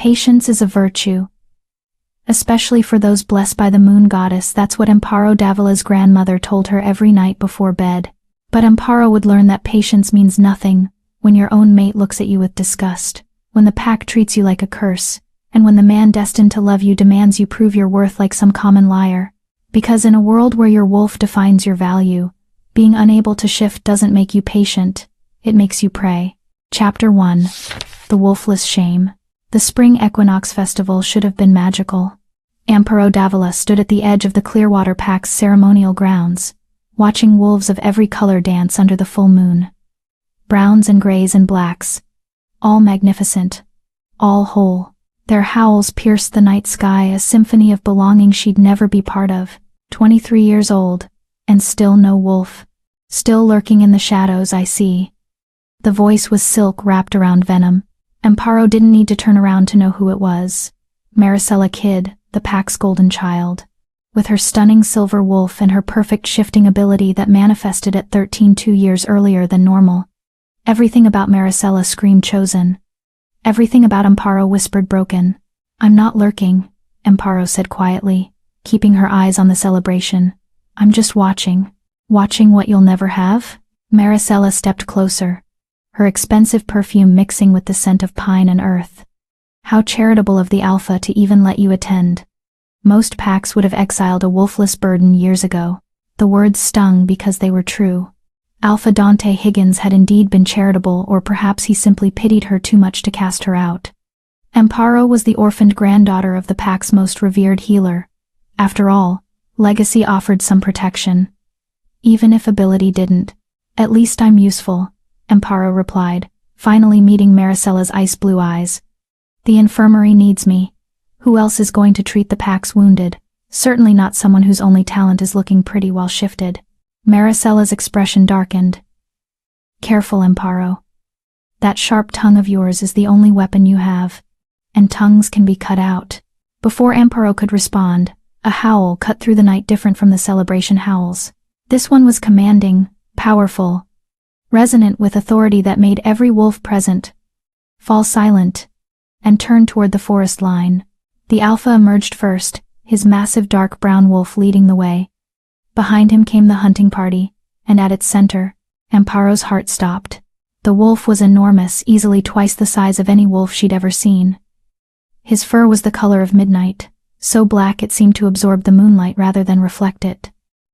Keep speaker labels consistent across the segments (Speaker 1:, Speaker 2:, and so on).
Speaker 1: Patience is a virtue, especially for those blessed by the moon goddess. That's what Amparo Davila's grandmother told her every night before bed. But Amparo would learn that patience means nothing when your own mate looks at you with disgust, when the pack treats you like a curse, and when the man destined to love you demands you prove your worth like some common liar. Because in a world where your wolf defines your value, being unable to shift doesn't make you patient, it makes you prey. Chapter 1. The Wolfless Shame. The spring equinox festival should have been magical. Amparo Davila stood at the edge of the Clearwater Pack's ceremonial grounds, watching wolves of every color dance under the full moon. Browns and grays and blacks, all magnificent, all whole. Their howls pierced the night sky, a symphony of belonging she'd never be part of. 23 years old, and still no wolf. Still lurking in the shadows, I see. The voice was silk wrapped around venom. Amparo didn't need to turn around to know who it was. Maricela Kidd, the pack's golden child. With her stunning silver wolf and her perfect shifting ability that manifested at 13 2 years earlier than normal. Everything about Maricela screamed chosen. Everything about Amparo whispered broken. I'm not lurking, Amparo said quietly, keeping her eyes on the celebration. I'm just watching. Watching what you'll never have? Maricela stepped closer, her expensive perfume mixing with the scent of pine and earth. How charitable of the Alpha to even let you attend. Most packs would have exiled a wolfless burden years ago. The words stung because they were true. Alpha Dante Higgins had indeed been charitable, or perhaps he simply pitied her too much to cast her out. Amparo was the orphaned granddaughter of the pack's most revered healer. After all, legacy offered some protection. Even if ability didn't. At least I'm useful, Amparo replied, finally meeting Maricela's ice-blue eyes. The infirmary needs me. Who else is going to treat the pack's wounded? Certainly not someone whose only talent is looking pretty while shifted. Maricela's expression darkened. Careful, Amparo. That sharp tongue of yours is the only weapon you have, and tongues can be cut out. Before Amparo could respond, a howl cut through the night, different from the celebration howls. This one was commanding, powerful, resonant with authority that made every wolf present fall silent and turn toward the forest line. The Alpha emerged first, his massive dark brown wolf leading the way. Behind him came the hunting party, and at its center, Amparo's heart stopped. The wolf was enormous, easily twice the size of any wolf she'd ever seen. His fur was the color of midnight, so black it seemed to absorb the moonlight rather than reflect it.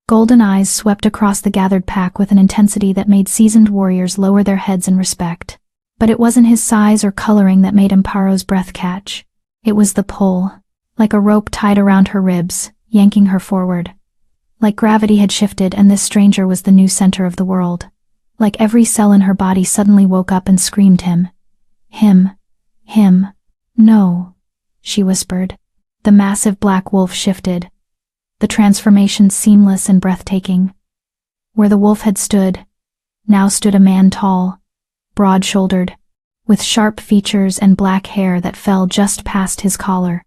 Speaker 1: Golden eyes swept across the gathered pack with an intensity that made seasoned warriors lower their heads in respect. But it wasn't his size or coloring that made Amparo's breath catch. It was the pull, like a rope tied around her ribs, yanking her forward. Like gravity had shifted and this stranger was the new center of the world. Like every cell in her body suddenly woke up and screamed him. Him. Him. No, she whispered. The massive black wolf shifted. The transformation seamless and breathtaking. Where the wolf had stood, now stood a man tall, broad-shouldered, with sharp features and black hair that fell just past his collar.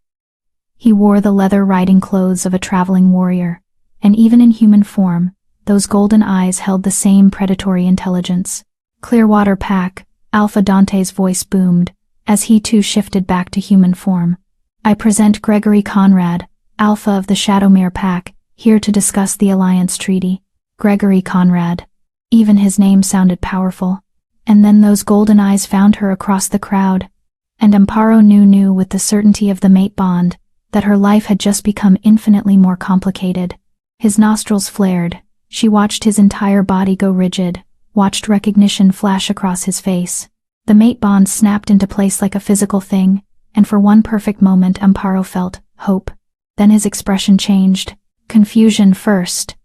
Speaker 1: He wore the leather riding clothes of a traveling warrior, and even in human form, those golden eyes held the same predatory intelligence. Clearwater Pack, Alpha Dante's voice boomed, as he too shifted back to human form. I present Gregory Conrad, Alpha of the Shadowmere Pack, here to discuss the Alliance Treaty. Gregory Conrad. Even his name sounded powerful. And then those golden eyes found her across the crowd, and Amparo knew with the certainty of the mate bond, that her life had just become infinitely more complicated. His nostrils flared. She watched his entire body go rigid, watched recognition flash across his face. The mate bond snapped into place like a physical thing, and for one perfect moment Amparo felt hope. Then his expression changed. Confusion first,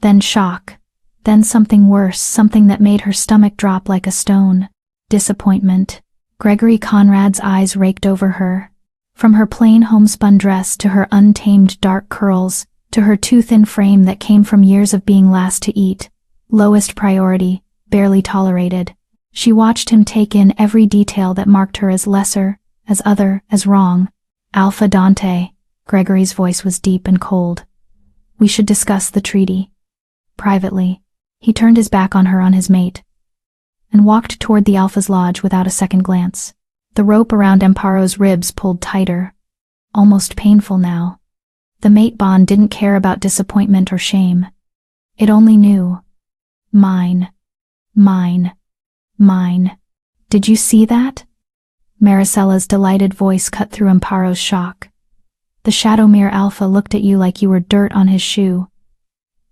Speaker 1: then shock, then something worse, something that made her stomach drop like a stone. Disappointment. Gregory Conrad's eyes raked over her. From her plain homespun dress to her untamed dark curls, to her too thin frame that came from years of being last to eat, lowest priority, barely tolerated. She watched him take in every detail that marked her as lesser, as other, as wrong. Alpha Dante. Gregory's voice was deep and cold. We should discuss the treaty. Privately. He turned his back on her, on his mate, and walked toward the Alpha's lodge without a second glance. The rope around Amparo's ribs pulled tighter, almost painful now. The mate bond didn't care about disappointment or shame. It only knew, mine, mine, mine. Did you see that? Maricella's delighted voice cut through Amparo's shock. The Shadowmere Alpha looked at you like you were dirt on his shoe.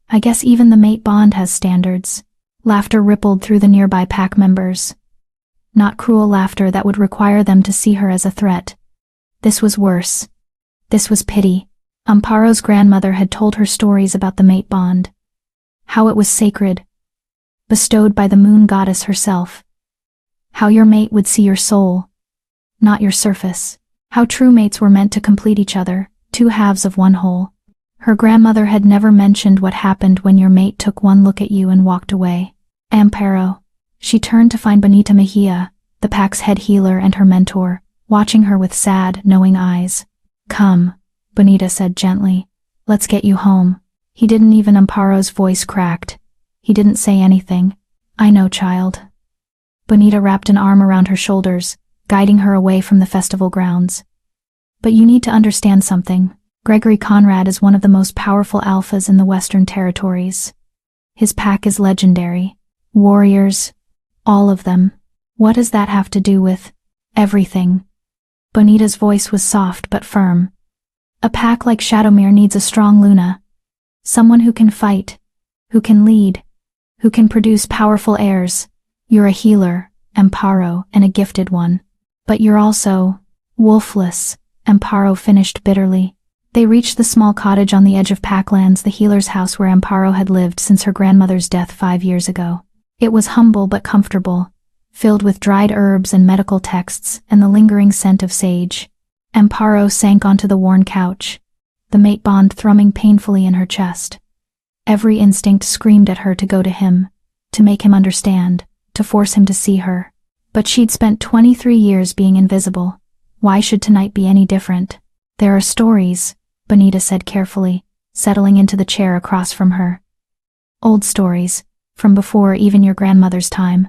Speaker 1: I guess even the mate bond has standards. Laughter rippled through the nearby pack members. Not cruel laughter that would require them to see her as a threat. This was worse. This was pity. Amparo's grandmother had told her stories about the mate bond. How it was sacred, bestowed by the moon goddess herself. How your mate would see your soul, not your surface. How true mates were meant to complete each other, two halves of one whole. Her grandmother had never mentioned what happened when your mate took one look at you and walked away. Amparo. She turned to find Bonita Mejia, the pack's head healer and her mentor, watching her with sad, knowing eyes. Come, Bonita said gently. Let's get you home. He didn't even. Amparo's voice cracked. He didn't say anything. I know, child. Bonita wrapped an arm around her shoulders, guiding her away from the festival grounds. But you need to understand something. Gregory Conrad is one of the most powerful alphas in the Western Territories. His pack is legendary. Warriors. All of them. What does that have to do with everything? Bonita's voice was soft but firm. A pack like Shadowmere needs a strong Luna. Someone who can fight, who can lead, who can produce powerful heirs. You're a healer, Amparo, and a gifted one. But you're also wolfless, Amparo finished bitterly. They reached the small cottage on the edge of Packlands, the healer's house where Amparo had lived since her grandmother's death 5 years ago. It was humble but comfortable, filled with dried herbs and medical texts and the lingering scent of sage. Amparo sank onto the worn couch, the mate bond thrumming painfully in her chest. Every instinct screamed at her to go to him, to make him understand, to force him to see her. But she'd spent 23 years being invisible. Why should tonight be any different? There are stories, Bonita said carefully, settling into the chair across from her. Old stories, from before even your grandmother's time.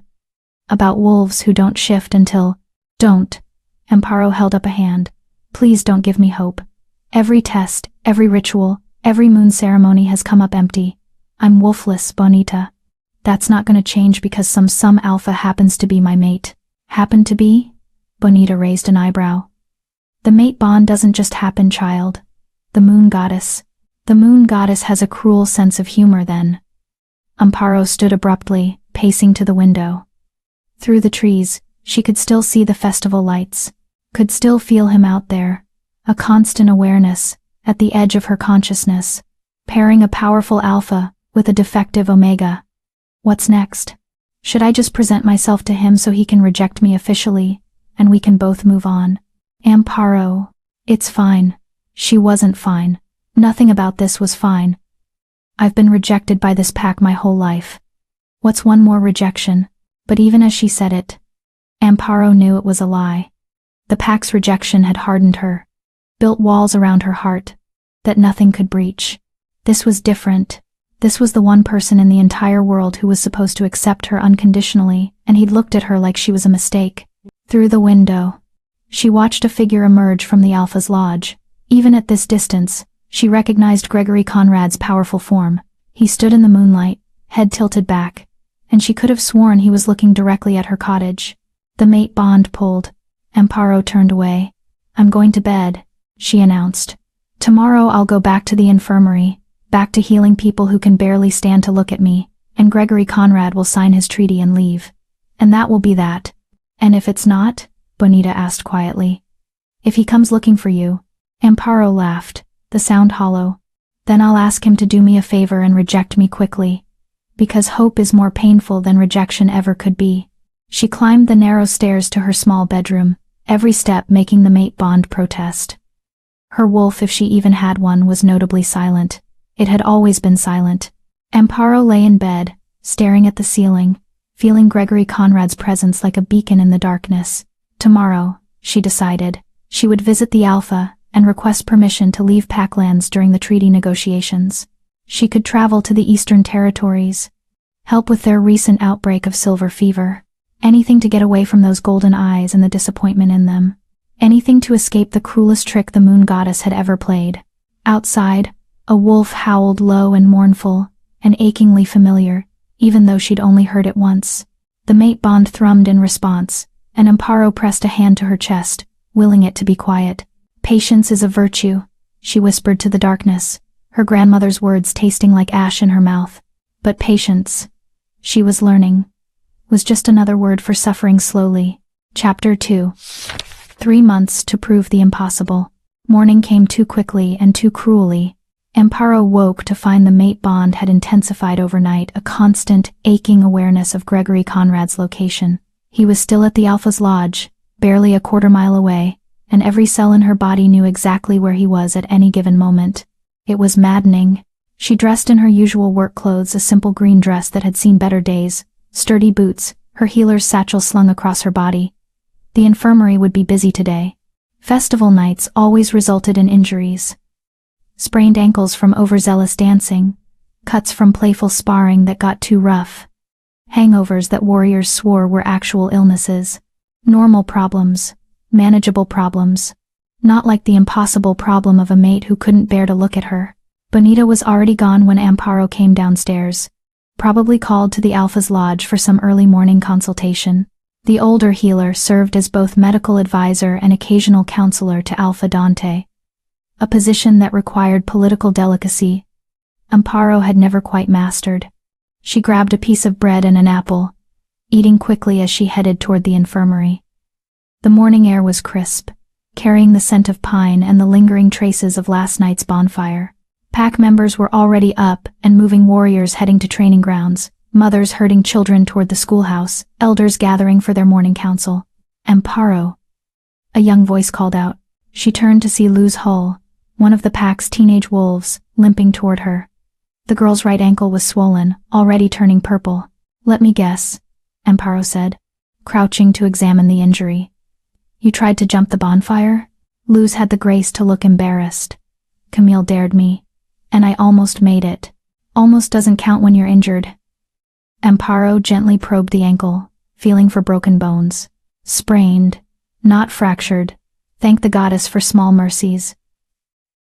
Speaker 1: About wolves who don't shift until... Don't. Amparo held up a hand. Please don't give me hope. Every test, every ritual, every moon ceremony has come up empty. I'm wolfless, Bonita. That's not going to change because some alpha happens to be my mate. Happen to be? Bonita raised an eyebrow. The mate bond doesn't just happen, child. The moon goddess. The moon goddess has a cruel sense of humor then. Amparo stood abruptly, pacing to the window. Through the trees, she could still see the festival lights, could still feel him out there, a constant awareness, at the edge of her consciousness, pairing a powerful alpha with a defective omega. What's next? Should I just present myself to him so he can reject me officially, and we can both move on? Amparo. It's fine. She wasn't fine. Nothing about this was fine. I've been rejected by this pack my whole life. What's one more rejection? But even as she said it, Amparo knew it was a lie. The pack's rejection had hardened her, built walls around her heart, that nothing could breach. This was different. This was the one person in the entire world who was supposed to accept her unconditionally, and he'd looked at her like she was a mistake. Through the window, she watched a figure emerge from the Alpha's lodge. Even at this distance, she recognized Gregory Conrad's powerful form. He stood in the moonlight, head tilted back, and she could have sworn he was looking directly at her cottage. The mate bond pulled. Amparo turned away. I'm going to bed, she announced. Tomorrow I'll go back to the infirmary, back to healing people who can barely stand to look at me, and Gregory Conrad will sign his treaty and leave. And that will be that. And if it's not? Bonita asked quietly. If he comes looking for you. Amparo laughed, the sound hollow. Then I'll ask him to do me a favor and reject me quickly. Because hope is more painful than rejection ever could be. She climbed the narrow stairs to her small bedroom, every step making the mate bond protest. Her wolf, if she even had one, was notably silent. It had always been silent. Amparo lay in bed, staring at the ceiling, feeling Gregory Conrad's presence like a beacon in the darkness. Tomorrow, she decided, she would visit the Alpha and request permission to leave Packlands during the treaty negotiations. She could travel to the Eastern Territories, help with their recent outbreak of silver fever. Anything to get away from those golden eyes and the disappointment in them. Anything to escape the cruelest trick the moon goddess had ever played. Outside, a wolf howled low and mournful, and achingly familiar, even though she'd only heard it once. The mate bond thrummed in response, and Amparo pressed a hand to her chest, willing it to be quiet. Patience is a virtue, she whispered to the darkness, her grandmother's words tasting like ash in her mouth. But patience, she was learning, was just another word for suffering slowly. Chapter 2. 3 months to prove the impossible. Morning came too quickly and too cruelly. Amparo woke to find the mate bond had intensified overnight, a constant, aching awareness of Gregory Conrad's location. He was still at the Alpha's lodge, barely a quarter-mile away, and every cell in her body knew exactly where he was at any given moment. It was maddening. She dressed in her usual work clothes, a simple green dress that had seen better days, sturdy boots, her healer's satchel slung across her body. The infirmary would be busy today. Festival nights always resulted in injuries. Sprained ankles from overzealous dancing, cuts from playful sparring that got too rough, hangovers that warriors swore were actual illnesses. Normal problems, manageable problems, not like the impossible problem of a mate who couldn't bear to look at her. Bonita was already gone when Amparo came downstairs, probably called to the Alpha's lodge for some early morning consultation. The older healer served as both medical advisor and occasional counselor to Alpha Dante, a position that required political delicacy Amparo had never quite mastered. She grabbed a piece of bread and an apple, eating quickly as she headed toward the infirmary. The morning air was crisp, carrying the scent of pine and the lingering traces of last night's bonfire. Pack members were already up and moving, warriors heading to training grounds, mothers herding children toward the schoolhouse, elders gathering for their morning council. Amparo, a young voice called out. She turned to see Luz Hull, one of the pack's teenage wolves, limping toward her. The girl's right ankle was swollen, already turning purple. "Let me guess," Amparo said, crouching to examine the injury. "You tried to jump the bonfire?" Luz had the grace to look embarrassed. "Camille dared me, and I almost made it." "Almost doesn't count when you're injured." Amparo gently probed the ankle, feeling for broken bones. "Sprained, not fractured. Thank the goddess for small mercies.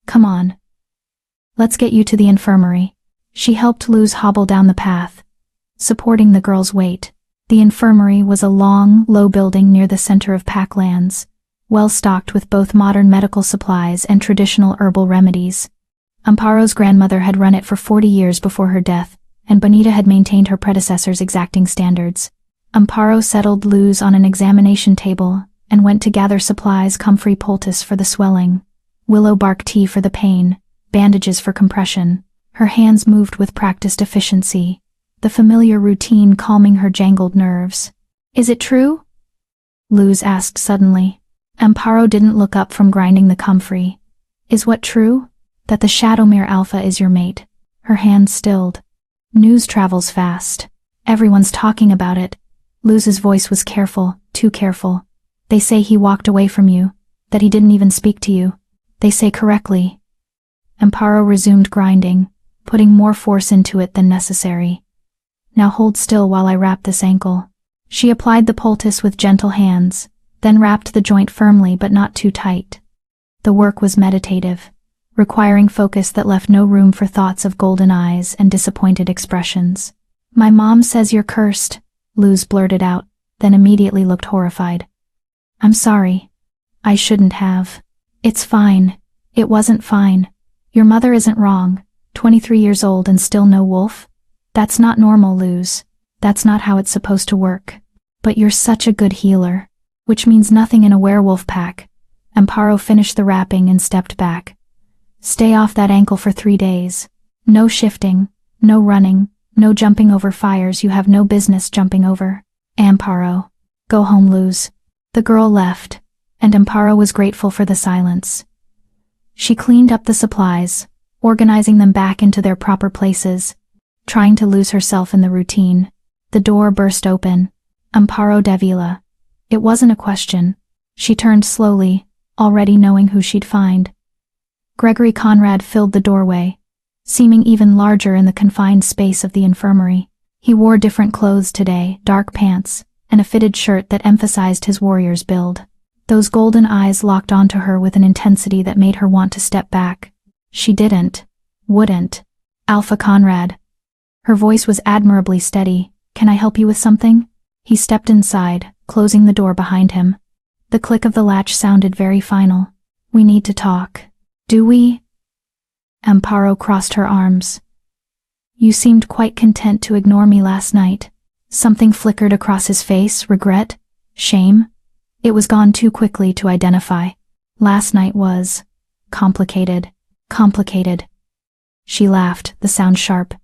Speaker 1: Come on. Let's get you to the infirmary." She helped Luz hobble down the path, supporting the girl's weight. The infirmary was a long, low building near the center of Pack lands, well stocked with both modern medical supplies and traditional herbal remedies. Amparo's grandmother had run it for 40 years before her death, and Bonita had maintained her predecessor's exacting standards. Amparo settled Luz on an examination table and went to gather supplies: comfrey poultice for the swelling, willow bark tea for the pain, bandages for compression. Her hands moved with practiced efficiency, the familiar routine calming her jangled nerves. "Is it true?" Luz asked suddenly. Amparo didn't look up from grinding the comfrey. "Is what true? That the Shadowmere Alpha is your mate?" Her hand stilled. "News travels fast. Everyone's talking about it." Luz's voice was careful, too careful. "They say he walked away from you, that he didn't even speak to you. They say correctly." Amparo resumed grinding, putting more force into it than necessary. "Now hold still while I wrap this ankle." She applied the poultice with gentle hands, then wrapped the joint firmly but not too tight. The work was meditative, requiring focus that left no room for thoughts of golden eyes and disappointed expressions. "My mom says you're cursed," Luz blurted out, then immediately looked horrified. "I'm sorry. I shouldn't have." "It's fine. It wasn't fine. Your mother isn't wrong. 23 years old and still no wolf? That's not normal, Luz. That's not how it's supposed to work. But you're such a good healer. Which means nothing in a werewolf pack." Amparo finished the wrapping and stepped back. "Stay off that ankle for 3 days. No shifting, no running, no jumping over fires you have no business jumping over." "Amparo. Go home, Luz." The girl left, and Amparo was grateful for the silence. She cleaned up the supplies, organizing them back into their proper places, trying to lose herself in the routine. The door burst open. Amparo Davila. It wasn't a question. She turned slowly, already knowing who she'd find. Gregory Conrad filled the doorway, seeming even larger in the confined space of the infirmary. He wore different clothes today: dark pants, and a fitted shirt that emphasized his warrior's build. Those golden eyes locked onto her with an intensity that made her want to step back. She wouldn't. Alpha Conrad. Her voice was admirably steady. Can I help you with something? He stepped inside, closing the door behind him. The click of the latch sounded very final. We need to talk. Do we? Amparo crossed her arms. You seemed quite content to ignore me last night. Something flickered across his face, regret, shame. It was gone too quickly to identify. Last night was complicated. She laughed, the sound sharp.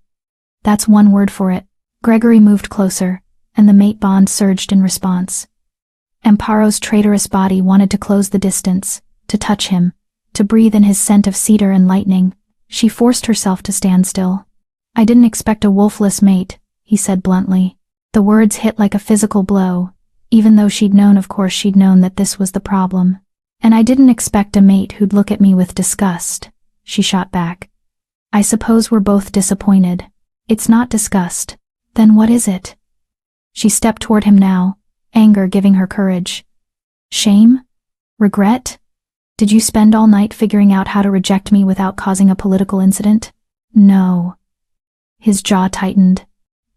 Speaker 1: That's one word for it. Gregory moved closer, and the mate bond surged in response. Amparo's traitorous body wanted to close the distance, to touch him, to breathe in his scent of cedar and lightning. She forced herself to stand still. I didn't expect a wolfless mate, he said bluntly. The words hit like a physical blow, even though she'd known that this was the problem. And I didn't expect a mate who'd look at me with disgust, she shot back. I suppose we're both disappointed. It's not disgust. Then what is it? She stepped toward him now, anger giving her courage. Shame? Regret? Did you spend all night figuring out how to reject me without causing a political incident? No. His jaw tightened.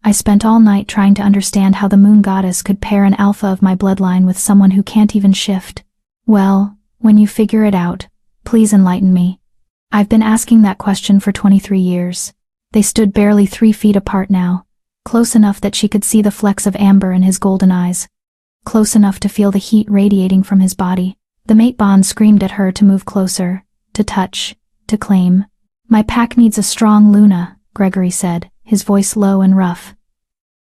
Speaker 1: I spent all night trying to understand how the moon goddess could pair an alpha of my bloodline with someone who can't even shift. Well, when you figure it out, please enlighten me. I've been asking that question for 23 years. They stood barely 3 feet apart now, close enough that she could see the flecks of amber in his golden eyes, close enough to feel the heat radiating from his body. The mate bond screamed at her to move closer, to touch, to claim. My pack needs a strong Luna, Gregory said, his voice low and rough.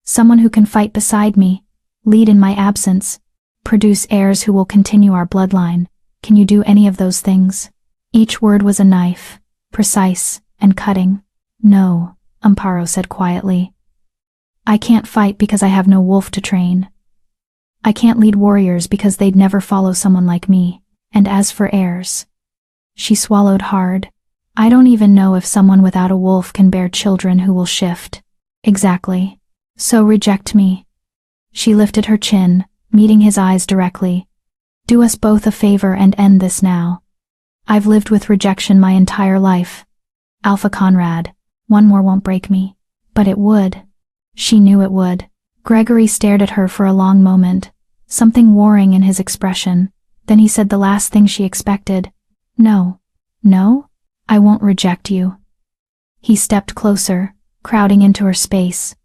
Speaker 1: Someone who can fight beside me, lead in my absence, produce heirs who will continue our bloodline. Can you do any of those things? Each word was a knife, precise and cutting. No, Amparo said quietly. I can't fight because I have no wolf to train. I can't lead warriors because they'd never follow someone like me. And as for heirs. She swallowed hard. I don't even know if someone without a wolf can bear children who will shift. Exactly. So reject me. She lifted her chin, meeting his eyes directly. Do us both a favor and end this now. I've lived with rejection my entire life. Alpha Conrad, one more won't break me. But it would. She knew it would. Gregory stared at her for a long moment, something warring in his expression. Then he said the last thing she expected. No. No? I won't reject you. He stepped closer, crowding into her space.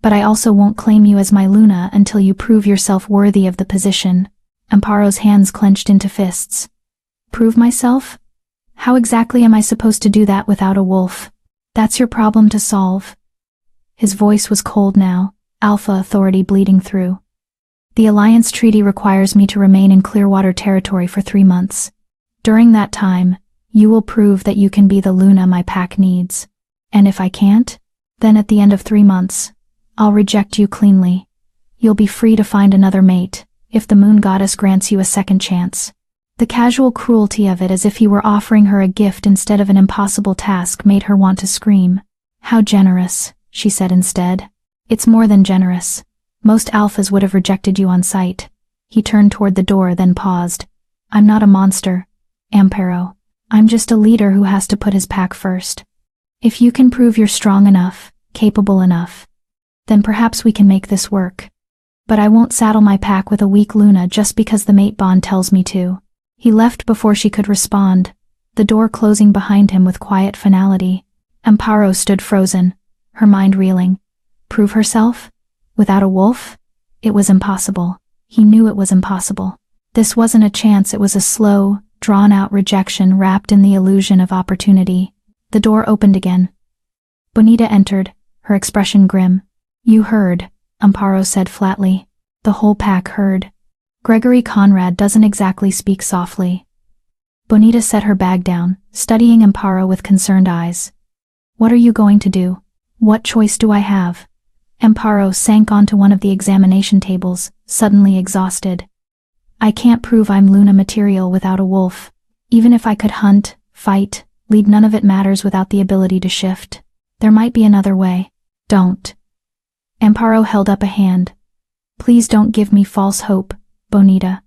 Speaker 1: But I also won't claim you as my Luna until you prove yourself worthy of the position. Amparo's hands clenched into fists. Prove myself? How exactly am I supposed to do that without a wolf? That's your problem to solve. His voice was cold now, alpha authority bleeding through. The alliance treaty requires me to remain in Clearwater territory for 3 months. During that time, you will prove that you can be the Luna my pack needs. And if I can't, then at the end of 3 months, I'll reject you cleanly. You'll be free to find another mate, if the moon goddess grants you a second chance. The casual cruelty of it, as if he were offering her a gift instead of an impossible task, made her want to scream. How generous, she said instead. It's more than generous. Most alphas would have rejected you on sight. He turned toward the door, then paused. I'm not a monster, Amparo. I'm just a leader who has to put his pack first. If you can prove you're strong enough, capable enough, then perhaps we can make this work. But I won't saddle my pack with a weak Luna just because the mate bond tells me to. He left before she could respond, the door closing behind him with quiet finality. Amparo stood frozen, her mind reeling. Prove herself? Without a wolf? It was impossible. He knew it was impossible. This wasn't a chance, it was a slow, drawn-out rejection wrapped in the illusion of opportunity. The door opened again. Bonita entered, her expression grim. You heard, Amparo said flatly. The whole pack heard. Gregory Conrad doesn't exactly speak softly. Bonita set her bag down, studying Amparo with concerned eyes. What are you going to do? What choice do I have? Amparo sank onto one of the examination tables, suddenly exhausted. I can't prove I'm Luna material without a wolf. Even if I could hunt, fight, lead, none of it matters without the ability to shift. There might be another way. Don't. Amparo held up a hand. Please don't give me false hope, Bonita.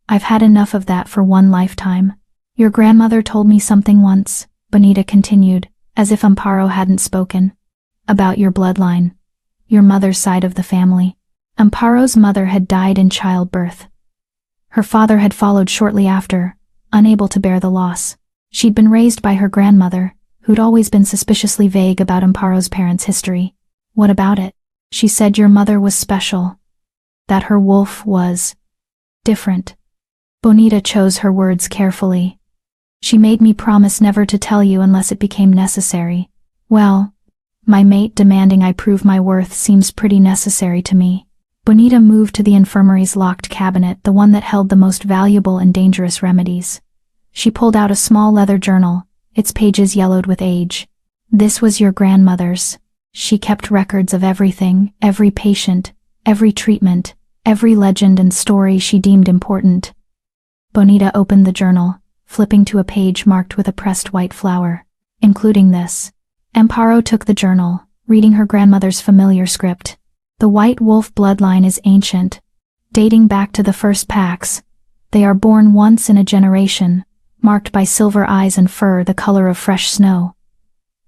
Speaker 1: I've had enough of that for one lifetime. Your grandmother told me something once, Bonita continued, as if Amparo hadn't spoken. About your bloodline. Your mother's side of the family. Amparo's mother had died in childbirth. Her father had followed shortly after, unable to bear the loss. She'd been raised by her grandmother, who'd always been suspiciously vague about Amparo's parents' history. What about it? She said your mother was special. That her wolf was different. Bonita chose her words carefully. She made me promise never to tell you unless it became necessary. Well, my mate demanding I prove my worth seems pretty necessary to me. Bonita moved to the infirmary's locked cabinet, the one that held the most valuable and dangerous remedies. She pulled out a small leather journal, its pages yellowed with age. This was your grandmother's. She kept records of everything, every patient, every treatment, every legend and story she deemed important. Bonita opened the journal, flipping to a page marked with a pressed white flower, including this. Amparo took the journal, reading her grandmother's familiar script. The White Wolf bloodline is ancient, dating back to the first packs. They are born once in a generation, marked by silver eyes and fur the color of fresh snow.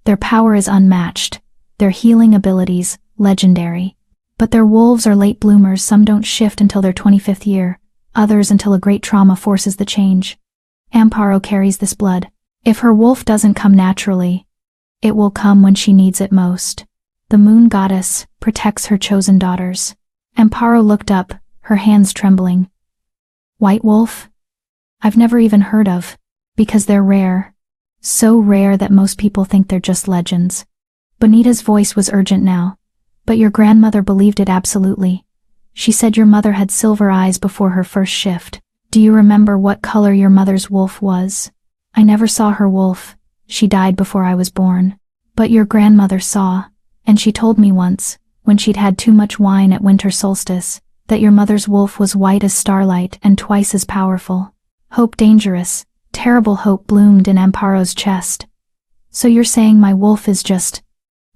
Speaker 1: Their power is unmatched, their healing abilities legendary. But their wolves are late bloomers. Some don't shift until their 25th year, others until a great trauma forces the change. Amparo carries this blood. If her wolf doesn't come naturally, it will come when she needs it most. The moon goddess protects her chosen daughters. Amparo looked up, her hands trembling. White wolf? I've never even heard of, because they're rare. So rare that most people think they're just legends. Bonita's voice was urgent now. But your grandmother believed it absolutely. She said your mother had silver eyes before her first shift. Do you remember what color your mother's wolf was? I never saw her wolf. She died before I was born. But your grandmother saw, and she told me once, when she'd had too much wine at winter solstice, that your mother's wolf was white as starlight and twice as powerful. Hope dangerous, terrible hope bloomed in Amparo's chest. So you're saying my wolf is just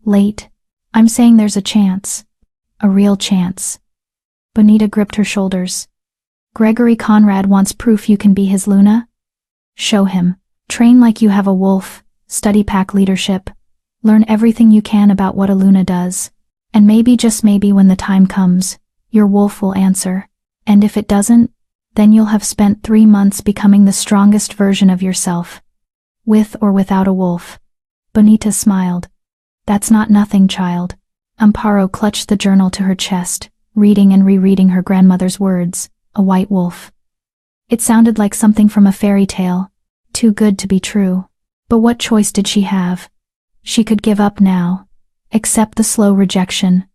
Speaker 1: late? I'm saying there's a chance. A real chance. Bonita gripped her shoulders. Gregory Conrad wants proof you can be his Luna? Show him. Train like you have a wolf, study pack leadership, learn everything you can about what a Luna does, and maybe, just maybe, when the time comes, your wolf will answer. And if it doesn't, then you'll have spent 3 months becoming the strongest version of yourself. With or without a wolf. Bonita smiled. That's not nothing, child. Amparo clutched the journal to her chest, reading and rereading her grandmother's words, a white wolf. It sounded like something from a fairy tale. Too good to be true. But what choice did she have? She could give up now, accept the slow rejection,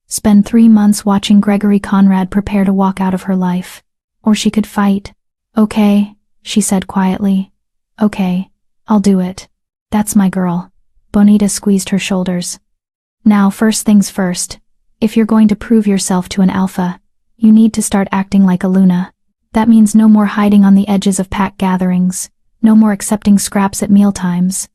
Speaker 1: spend 3 months watching Gregory Conrad prepare to walk out of her life. Or she could fight. Okay, she said quietly. Okay, I'll do it. That's my girl. Bonita squeezed her shoulders. Now, first things first. If you're going to prove yourself to an alpha, you need to start acting like a Luna. That means no more hiding on the edges of pack gatherings. No more accepting scraps at mealtimes.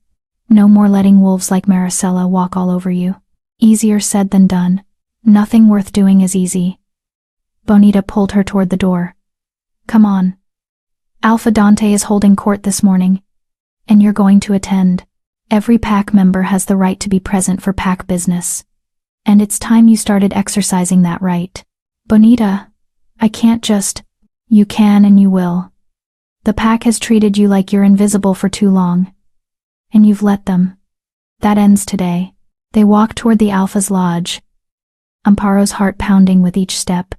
Speaker 1: No more letting wolves like Maricela walk all over you. Easier said than done. Nothing worth doing is easy. Bonita pulled her toward the door. Come on. Alpha Dante is holding court this morning, and you're going to attend. Every pack member has the right to be present for pack business. And it's time you started exercising that right. Bonita, I can't just... You can and you will. The pack has treated you like you're invisible for too long. And you've let them. That ends today. They walked toward the Alpha's lodge. Amparo's heart pounding with each step.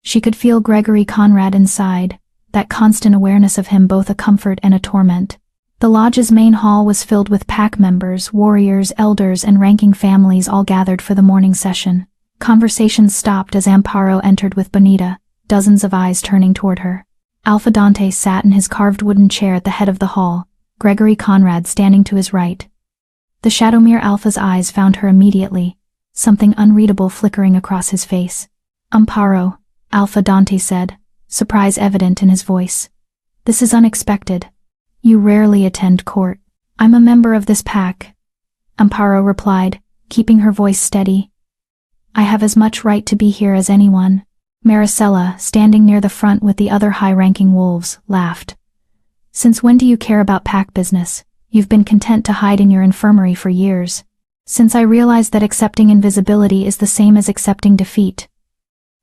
Speaker 1: She could feel Gregory Conrad inside, that constant awareness of him both a comfort and a torment. The lodge's main hall was filled with pack members, warriors, elders, and ranking families all gathered for the morning session. Conversations stopped as Amparo entered with Bonita, dozens of eyes turning toward her. Alpha Dante sat in his carved wooden chair at the head of the hall, Gregory Conrad standing to his right. The Shadowmere Alpha's eyes found her immediately, something unreadable flickering across his face. Amparo, Alpha Dante said, surprise evident in his voice. This is unexpected. You rarely attend court. I'm a member of this pack. Amparo replied, keeping her voice steady. I have as much right to be here as anyone. Maricela, standing near the front with the other high-ranking wolves, laughed. Since when do you care about pack business? You've been content to hide in your infirmary for years. Since I realized that accepting invisibility is the same as accepting defeat.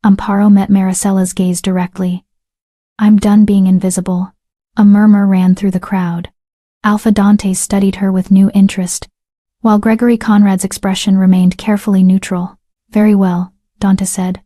Speaker 1: Amparo met Maricela's gaze directly. I'm done being invisible. A murmur ran through the crowd. Alpha Dante studied her with new interest, while Gregory Conrad's expression remained carefully neutral. Very well, Dante said.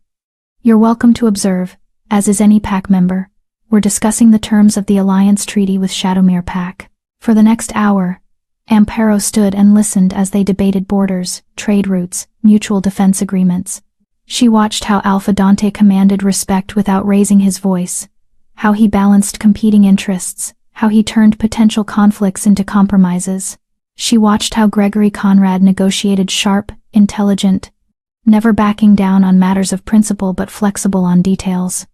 Speaker 1: You're welcome to observe, as is any pack member. We're discussing the terms of the alliance treaty with Shadowmere Pack. For the next hour, Amparo stood and listened as they debated borders, trade routes, mutual defense agreements. She watched how Alpha Dante commanded respect without raising his voice, how he balanced competing interests, how he turned potential conflicts into compromises. She watched how Gregory Conrad negotiated sharp, intelligent, never backing down on matters of principle but flexible on details.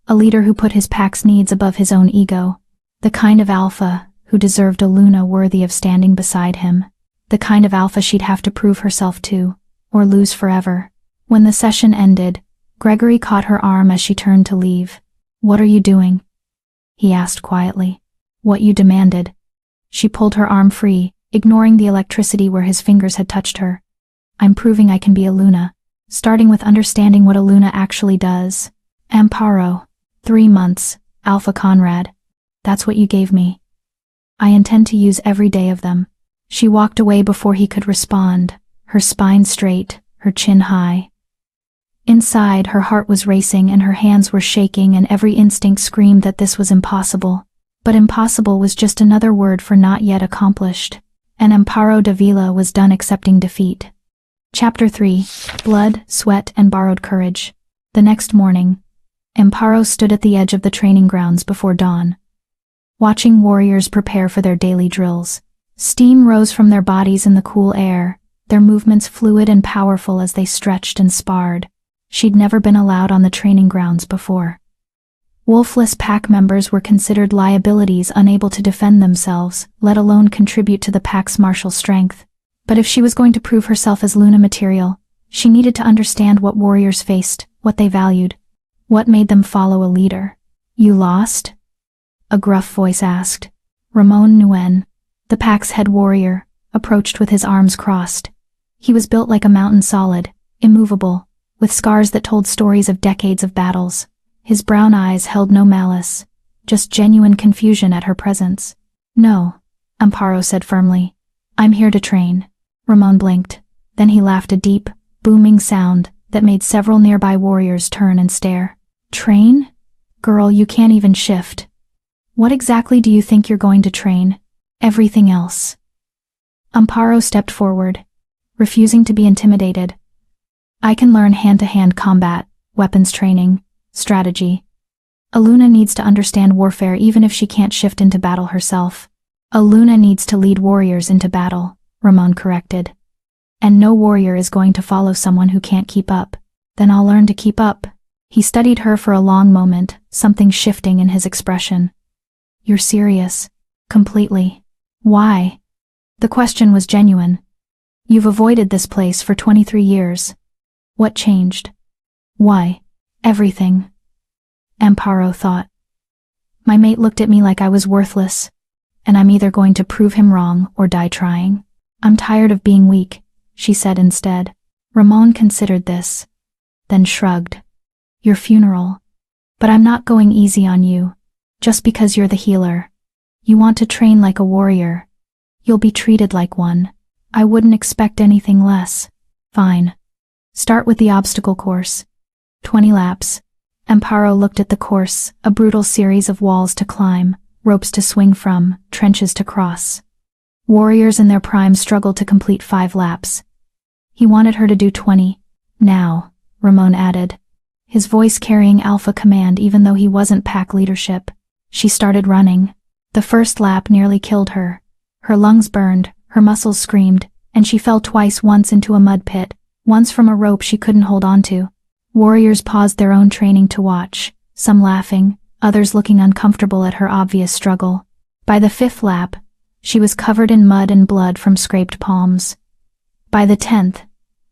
Speaker 1: A leader who put his pack's needs above his own ego. The kind of alpha who deserved a Luna worthy of standing beside him. The kind of alpha she'd have to prove herself to, or lose forever. When the session ended, Gregory caught her arm as she turned to leave. What are you doing? He asked quietly. What you demanded. She pulled her arm free, ignoring the electricity where his fingers had touched her. I'm proving I can be a Luna, starting with understanding what a Luna actually does. Amparo. 3 months, Alpha Conrad. That's what you gave me. I intend to use every day of them. She walked away before he could respond, her spine straight, her chin high. Inside, her heart was racing and her hands were shaking and every instinct screamed that this was impossible. But impossible was just another word for not yet accomplished. And Amparo Davila was done accepting defeat. Chapter 3. Blood, Sweat, and Borrowed Courage. The next morning, Amparo stood at the edge of the training grounds before dawn, watching warriors prepare for their daily drills. Steam rose from their bodies in the cool air, their movements fluid and powerful as they stretched and sparred. She'd never been allowed on the training grounds before. Wolfless pack members were considered liabilities unable to defend themselves, let alone contribute to the pack's martial strength. But if she was going to prove herself as Luna material, she needed to understand what warriors faced, what they valued, what made them follow a leader. You lost? A gruff voice asked. Ramon Nguyen, the pack's head warrior, approached with his arms crossed. He was built like a mountain solid, immovable, with scars that told stories of decades of battles. His brown eyes held no malice, just genuine confusion at her presence. No, Amparo said firmly. I'm here to train. Ramon blinked. Then he laughed a deep, booming sound that made several nearby warriors turn and stare. Train? Girl, you can't even shift. What exactly do you think you're going to train? Everything else. Amparo stepped forward, refusing to be intimidated. I can learn hand-to-hand combat, weapons training, strategy. A Luna needs to understand warfare even if she can't shift into battle herself. A Luna needs to lead warriors into battle, Ramon corrected. And no warrior is going to follow someone who can't keep up. Then I'll learn to keep up. He studied her for a long moment, something shifting in his expression. You're serious? Completely. Why? The question was genuine. You've avoided this place for 23 years. What changed? Why? Everything. Amparo thought. My mate looked at me like I was worthless, and I'm either going to prove him wrong or die trying. I'm tired of being weak, she said instead. Ramon considered this, then shrugged. Your funeral. But I'm not going easy on you, just because you're the healer. You want to train like a warrior. You'll be treated like one. I wouldn't expect anything less. Fine. Start with the obstacle course. 20 laps. Amparo looked at the course, a brutal series of walls to climb, ropes to swing from, trenches to cross. Warriors in their prime struggled to complete 5 laps. He wanted her to do 20. Now, Ramon added, his voice carrying alpha command even though he wasn't pack leadership. She started running. The first lap nearly killed her. Her lungs burned, her muscles screamed, and she fell twice, once into a mud pit, once from a rope she couldn't hold onto. Warriors paused their own training to watch, some laughing, others looking uncomfortable at her obvious struggle. By the 5th lap, she was covered in mud and blood from scraped palms. By the 10th,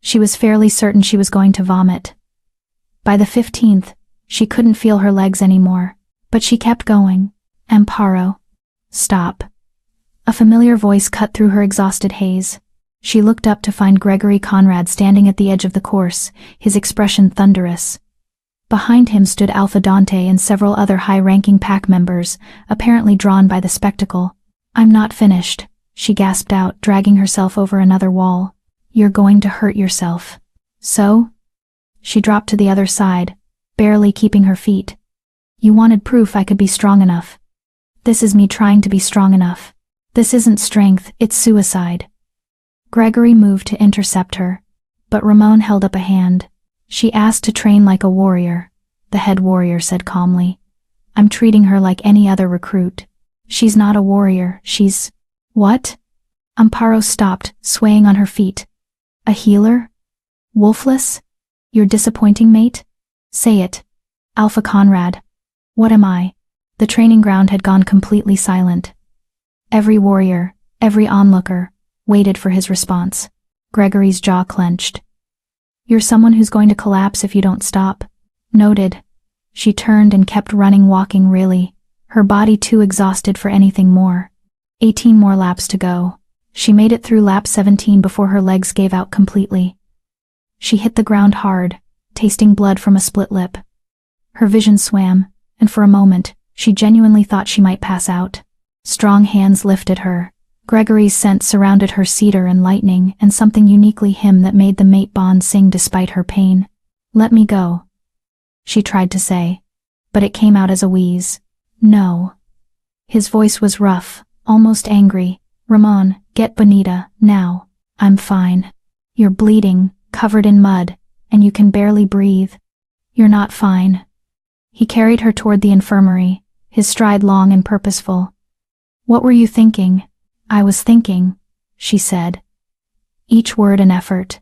Speaker 1: she was fairly certain she was going to vomit. By the 15th, She couldn't feel her legs anymore, but she kept going. Amparo. Stop. A familiar voice cut through her exhausted haze. She looked up to find Gregory Conrad standing at the edge of the course, his expression thunderous. Behind him stood Alpha Dante and several other high-ranking pack members, apparently drawn by the spectacle. I'm not finished, she gasped out, dragging herself over another wall. You're going to hurt yourself. So? She dropped to the other side, barely keeping her feet. You wanted proof I could be strong enough. This is me trying to be strong enough. This isn't strength, it's suicide. Gregory moved to intercept her, but Ramon held up a hand. She asked to train like a warrior, the head warrior said calmly. I'm treating her like any other recruit. She's not a warrior, she's… What? Amparo stopped, swaying on her feet. A healer? Wolfless? Your disappointing mate? Say it. Alpha Conrad. What am I? The training ground had gone completely silent. Every warrior, every onlooker, waited for his response. Gregory's jaw clenched. You're someone who's going to collapse if you don't stop. Noted. She turned and kept running, walking really, her body too exhausted for anything more. 18 more laps to go. She made it through lap 17 before her legs gave out completely. She hit the ground hard, tasting blood from a split lip. Her vision swam, and for a moment, she genuinely thought she might pass out. Strong hands lifted her. Gregory's scent surrounded her, cedar and lightning, and something uniquely him that made the mate bond sing despite her pain. Let me go. She tried to say, but it came out as a wheeze. No. His voice was rough, almost angry. Ramon, get Bonita, now. I'm fine. You're bleeding, covered in mud, and you can barely breathe. You're not fine. He carried her toward the infirmary, his stride long and purposeful. What were you thinking? I was thinking, she said. Each word an effort.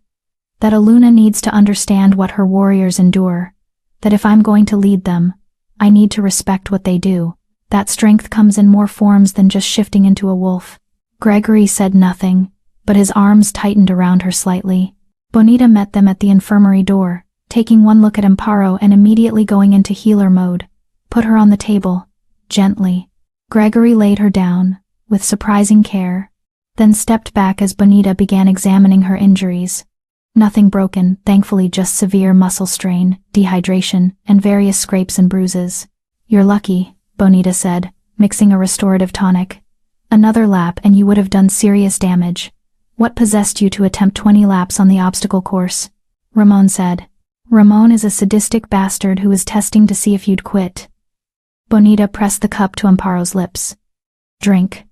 Speaker 1: That Aluna needs to understand what her warriors endure. That if I'm going to lead them, I need to respect what they do. That strength comes in more forms than just shifting into a wolf. Gregory said nothing, but his arms tightened around her slightly. Bonita met them at the infirmary door, taking one look at Amparo and immediately going into healer mode. Put her on the table, gently. Gregory laid her down, with surprising care, then stepped back as Bonita began examining her injuries. Nothing broken, thankfully, just severe muscle strain, dehydration, and various scrapes and bruises. You're lucky, Bonita said, mixing a restorative tonic. Another lap and you would have done serious damage. What possessed you to attempt 20 laps on the obstacle course? Ramon said. Ramon is a sadistic bastard who is testing to see if you'd quit. Bonita pressed the cup to Amparo's lips. Drink.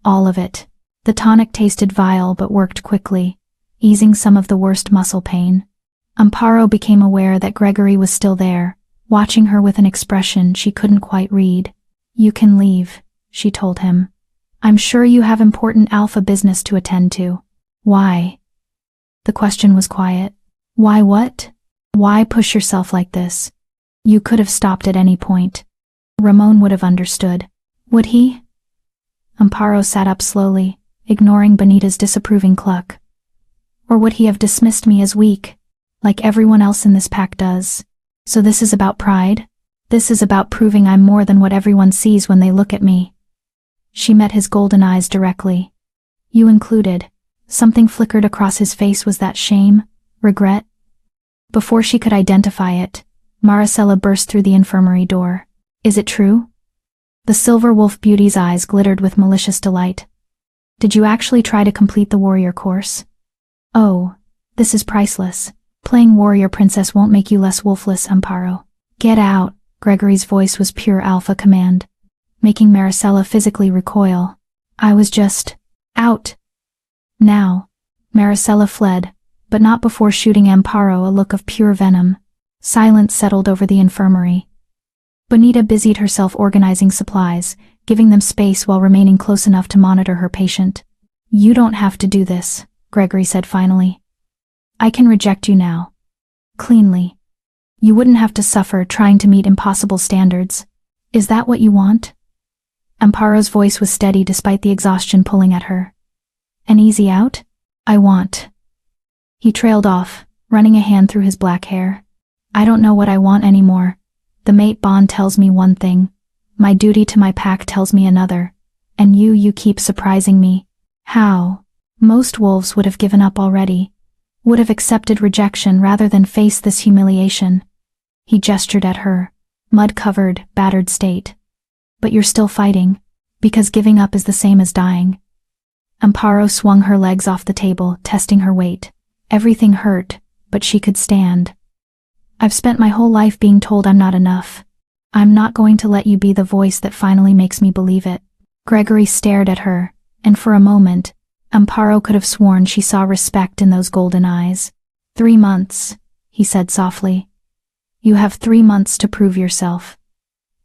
Speaker 1: All of it. The tonic tasted vile but worked quickly, easing some of the worst muscle pain. Amparo became aware that Gregory was still there, watching her with an expression she couldn't quite read. You can leave, she told him. I'm sure you have important alpha business to attend to. Why? The question was quiet. Why what? Why push yourself like this? You could have stopped at any point. Ramon would have understood. Would he? Amparo sat up slowly, ignoring Bonita's disapproving cluck. Or would he have dismissed me as weak, like everyone else in this pack does? So this is about pride? This is about proving I'm more than what everyone sees when they look at me. She met his golden eyes directly. You included. Something flickered across his face. Was that shame? Regret? Before she could identify it, Maricela burst through the infirmary door. Is it true? The silver wolf beauty's eyes glittered with malicious delight. Did you actually try to complete the warrior course? Oh, this is priceless. Playing warrior princess won't make you less wolfless, Amparo. Get out, Gregory's voice was pure alpha command, making Maricela physically recoil. I was just… out. Now. Maricela fled, but not before shooting Amparo a look of pure venom. Silence settled over the infirmary. Bonita busied herself organizing supplies, giving them space while remaining close enough to monitor her patient. You don't have to do this, Gregory said finally. I can reject you now. Cleanly. You wouldn't have to suffer trying to meet impossible standards. Is that what you want? Amparo's voice was steady despite the exhaustion pulling at her. An easy out? I want. He trailed off, running a hand through his black hair. I don't know what I want anymore. The mate bond tells me one thing. My duty to my pack tells me another. And you keep surprising me. How? Most wolves would have given up already. Would have accepted rejection rather than face this humiliation. He gestured at her, mud-covered, battered state. But you're still fighting, because giving up is the same as dying. Amparo swung her legs off the table, testing her weight. Everything hurt, but she could stand. I've spent my whole life being told I'm not enough. I'm not going to let you be the voice that finally makes me believe it. Gregory stared at her, and for a moment, Amparo could have sworn she saw respect in those golden eyes. 3 months, he said softly. You have 3 months to prove yourself.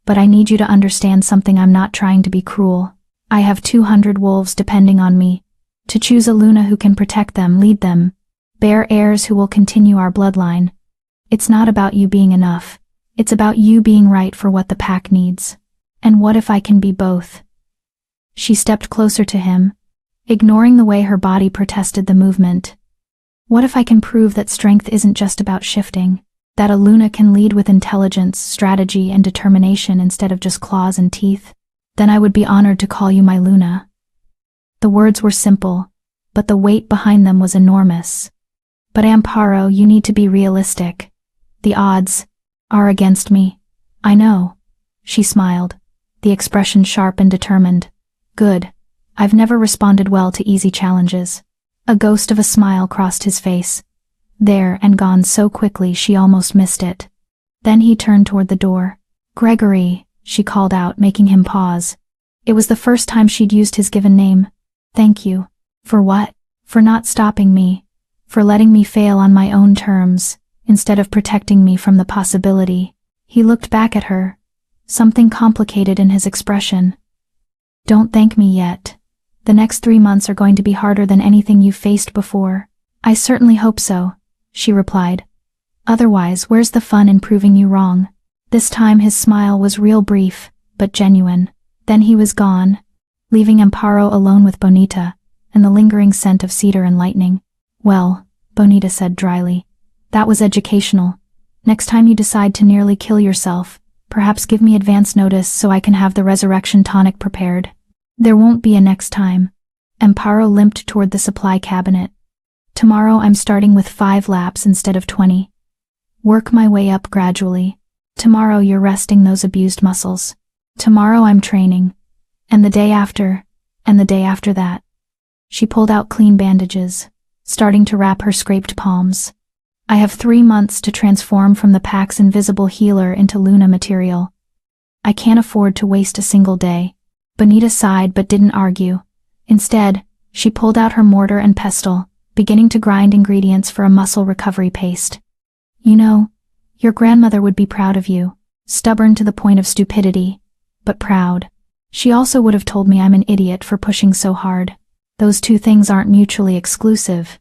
Speaker 1: But I need you to understand something. I'm not trying to be cruel. I have 200 wolves depending on me. To choose a Luna who can protect them, lead them, bear heirs who will continue our bloodline. It's not about you being enough. It's about you being right for what the pack needs. And what if I can be both? She stepped closer to him, ignoring the way her body protested the movement. What if I can prove that strength isn't just about shifting? That a Luna can lead with intelligence, strategy, and determination instead of just claws and teeth? Then I would be honored to call you my Luna. The words were simple, but the weight behind them was enormous. But Amparo, you need to be realistic. The odds are against me. I know. She smiled, the expression sharp and determined. Good. I've never responded well to easy challenges. A ghost of a smile crossed his face. There and gone so quickly she almost missed it. Then he turned toward the door. Gregory, she called out, making him pause. It was the first time she'd used his given name. Thank you. For what? For not stopping me. For letting me fail on my own terms, instead of protecting me from the possibility. He looked back at her, something complicated in his expression. Don't thank me yet. The next 3 months are going to be harder than anything you've faced before. I certainly hope so, she replied. Otherwise, where's the fun in proving you wrong? This time his smile was real brief, but genuine. Then he was gone, leaving Amparo alone with Bonita, and the lingering scent of cedar and lightning. Well, Bonita said dryly, that was educational. Next time you decide to nearly kill yourself, perhaps give me advance notice so I can have the resurrection tonic prepared. There won't be a next time. Amparo limped toward the supply cabinet. Tomorrow I'm starting with 5 laps instead of 20. Work my way up gradually. Tomorrow you're resting those abused muscles. Tomorrow I'm training. And the day after, and the day after that. She pulled out clean bandages, starting to wrap her scraped palms. I have 3 months to transform from the pack's invisible healer into Luna material. I can't afford to waste a single day. Bonita sighed but didn't argue. Instead, she pulled out her mortar and pestle, beginning to grind ingredients for a muscle recovery paste. You know, your grandmother would be proud of you, stubborn to the point of stupidity, but proud. She also would have told me I'm an idiot for pushing so hard. Those two things aren't mutually exclusive.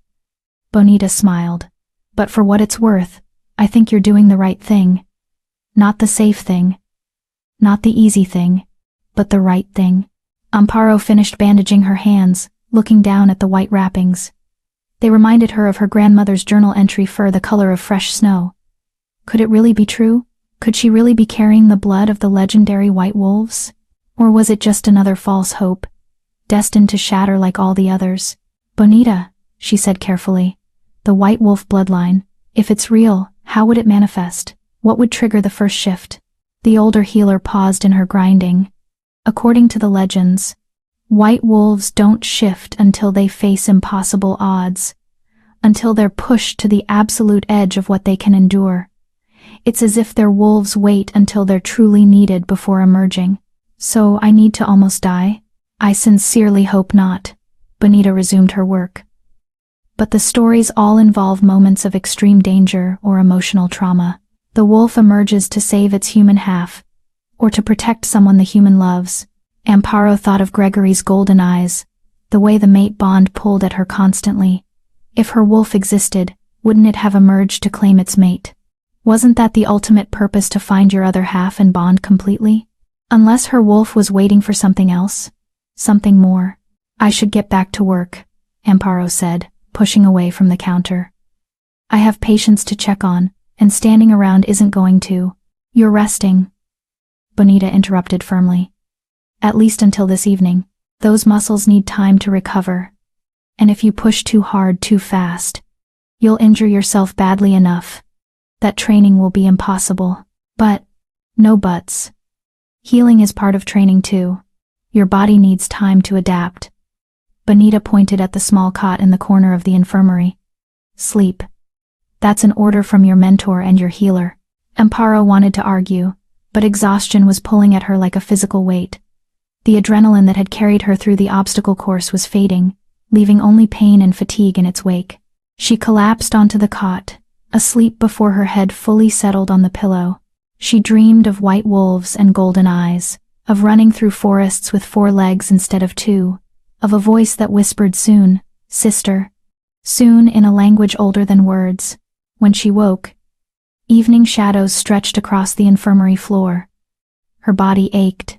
Speaker 1: Bonita smiled. But for what it's worth, I think you're doing the right thing. Not the safe thing. Not the easy thing. But the right thing. Amparo finished bandaging her hands, looking down at the white wrappings. They reminded her of her grandmother's journal entry, fur the color of fresh snow. Could it really be true? Could she really be carrying the blood of the legendary white wolves? Or was it just another false hope, destined to shatter like all the others? Bonita, she said carefully, the white wolf bloodline, if it's real, how would it manifest? What would trigger the first shift? The older healer paused in her grinding. According to the legends, white wolves don't shift until they face impossible odds, until they're pushed to the absolute edge of what they can endure. It's as if their wolves wait until they're truly needed before emerging. So I need to almost die? I sincerely hope not. Bonita resumed her work. But the stories all involve moments of extreme danger or emotional trauma. The wolf emerges to save its human half, or to protect someone the human loves. Amparo thought of Gregory's golden eyes, the way the mate bond pulled at her constantly. If her wolf existed, wouldn't it have emerged to claim its mate? Wasn't that the ultimate purpose, to find your other half and bond completely? Unless her wolf was waiting for something else? Something more. I should get back to work, Amparo said, pushing away from the counter. I have patients to check on, and standing around isn't going to. You're resting, Bonita interrupted firmly. At least until this evening. Those muscles need time to recover. And if you push too hard too fast, you'll injure yourself badly enough. That training will be impossible. But, no buts. Healing is part of training too. Your body needs time to adapt. Bonita pointed at the small cot in the corner of the infirmary. Sleep. That's an order from your mentor and your healer. Amparo wanted to argue, but exhaustion was pulling at her like a physical weight. The adrenaline that had carried her through the obstacle course was fading, leaving only pain and fatigue in its wake. She collapsed onto the cot, asleep before her head fully settled on the pillow. She dreamed of white wolves and golden eyes, of running through forests with 4 legs instead of 2, of a voice that whispered soon, sister. Soon in a language older than words. When she woke, evening shadows stretched across the infirmary floor. Her body ached.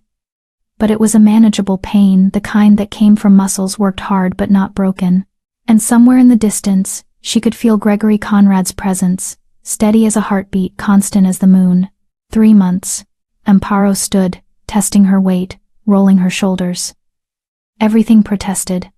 Speaker 1: But it was a manageable pain, the kind that came from muscles worked hard but not broken. And somewhere in the distance, she could feel Gregory Conrad's presence, steady as a heartbeat, constant as the moon. 3 months. Amparo stood, testing her weight, rolling her shoulders. Everything protested.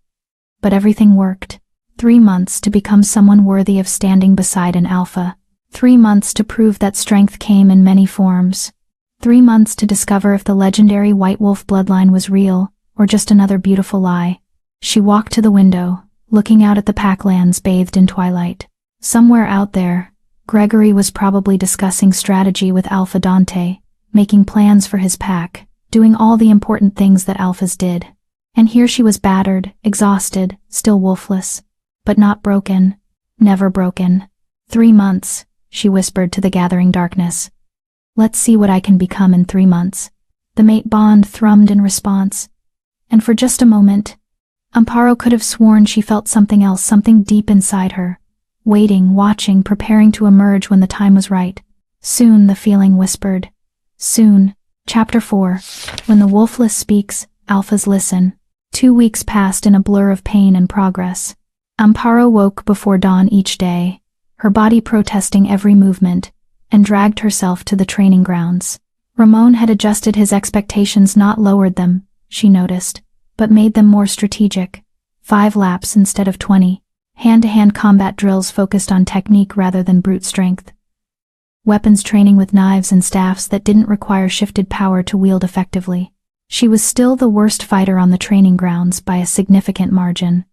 Speaker 1: But everything worked. 3 months to become someone worthy of standing beside an alpha. 3 months to prove that strength came in many forms. 3 months to discover if the legendary White Wolf bloodline was real, or just another beautiful lie. She walked to the window, looking out at the packlands bathed in twilight. Somewhere out there, Gregory was probably discussing strategy with Alpha Dante, making plans for his pack, doing all the important things that alphas did. And here she was battered, exhausted, still wolfless. But not broken. Never broken. 3 months, she whispered to the gathering darkness. Let's see what I can become in 3 months. The mate bond thrummed in response. And for just a moment, Amparo could have sworn she felt something else, something deep inside her. Waiting, watching, preparing to emerge when the time was right. Soon, the feeling whispered. Soon. Chapter 4. When the wolfless speaks, alphas listen. 2 weeks passed in a blur of pain and progress. Amparo woke before dawn each day, her body protesting every movement, and dragged herself to the training grounds. Ramon had adjusted his expectations, not lowered them, she noticed, but made them more strategic. 5 laps instead of 20. Hand-to-hand combat drills focused on technique rather than brute strength. Weapons training with knives and staffs that didn't require shifted power to wield effectively. She was still the worst fighter on the training grounds by a significant margin.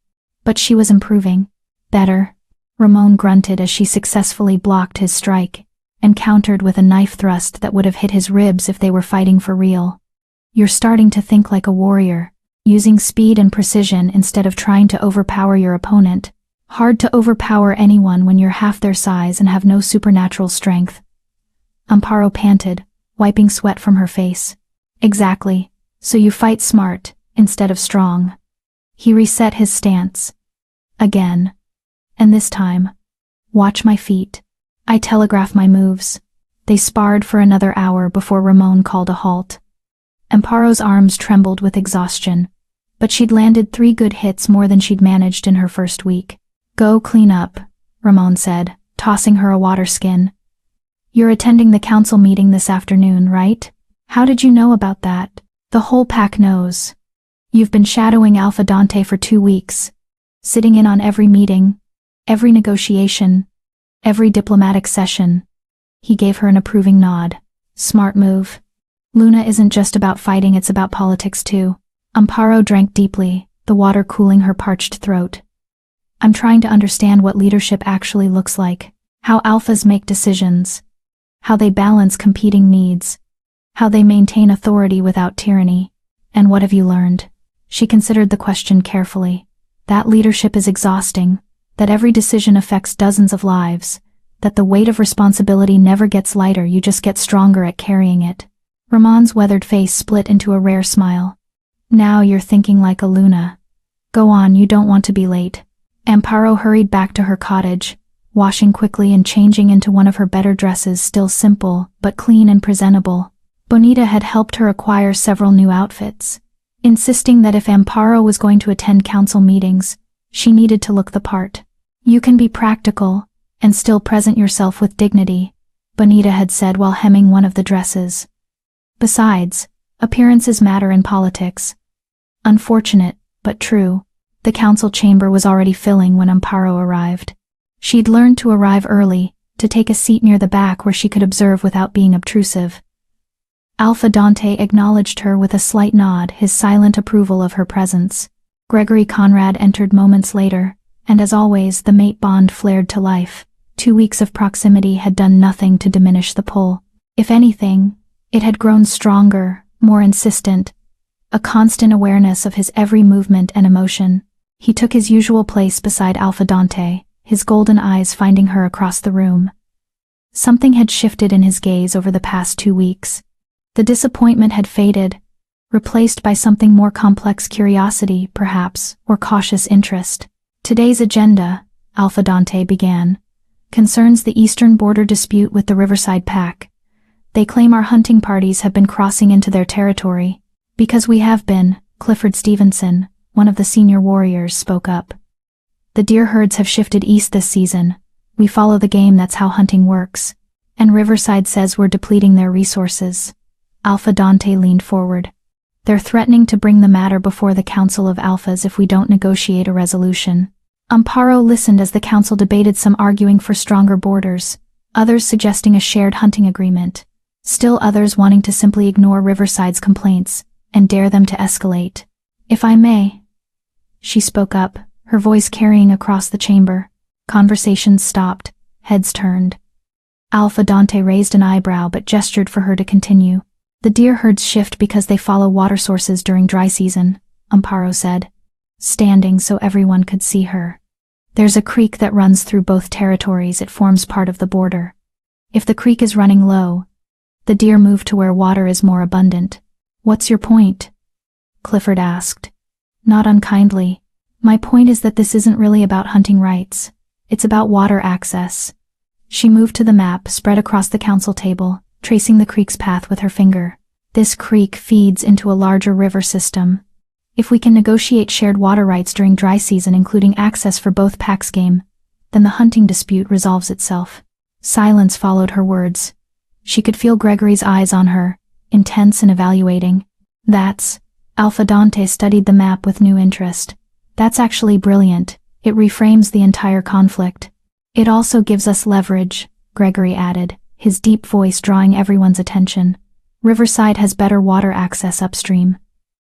Speaker 1: But she was improving. Better. Ramon grunted as she successfully blocked his strike, and countered with a knife thrust that would have hit his ribs if they were fighting for real. You're starting to think like a warrior, using speed and precision instead of trying to overpower your opponent. Hard to overpower anyone when you're half their size and have no supernatural strength. Amparo panted, wiping sweat from her face. Exactly. So you fight smart, instead of strong. He reset his stance. Again. And this time, watch my feet. I telegraph my moves. They sparred for another hour before Ramon called a halt. Amparo's arms trembled with exhaustion, but she'd landed 3 good hits, more than she'd managed in her first week. Go clean up, Ramon said, tossing her a water skin. You're attending the council meeting this afternoon, right? How did you know about that? The whole pack knows. You've been shadowing Alpha Dante for 2 weeks, sitting in on every meeting, every negotiation, every diplomatic session. He gave her an approving nod. Smart move. Luna isn't just about fighting, it's about politics too. Amparo drank deeply, the water cooling her parched throat. I'm trying to understand what leadership actually looks like, how alphas make decisions, how they balance competing needs, how they maintain authority without tyranny. And what have you learned? She considered the question carefully. That leadership is exhausting, that every decision affects dozens of lives, that the weight of responsibility never gets lighter, you just get stronger at carrying it. Ramon's weathered face split into a rare smile. Now you're thinking like a Luna. Go on, you don't want to be late. Amparo hurried back to her cottage, washing quickly and changing into one of her better dresses, still simple, but clean and presentable. Bonita had helped her acquire several new outfits, insisting that if Amparo was going to attend council meetings, she needed to look the part. You can be practical, and still present yourself with dignity, Bonita had said while hemming one of the dresses. Besides, appearances matter in politics. Unfortunate, but true. The council chamber was already filling when Amparo arrived. She'd learned to arrive early, to take a seat near the back where she could observe without being obtrusive. Alpha Dante acknowledged her with a slight nod, his silent approval of her presence. Gregory Conrad entered moments later, and as always the mate bond flared to life. 2 weeks of proximity had done nothing to diminish the pull. If anything, it had grown stronger, more insistent, a constant awareness of his every movement and emotion. He took his usual place beside Alpha Dante, his golden eyes finding her across the room. Something had shifted in his gaze over the past 2 weeks. The disappointment had faded, replaced by something more complex: curiosity, perhaps, or cautious interest. Today's agenda, Alpha Dante began, concerns the eastern border dispute with the Riverside Pack. They claim our hunting parties have been crossing into their territory. Because we have been, Clifford Stevenson, one of the senior warriors, spoke up. The deer herds have shifted east this season. We follow the game, that's how hunting works. And Riverside says we're depleting their resources. Alpha Dante leaned forward. They're threatening to bring the matter before the Council of Alphas if we don't negotiate a resolution. Amparo listened as the council debated, some arguing for stronger borders, others suggesting a shared hunting agreement, still others wanting to simply ignore Riverside's complaints and dare them to escalate. If I may, she spoke up, her voice carrying across the chamber. Conversations stopped, heads turned. Alpha Dante raised an eyebrow but gestured for her to continue. The deer herds shift because they follow water sources during dry season, Amparo said, standing so everyone could see her. There's a creek that runs through both territories. It forms part of the border. If the creek is running low, the deer move to where water is more abundant. What's your point? Clifford asked. Not unkindly. My point is that this isn't really about hunting rights. It's about water access. She moved to the map spread across the council table, tracing the creek's path with her finger. This creek feeds into a larger river system. If we can negotiate shared water rights during dry season, including access for both packs' game, then the hunting dispute resolves itself. Silence followed her words. She could feel Gregory's eyes on her, intense and evaluating. That's, Alpha Dante studied the map with new interest. That's actually brilliant. It reframes the entire conflict. It also gives us leverage, Gregory added, his deep voice drawing everyone's attention. Riverside has better water access upstream.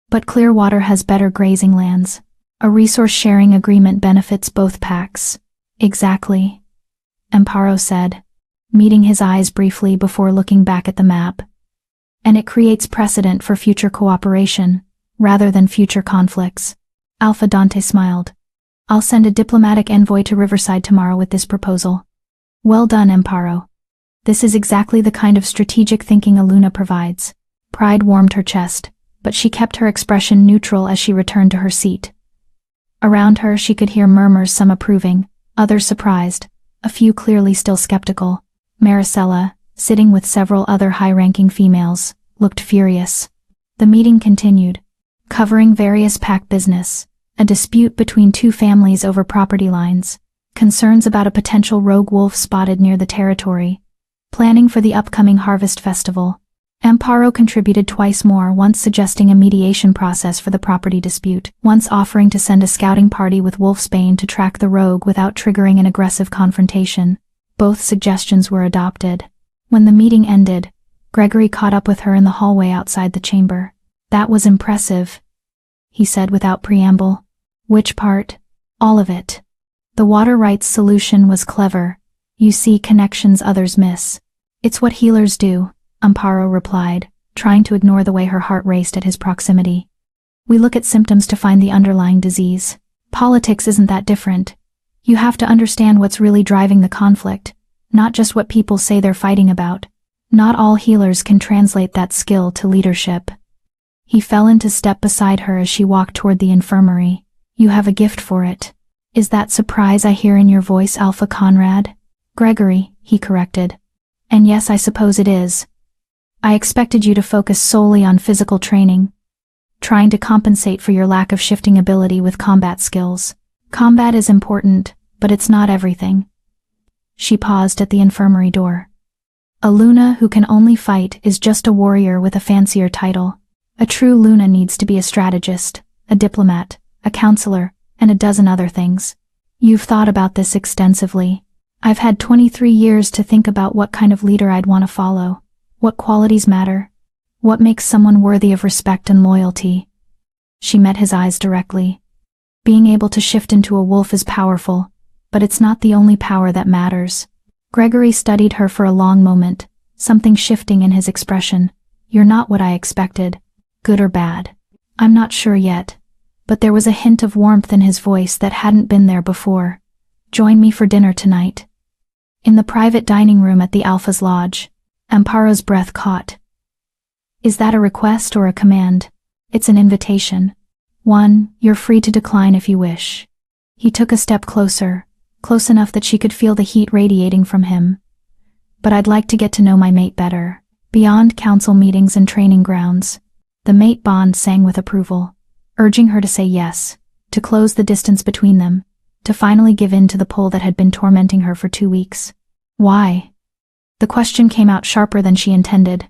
Speaker 1: But Clearwater has better grazing lands. A resource-sharing agreement benefits both packs. Exactly, Amparo said, meeting his eyes briefly before looking back at the map. And it creates precedent for future cooperation, rather than future conflicts. Alpha Dante smiled. I'll send a diplomatic envoy to Riverside tomorrow with this proposal. Well done, Amparo. This is exactly the kind of strategic thinking Aluna provides. Pride warmed her chest, but she kept her expression neutral as she returned to her seat. Around her she could hear murmurs, some approving, others surprised, a few clearly still skeptical. Maricela, sitting with several other high-ranking females, looked furious. The meeting continued, covering various pack business, a dispute between two families over property lines, concerns about a potential rogue wolf spotted near the territory, planning for the upcoming harvest festival. Amparo contributed twice more, once suggesting a mediation process for the property dispute, once offering to send a scouting party with Wolfsbane to track the rogue without triggering an aggressive confrontation. Both suggestions were adopted. When the meeting ended, Gregory caught up with her in the hallway outside the chamber. That was impressive, he said without preamble. Which part? All of it. The water rights solution was clever. You see connections others miss. It's what healers do, Amparo replied, trying to ignore the way her heart raced at his proximity. We look at symptoms to find the underlying disease. Politics isn't that different. You have to understand what's really driving the conflict, not just what people say they're fighting about. Not all healers can translate that skill to leadership. He fell into step beside her as she walked toward the infirmary. You have a gift for it. Is that surprise I hear in your voice, Alpha Conrad? Gregory, he corrected. And yes, I suppose it is. I expected you to focus solely on physical training, trying to compensate for your lack of shifting ability with combat skills. Combat is important, but it's not everything. She paused at the infirmary door. A Luna who can only fight is just a warrior with a fancier title. A true Luna needs to be a strategist, a diplomat, a counselor, and a dozen other things. You've thought about this extensively. I've had 23 years to think about what kind of leader I'd want to follow, what qualities matter, what makes someone worthy of respect and loyalty. She met his eyes directly. Being able to shift into a wolf is powerful, but it's not the only power that matters. Gregory studied her for a long moment, something shifting in his expression. You're not what I expected. Good or bad? I'm not sure yet, but there was a hint of warmth in his voice that hadn't been there before. Join me for dinner tonight. In the private dining room at the Alpha's lodge, Amparo's breath caught. Is that a request or a command? It's an invitation. You're free to decline if you wish. He took a step closer, close enough that she could feel the heat radiating from him. But I'd like to get to know my mate better, beyond council meetings and training grounds. The mate bond sang with approval, urging her to say yes, to close the distance between them, to finally give in to the pull that had been tormenting her for 2 weeks. Why? The question came out sharper than she intended.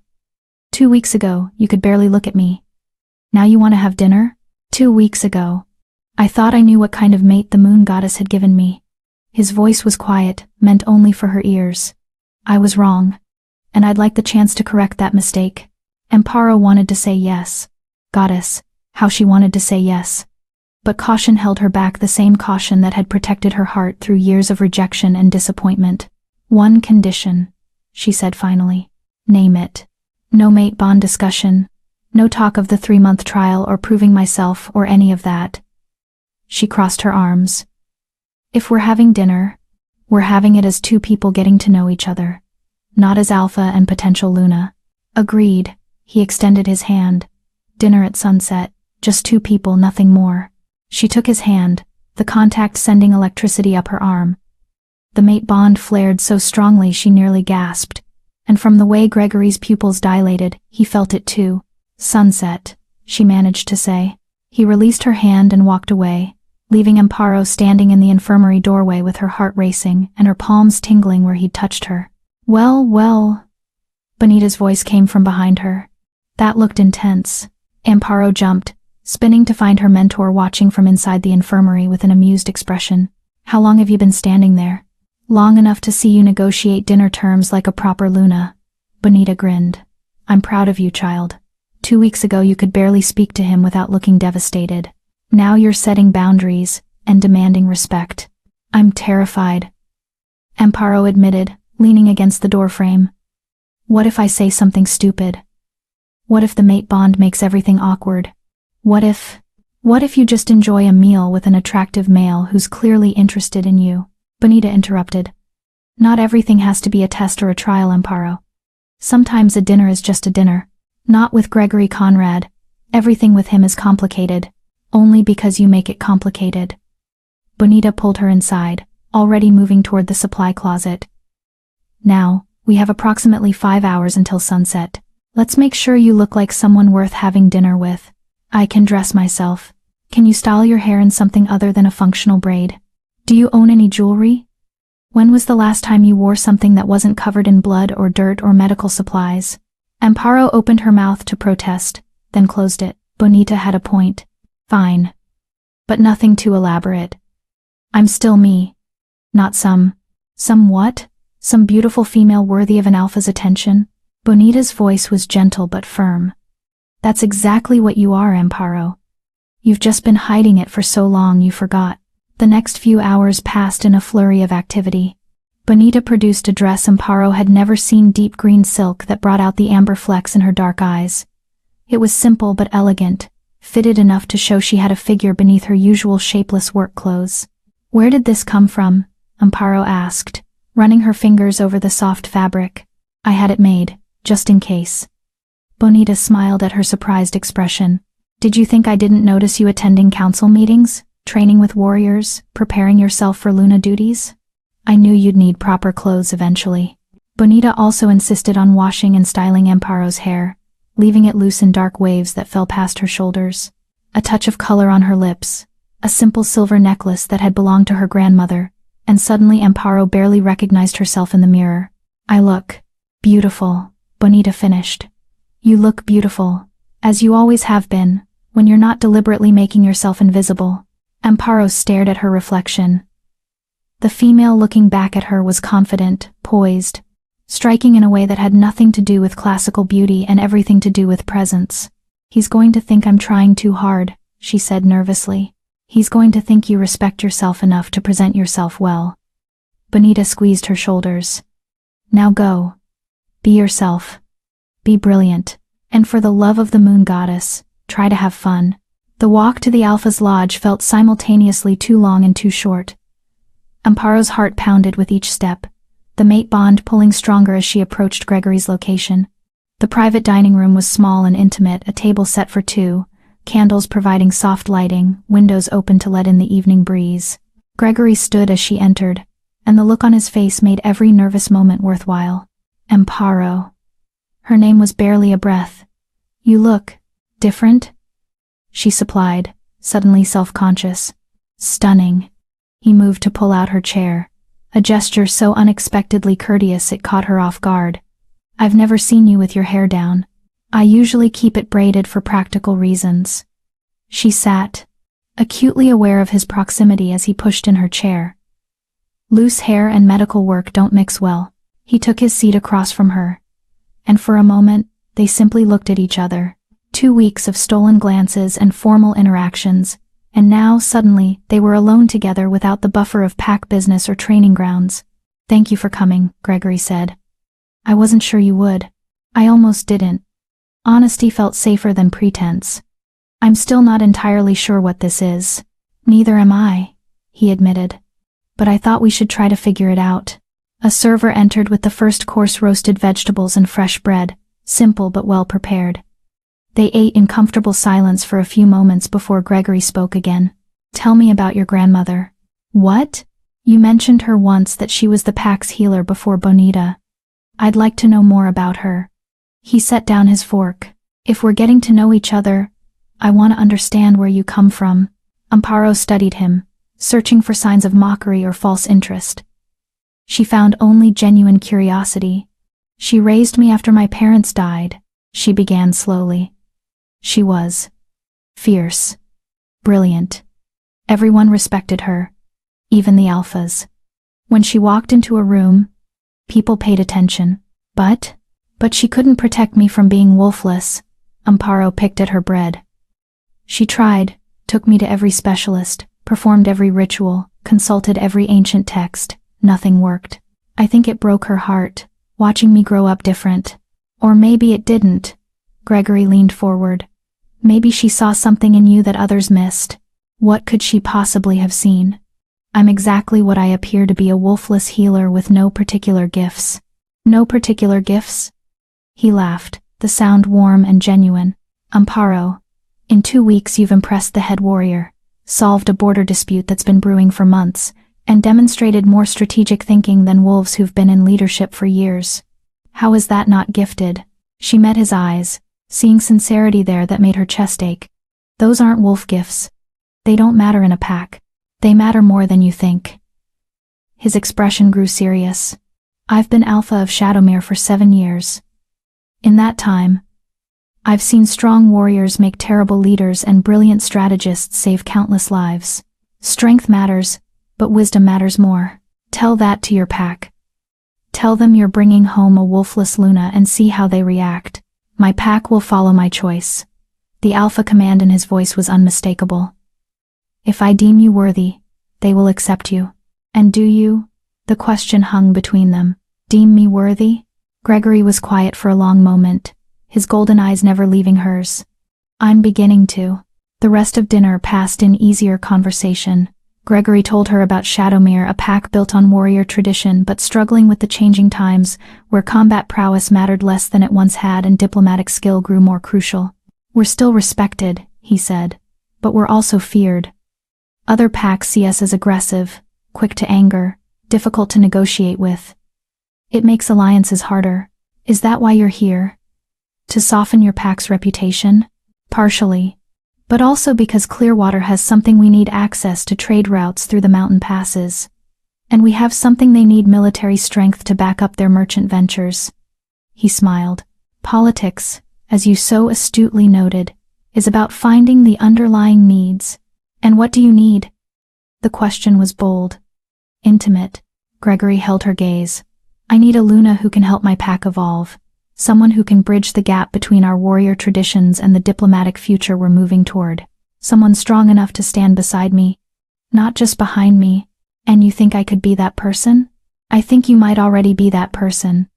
Speaker 1: 2 weeks ago, you could barely look at me. Now you want to have dinner? 2 weeks ago. I thought I knew what kind of mate the moon goddess had given me. His voice was quiet, meant only for her ears. I was wrong, and I'd like the chance to correct that mistake. Amparo wanted to say yes. Goddess, how she wanted to say yes. But caution held her back, the same caution that had protected her heart through years of rejection and disappointment. One condition, she said finally. Name it. No mate bond discussion. No talk of the 3-month trial or proving myself or any of that. She crossed her arms. If we're having dinner, we're having it as 2 people getting to know each other, not as Alpha and potential Luna. Agreed. He extended his hand. Dinner at sunset, just 2 people, nothing more. She took his hand, the contact sending electricity up her arm. The mate bond flared so strongly she nearly gasped, and from the way Gregory's pupils dilated, he felt it too. Sunset, she managed to say. He released her hand and walked away, leaving Amparo standing in the infirmary doorway with her heart racing and her palms tingling where he'd touched her. Well. Bonita's voice came from behind her. That looked intense. Amparo jumped, spinning to find her mentor watching from inside the infirmary with an amused expression. How long have you been standing there? Long enough to see you negotiate dinner terms like a proper Luna. Bonita grinned. I'm proud of you, child. 2 weeks ago you could barely speak to him without looking devastated. Now you're setting boundaries and demanding respect. I'm terrified, Amparo admitted, leaning against the doorframe. What if I say something stupid? What if the mate bond makes everything awkward? What if you just enjoy a meal with an attractive male who's clearly interested in you? Bonita interrupted. Not everything has to be a test or a trial, Amparo. Sometimes a dinner is just a dinner. Not with Gregory Conrad. Everything with him is complicated. Only because you make it complicated. Bonita pulled her inside, already moving toward the supply closet. Now, we have approximately 5 hours until sunset. Let's make sure you look like someone worth having dinner with. I can dress myself. Can you style your hair in something other than a functional braid? Do you own any jewelry? When was the last time you wore something that wasn't covered in blood or dirt or medical supplies? Amparo opened her mouth to protest, then closed it. Bonita had a point. Fine. But nothing too elaborate. I'm still me. Not some what? Some beautiful female worthy of an alpha's attention? Bonita's voice was gentle but firm. That's exactly what you are, Amparo. You've just been hiding it for so long you forgot. The next few hours passed in a flurry of activity. Bonita produced a dress Amparo had never seen, deep green silk that brought out the amber flecks in her dark eyes. It was simple but elegant, fitted enough to show she had a figure beneath her usual shapeless work clothes. Where did this come from? Amparo asked, running her fingers over the soft fabric. I had it made, just in case. Bonita smiled at her surprised expression. Did you think I didn't notice you attending council meetings, training with warriors, preparing yourself for Luna duties? I knew you'd need proper clothes eventually. Bonita also insisted on washing and styling Amparo's hair, leaving it loose in dark waves that fell past her shoulders. A touch of color on her lips, a simple silver necklace that had belonged to her grandmother, and suddenly Amparo barely recognized herself in the mirror. I look Beautiful, Bonita finished. You look beautiful, as you always have been, when you're not deliberately making yourself invisible. Amparo stared at her reflection. The female looking back at her was confident, poised, striking in a way that had nothing to do with classical beauty and everything to do with presence. He's going to think I'm trying too hard, she said nervously. He's going to think you respect yourself enough to present yourself well. Bonita squeezed her shoulders. Now go. Be yourself. Be brilliant. And for the love of the moon goddess, try to have fun. The walk to the Alpha's lodge felt simultaneously too long and too short. Amparo's heart pounded with each step, the mate bond pulling stronger as she approached Gregory's location. The private dining room was small and intimate, a table set for two, candles providing soft lighting, windows open to let in the evening breeze. Gregory stood as she entered, and the look on his face made every nervous moment worthwhile. Amparo. Her name was barely a breath. You look different, she supplied, suddenly self-conscious. Stunning. He moved to pull out her chair, a gesture so unexpectedly courteous it caught her off guard. I've never seen you with your hair down. I usually keep it braided for practical reasons. She sat, acutely aware of his proximity as he pushed in her chair. Loose hair and medical work don't mix well. He took his seat across from her, and for a moment, they simply looked at each other. 2 weeks of stolen glances and formal interactions, and now, suddenly, they were alone together without the buffer of pack business or training grounds. Thank you for coming, Gregory said. I wasn't sure you would. I almost didn't. Honesty felt safer than pretense. I'm still not entirely sure what this is. Neither am I, he admitted. But I thought we should try to figure it out. A server entered with the first course, roasted vegetables and fresh bread, simple but well prepared. They ate in comfortable silence for a few moments before Gregory spoke again. Tell me about your grandmother. What? You mentioned her once, that she was the pack's healer before Bonita. I'd like to know more about her. He set down his fork. If we're getting to know each other, I want to understand where you come from. Amparo studied him, searching for signs of mockery or false interest. She found only genuine curiosity. She raised me after my parents died, she began slowly. She was fierce, brilliant. Everyone respected her, even the Alphas. When she walked into a room, people paid attention. But she couldn't protect me from being wolfless. Amparo picked at her bread. She tried, took me to every specialist, performed every ritual, consulted every ancient text. Nothing worked. I think it broke her heart, watching me grow up different. Or maybe it didn't. Gregory leaned forward. Maybe she saw something in you that others missed. What could she possibly have seen? I'm exactly what I appear to be, a wolfless healer with no particular gifts. No particular gifts? He laughed, the sound warm and genuine. Amparo, in 2 weeks you've impressed the head warrior, solved a border dispute that's been brewing for months, and demonstrated more strategic thinking than wolves who've been in leadership for years. How is that not gifted? She met his eyes, seeing sincerity there that made her chest ache. Those aren't wolf gifts. They don't matter in a pack. They matter more than you think. His expression grew serious. I've been Alpha of Shadowmere for 7 years. In that time, I've seen strong warriors make terrible leaders and brilliant strategists save countless lives. Strength matters, but wisdom matters more. Tell that to your pack. Tell them you're bringing home a wolfless Luna and see how they react. My pack will follow my choice. The Alpha command in his voice was unmistakable. If I deem you worthy, they will accept you. And do you? The question hung between them. Deem me worthy? Gregory was quiet for a long moment, his golden eyes never leaving hers. I'm beginning to. The rest of dinner passed in easier conversation. Gregory told her about Shadowmere, a pack built on warrior tradition but struggling with the changing times, where combat prowess mattered less than it once had and diplomatic skill grew more crucial. We're still respected, he said, but we're also feared. Other packs see us as aggressive, quick to anger, difficult to negotiate with. It makes alliances harder. Is that why you're here? To soften your pack's reputation? Partially. But also because Clearwater has something we need: access to trade routes through the mountain passes. And we have something they need: military strength to back up their merchant ventures. he smiled. Politics, as you so astutely noted, is about finding the underlying needs. And what do you need? The question was bold. Intimate. Gregory held her gaze. I need a Luna who can help my pack evolve. Someone who can bridge the gap between our warrior traditions and the diplomatic future we're moving toward. Someone strong enough to stand beside me, not just behind me. And you think I could be that person? I think you might already be that person.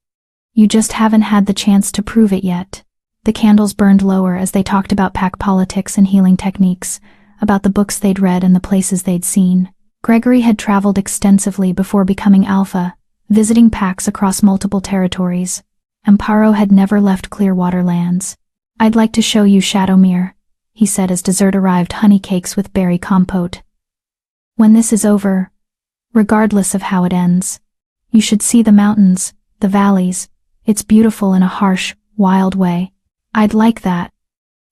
Speaker 1: You just haven't had the chance to prove it yet. The candles burned lower as they talked about pack politics and healing techniques, about the books they'd read and the places they'd seen. Gregory had traveled extensively before becoming Alpha, visiting packs across multiple territories. Amparo had never left Clearwater lands. I'd like to show you Shadowmere, he said as dessert arrived, honey cakes with berry compote. When this is over, regardless of how it ends, you should see the mountains, the valleys. It's beautiful in a harsh, wild way. I'd like that.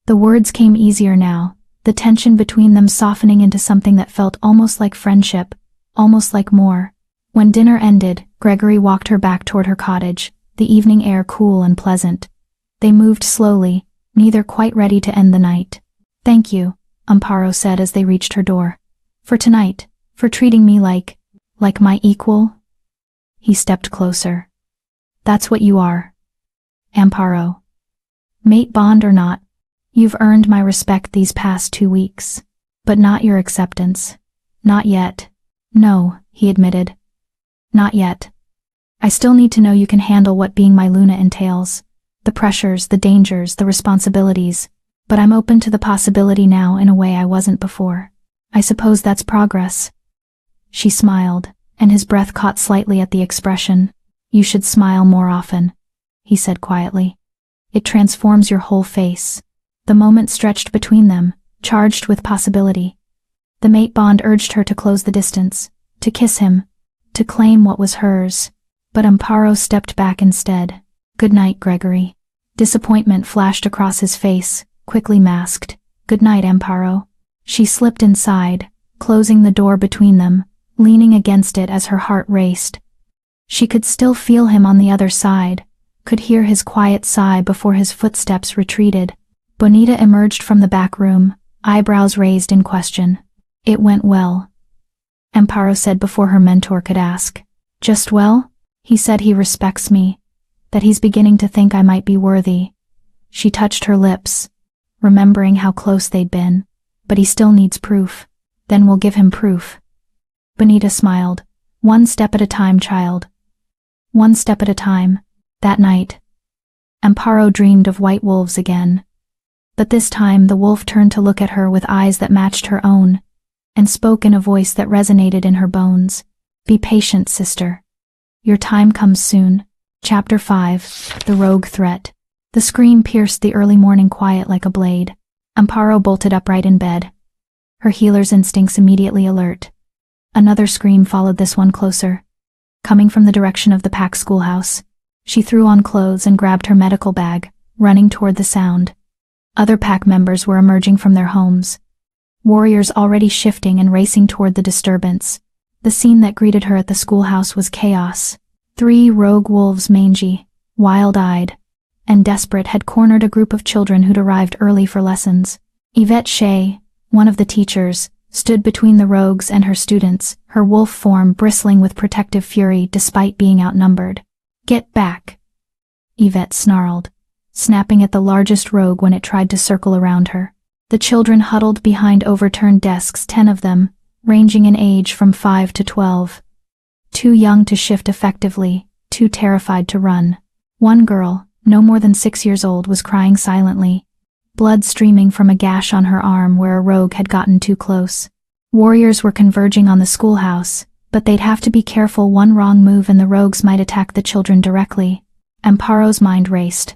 Speaker 1: The words came easier now, the tension between them softening into something that felt almost like friendship, almost like more. When dinner ended, Gregory walked her back toward her cottage, the evening air cool and pleasant. They moved slowly, neither quite ready to end the night. Thank you, Amparo said as they reached her door. For tonight, for treating me like my equal. He stepped closer. That's what you are, Amparo. Mate bond or not, you've earned my respect these past 2 weeks. But not your acceptance. Not yet. No, he admitted. Not yet. I still need to know you can handle what being my Luna entails. The pressures, the dangers, the responsibilities. But I'm open to the possibility now in a way I wasn't before. I suppose that's progress. She smiled, and his breath caught slightly at the expression. You should smile more often, he said quietly. It transforms your whole face. The moment stretched between them, charged with possibility. The mate bond urged her to close the distance, to kiss him, to claim what was hers. But Amparo stepped back instead. Good night, Gregory. Disappointment flashed across his face, quickly masked. Good night, Amparo. She slipped inside, closing the door between them, leaning against it as her heart raced. She could still feel him on the other side, could hear his quiet sigh before his footsteps retreated. Bonita emerged from the back room, eyebrows raised in question. It went well, Amparo said before her mentor could ask. Just well? He said he respects me, that he's beginning to think I might be worthy. She touched her lips, remembering how close they'd been. But he still needs proof. Then we'll give him proof. Bonita smiled. One step at a time, child. One step at a time. That night, Amparo dreamed of white wolves again. But this time the wolf turned to look at her with eyes that matched her own, and spoke in a voice that resonated in her bones. Be patient, sister. Your time comes soon. Chapter 5. The Rogue Threat. The scream pierced the early morning quiet like a blade. Amparo bolted upright in bed, her healer's instincts immediately alert. Another scream followed this one closer, coming from the direction of the pack schoolhouse. She threw on clothes and grabbed her medical bag, running toward the sound. Other pack members were emerging from their homes, warriors already shifting and racing toward the disturbance. The scene that greeted her at the schoolhouse was chaos. 3 rogue wolves, mangy, wild-eyed, and desperate, had cornered a group of children who'd arrived early for lessons. Yvette Shea, one of the teachers, stood between the rogues and her students, her wolf form bristling with protective fury despite being outnumbered. Get back, Yvette snarled, snapping at the largest rogue when it tried to circle around her. The children huddled behind overturned desks, 10 of them, ranging in age from 5 to 12. Too young to shift effectively, too terrified to run. One girl, no more than 6 years old, was crying silently, blood streaming from a gash on her arm where a rogue had gotten too close. Warriors were converging on the schoolhouse, but they'd have to be careful. One wrong move and the rogues might attack the children directly. Amparo's mind raced.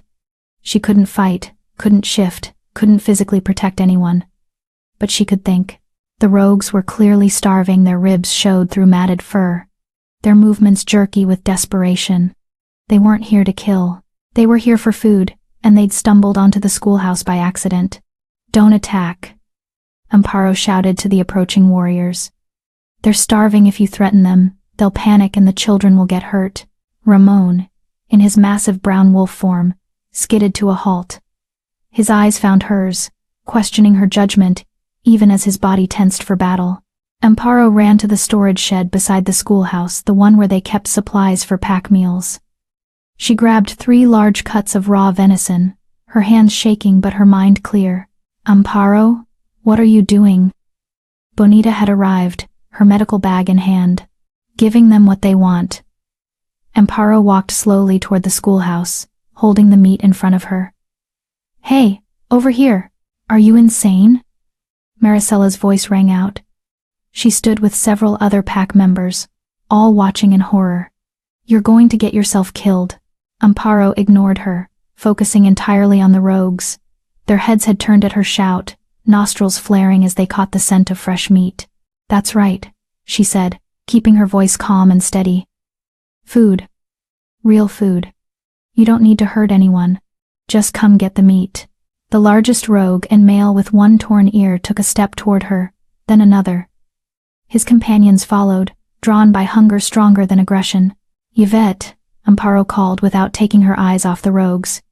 Speaker 1: She couldn't fight, couldn't shift, couldn't physically protect anyone. But she could think. The rogues were clearly starving, their ribs showed through matted fur, their movements jerky with desperation. They weren't here to kill. They were here for food, and they'd stumbled onto the schoolhouse by accident. Don't attack, Amparo shouted to the approaching warriors. They're starving. If you threaten them, they'll panic and the children will get hurt. Ramon, in his massive brown wolf form, skidded to a halt. His eyes found hers, questioning her judgment, even as his body tensed for battle. Amparo ran to the storage shed beside the schoolhouse, the one where they kept supplies for pack meals. She grabbed 3 large cuts of raw venison, her hands shaking but her mind clear. "Amparo, what are you doing?" Bonita had arrived, her medical bag in hand. "Giving them what they want." Amparo walked slowly toward the schoolhouse, holding the meat in front of her. "Hey, over here! Are you insane?" Maricella's voice rang out. She stood with several other pack members, all watching in horror. "You're going to get yourself killed." Amparo ignored her, focusing entirely on the rogues. Their heads had turned at her shout, nostrils flaring as they caught the scent of fresh meat. "That's right," she said, keeping her voice calm and steady. "Food. Real food. You don't need to hurt anyone. Just come get the meat." The largest rogue and male with one torn ear took a step toward her, then another. His companions followed, drawn by hunger stronger than aggression. "Yvette," Amparo called without taking her eyes off the rogues.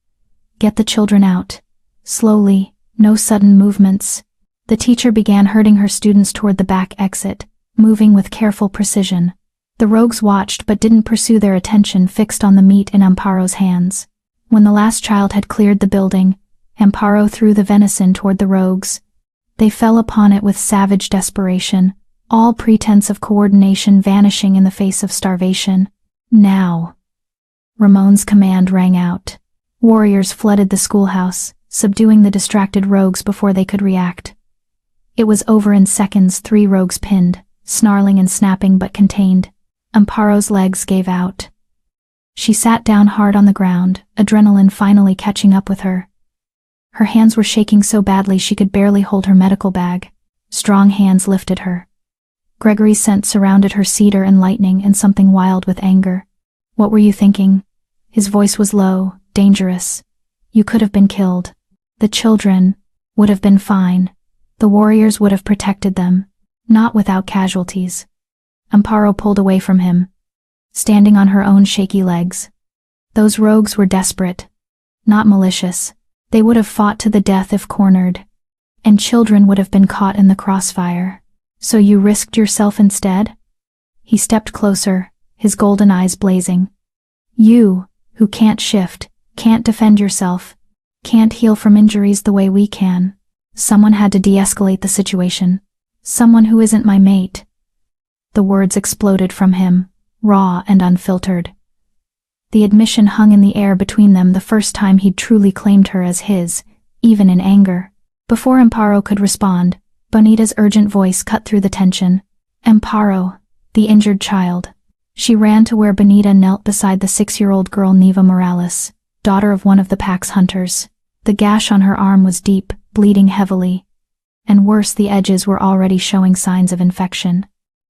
Speaker 1: "Get the children out. Slowly, no sudden movements." The teacher began herding her students toward the back exit, moving with careful precision. The rogues watched but didn't pursue, their attention fixed on the meat in Amparo's hands. When the last child had cleared the building, Amparo threw the venison toward the rogues. They fell upon it with savage desperation, all pretense of coordination vanishing in the face of starvation. "Now!" Ramon's command rang out. Warriors flooded the schoolhouse, subduing the distracted rogues before they could react. It was over in seconds, 3 rogues pinned, snarling and snapping but contained. Amparo's legs gave out. She sat down hard on the ground, adrenaline finally catching up with her. Her hands were shaking so badly she could barely hold her medical bag. Strong hands lifted her. Gregory's scent surrounded her, cedar and lightning and something wild with anger. "What were you thinking?" His voice was low, dangerous. "You could have been killed. The children would have been fine. The warriors would have protected them, not without casualties." Amparo pulled away from him, standing on her own shaky legs. Those rogues were desperate, not malicious. They would have fought to the death if cornered, and children would have been caught in the crossfire. "So you risked yourself instead?" He stepped closer, his golden eyes blazing. "You, who can't shift, can't defend yourself, can't heal from injuries the way we can. Someone had to de-escalate the situation. Someone who isn't my mate." The words exploded from him, raw and unfiltered. The admission hung in the air between them, the first time he'd truly claimed her as his, even in anger. Before Amparo could respond, Bonita's urgent voice cut through the tension. "Amparo, the injured child." She ran to where Bonita knelt beside the 6-year-old girl Neva Morales, daughter of one of the pack's hunters. The gash on her arm was deep, bleeding heavily. And worse, the edges were already showing signs of infection.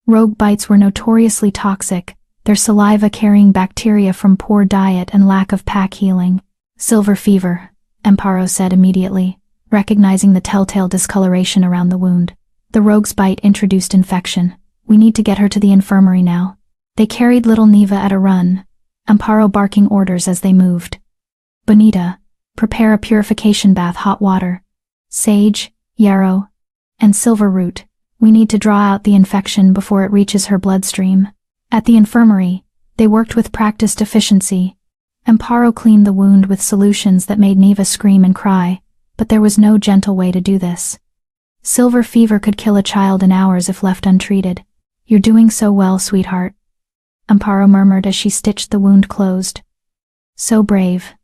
Speaker 1: Rogue bites were notoriously toxic, their saliva carrying bacteria from poor diet and lack of pack healing. "Silver fever," Amparo said immediately, recognizing the telltale discoloration around the wound. "The rogue's bite introduced infection. We need to get her to the infirmary now." They carried little Neva at a run, Amparo barking orders as they moved. "Bonita, prepare a purification bath, hot water. Sage, yarrow, and silver root. We need to draw out the infection before it reaches her bloodstream." At the infirmary, they worked with practiced efficiency. Amparo cleaned the wound with solutions that made Neva scream and cry, but there was no gentle way to do this. Silver fever could kill a child in hours if left untreated. "You're doing so well, sweetheart," Amparo murmured as she stitched the wound closed. "So brave."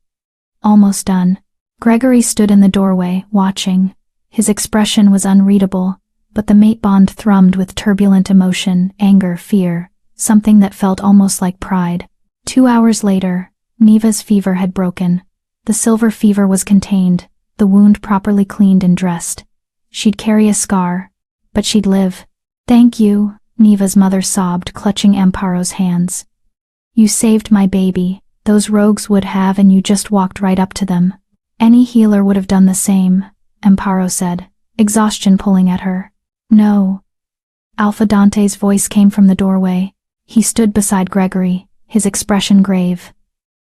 Speaker 1: Almost done. Gregory stood in the doorway, watching. His expression was unreadable, but the mate bond thrummed with turbulent emotion, anger, fear, something that felt almost like pride. 2 hours later, Neva's fever had broken. The silver fever was contained, the wound properly cleaned and dressed. She'd carry a scar, but she'd live. "Thank you," Neva's mother sobbed, clutching Amparo's hands. "You saved my baby. Those rogues would have, and you just walked right up to them." "Any healer would have done the same," Amparo said, exhaustion pulling at her. "No." Alpha Dante's voice came from the doorway. He stood beside Gregory, his expression grave.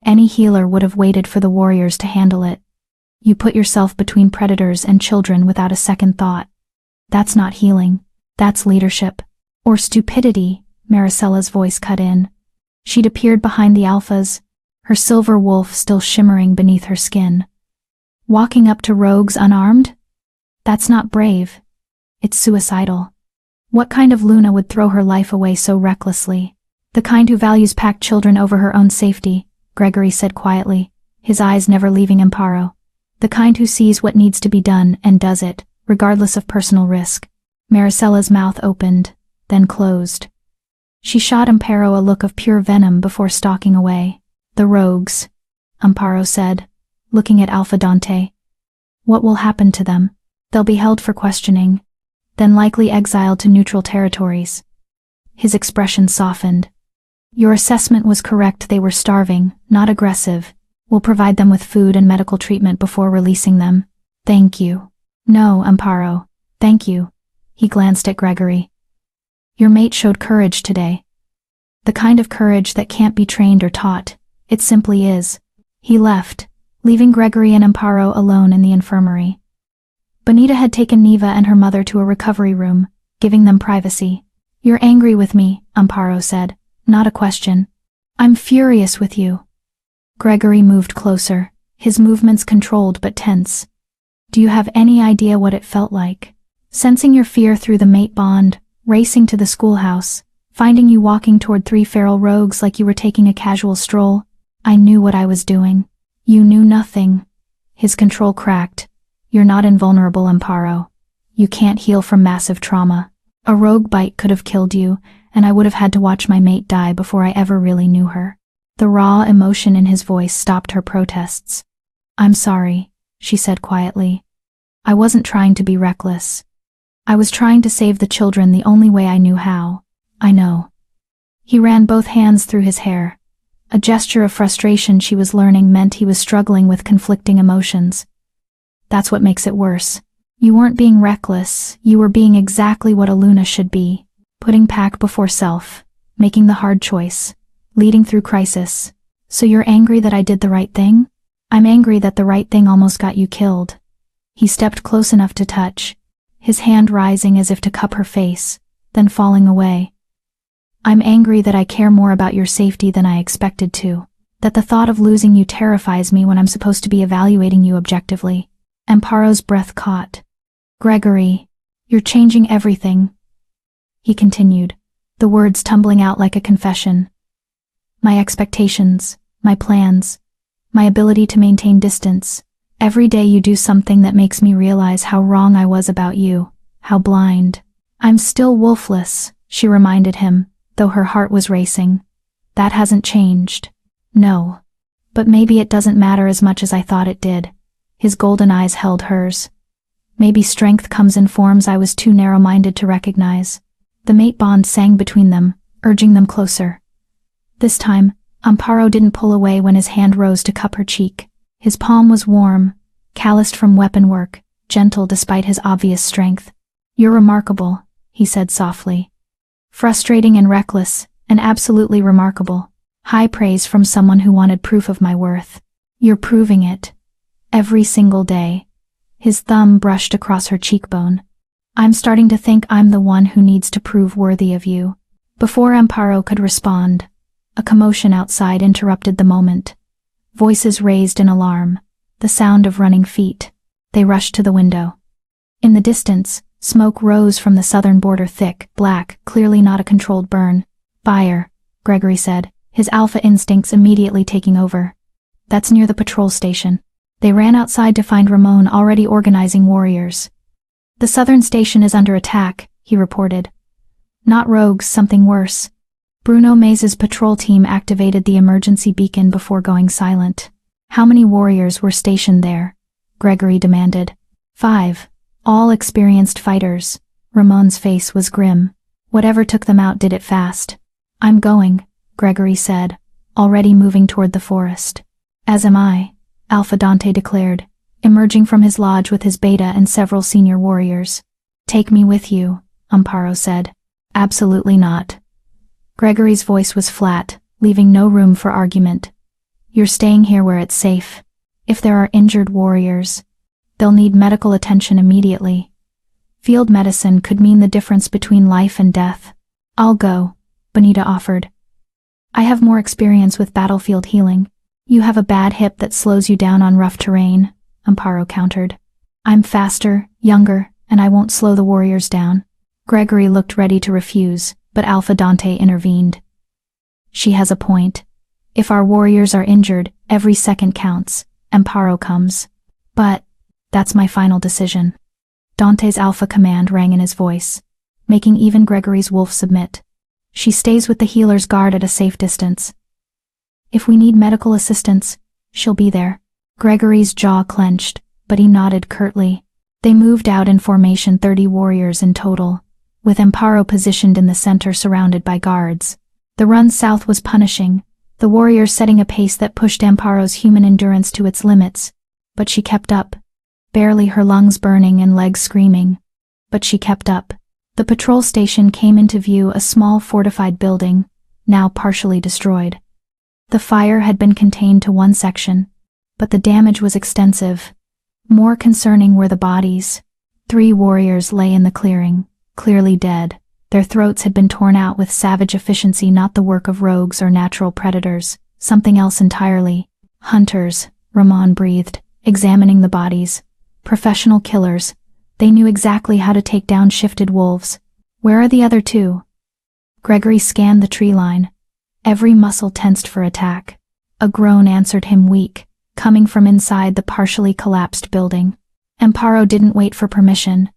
Speaker 1: Any healer would have waited for the warriors to handle it. You put yourself between predators and children without a second thought. That's not healing. That's leadership. Or stupidity, Maricella's voice cut in. She'd appeared behind the alphas, her silver wolf still shimmering beneath her skin. Walking up to rogues unarmed? That's not brave. It's suicidal. What kind of Luna would throw her life away so recklessly? The kind who values packed children over her own safety, Gregory said quietly, his eyes never leaving Amparo. The kind who sees what needs to be done and does it, regardless of personal risk. Maricella's mouth opened, then closed. She shot Amparo a look of pure venom before stalking away. The rogues, Amparo said, looking at Alpha Dante. What will happen to them? They'll be held for questioning, then likely exiled to neutral territories. His expression softened. Your assessment was correct. They were starving, not aggressive. We'll provide them with food and medical treatment before releasing them. Thank you. No, Amparo. Thank you. He glanced at Gregory. Your mate showed courage today. The kind of courage that can't be trained or taught. It simply is. He left, leaving Gregory and Amparo alone in the infirmary. Bonita had taken Neva and her mother to a recovery room, giving them privacy. You're angry with me, Amparo said. Not a question. I'm furious with you. Gregory moved closer, his movements controlled but tense. Do you have any idea what it felt like? Sensing your fear through the mate bond, racing to the schoolhouse, finding you walking toward 3 feral rogues like you were taking a casual stroll. I knew what I was doing. You knew nothing. His control cracked. You're not invulnerable, Amparo. You can't heal from massive trauma. A rogue bite could have killed you, and I would have had to watch my mate die before I ever really knew her. The raw emotion in his voice stopped her protests. I'm sorry, she said quietly. I wasn't trying to be reckless. I was trying to save the children the only way I knew how. I know. He ran both hands through his hair. A gesture of frustration she was learning meant he was struggling with conflicting emotions. That's what makes it worse. You weren't being reckless, you were being exactly what a Luna should be, putting pack before self, making the hard choice, leading through crisis. So you're angry that I did the right thing? I'm angry that the right thing almost got you killed. He stepped close enough to touch, his hand rising as if to cup her face, then falling away. I'm angry that I care more about your safety than I expected to, that the thought of losing you terrifies me when I'm supposed to be evaluating you objectively. Amparo's breath caught. Gregory, you're changing everything. He continued, the words tumbling out like a confession. My expectations, my plans, my ability to maintain distance. Every day you do something that makes me realize how wrong I was about you, how blind. I'm still wolfless, she reminded him, though her heart was racing. That hasn't changed. No. But maybe it doesn't matter as much as I thought it did. His golden eyes held hers. Maybe strength comes in forms I was too narrow-minded to recognize. The mate bond sang between them, urging them closer. This time, Amparo didn't pull away when his hand rose to cup her cheek. His palm was warm, calloused from weapon work, gentle despite his obvious strength. You're remarkable, he said softly. Frustrating and reckless, and absolutely remarkable. High praise from someone who wanted proof of my worth. You're proving it. Every single day. His thumb brushed across her cheekbone. I'm starting to think I'm the one who needs to prove worthy of you. Before Amparo could respond, a commotion outside interrupted the moment. Voices raised in alarm, the sound of running feet. They rushed to the window. In the distance, smoke rose from the southern border, thick, black, clearly not a controlled burn. Fire, Gregory said, his alpha instincts immediately taking over. That's near the patrol station. They ran outside to find Ramon already organizing warriors. The southern station is under attack, he reported. Not rogues, something worse. Bruno Maze's patrol team activated the emergency beacon before going silent. How many warriors were stationed there? Gregory demanded. 5. All experienced fighters. Ramon's face was grim. Whatever took them out did it fast. I'm going, Gregory said, already moving toward the forest. As am I, Alpha Dante declared, emerging from his lodge with his beta and several senior warriors. Take me with you, Amparo said. Absolutely not. Gregory's voice was flat, leaving no room for argument. You're staying here where it's safe. If there are injured warriors, they'll need medical attention immediately. Field medicine could mean the difference between life and death. I'll go, Bonita offered. I have more experience with battlefield healing. You have a bad hip that slows you down on rough terrain, Amparo countered. I'm faster, younger, and I won't slow the warriors down. Gregory looked ready to refuse, but Alpha Dante intervened. She has a point. If our warriors are injured, every second counts. Amparo comes. But that's my final decision. Dante's alpha command rang in his voice, making even Gregory's wolf submit. She stays with the healer's guard at a safe distance. If we need medical assistance, she'll be there. Gregory's jaw clenched, but he nodded curtly. They moved out in formation, 30 warriors in total, with Amparo positioned in the center surrounded by guards. The run south was punishing, the warriors setting a pace that pushed Amparo's human endurance to its limits. But she kept up. Barely, her lungs burning and legs screaming. But she kept up. The patrol station came into view, a small fortified building, now partially destroyed. The fire had been contained to one section, but the damage was extensive. More concerning were the bodies. 3 warriors lay in the clearing, clearly dead. Their throats had been torn out with savage efficiency, not the work of rogues or natural predators, something else entirely. Hunters, Ramon breathed, examining the bodies. Professional killers. They knew exactly how to take down shifted wolves. Where are the other 2? Gregory scanned the tree line. Every muscle tensed for attack. A groan answered him, weak, coming from inside the partially collapsed building. Amparo didn't wait for permission.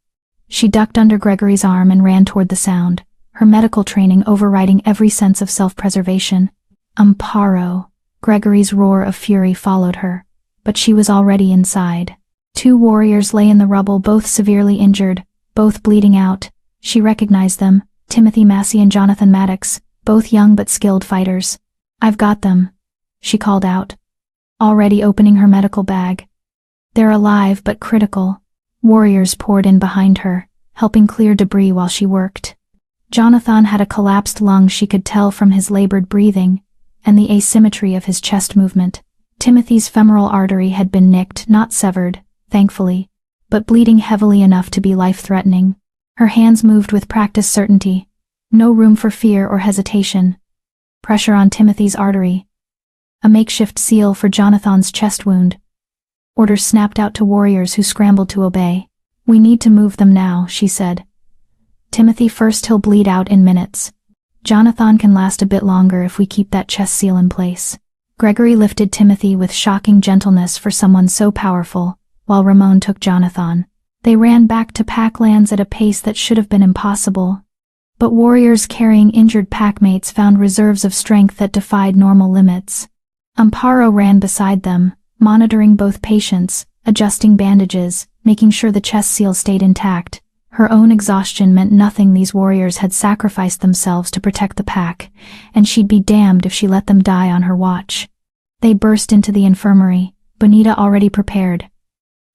Speaker 1: She ducked under Gregory's arm and ran toward the sound, her medical training overriding every sense of self-preservation. Amparo! Gregory's roar of fury followed her, but she was already inside. 2 warriors lay in the rubble, both severely injured, both bleeding out. She recognized them, Timothy Massey and Jonathan Maddox, both young but skilled fighters. I've got them, she called out, already opening her medical bag. They're alive but critical. Warriors poured in behind her, helping clear debris while she worked. Jonathan had a collapsed lung, she could tell from his labored breathing, and the asymmetry of his chest movement. Timothy's femoral artery had been nicked, not severed, thankfully, but bleeding heavily enough to be life-threatening. Her hands moved with practiced certainty. No room for fear or hesitation. Pressure on Timothy's artery. A makeshift seal for Jonathan's chest wound. Orders snapped out to warriors who scrambled to obey. We need to move them now, she said. Timothy first, he'll bleed out in minutes. Jonathan can last a bit longer if we keep that chest seal in place. Gregory lifted Timothy with shocking gentleness for someone so powerful, while Ramon took Jonathan. They ran back to Packlands at a pace that should have been impossible. But warriors carrying injured packmates found reserves of strength that defied normal limits. Amparo ran beside them, monitoring both patients, adjusting bandages, making sure the chest seal stayed intact. Her own exhaustion meant nothing. These warriors had sacrificed themselves to protect the pack, and she'd be damned if she let them die on her watch. They burst into the infirmary, Bonita already prepared.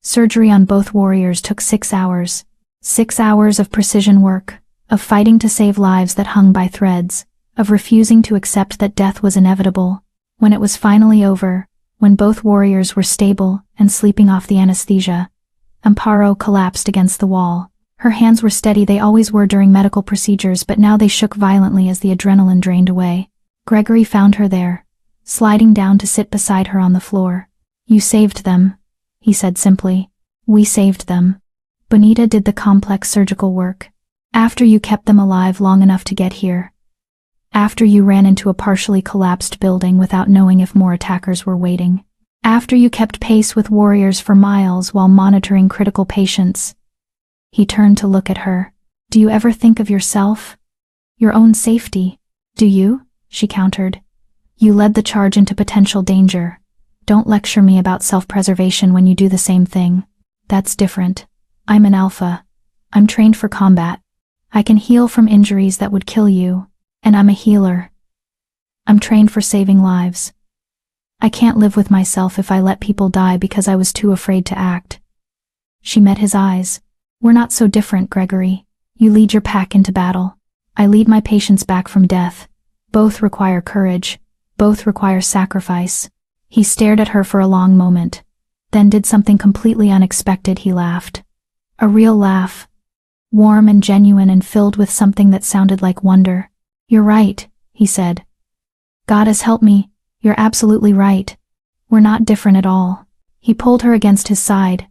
Speaker 1: Surgery on both warriors took 6 hours. 6 hours of precision work, of fighting to save lives that hung by threads, of refusing to accept that death was inevitable. When it was finally over, when both warriors were stable and sleeping off the anesthesia, Amparo collapsed against the wall. Her hands were steady, they always were during medical procedures, but now they shook violently as the adrenaline drained away. Gregory found her there, sliding down to sit beside her on the floor. You saved them, he said simply. We saved them. Bonita did the complex surgical work. After you kept them alive long enough to get here. After you ran into a partially collapsed building without knowing if more attackers were waiting. After you kept pace with warriors for miles while monitoring critical patients. He turned to look at her. Do you ever think of yourself? Your own safety? Do you? She countered. You led the charge into potential danger. Don't lecture me about self-preservation when you do the same thing. That's different. I'm an alpha. I'm trained for combat. I can heal from injuries that would kill you. And I'm a healer. I'm trained for saving lives. I can't live with myself if I let people die because I was too afraid to act. She met his eyes. We're not so different, Gregory. You lead your pack into battle. I lead my patients back from death. Both require courage. Both require sacrifice. He stared at her for a long moment, then did something completely unexpected. He laughed. A real laugh. Warm and genuine and filled with something that sounded like wonder. "You're right," he said. "Goddess help me, you're absolutely right. We're not different at all." He pulled her against his side,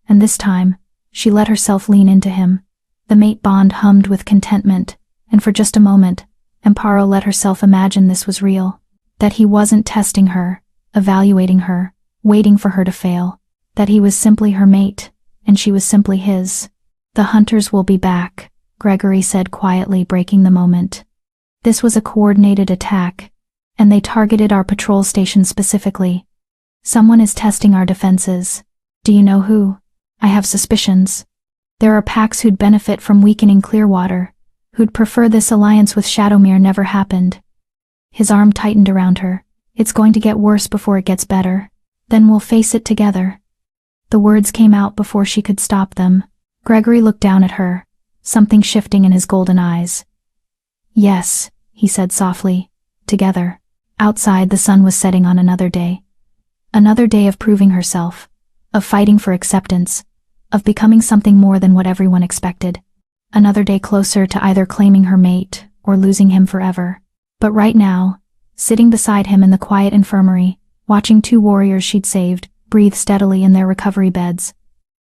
Speaker 1: and this time, she let herself lean into him. The mate bond hummed with contentment, and for just a moment, Amparo let herself imagine this was real. That he wasn't testing her, evaluating her, waiting for her to fail. That he was simply her mate, and she was simply his. "The hunters will be back," Gregory said quietly, breaking the moment. "This was a coordinated attack, and they targeted our patrol station specifically. Someone is testing our defenses. Do you know who? I have suspicions. There are packs who'd benefit from weakening Clearwater, who'd prefer this alliance with Shadowmere never happened." His arm tightened around her. "It's going to get worse before it gets better. Then we'll face it together." The words came out before she could stop them. Gregory looked down at her, something shifting in his golden eyes. "Yes," he said softly, "together." Outside, the sun was setting on another day. Another day of proving herself, of fighting for acceptance, of becoming something more than what everyone expected. Another day closer to either claiming her mate or losing him forever. But right now, sitting beside him in the quiet infirmary, watching two warriors she'd saved breathe steadily in their recovery beds,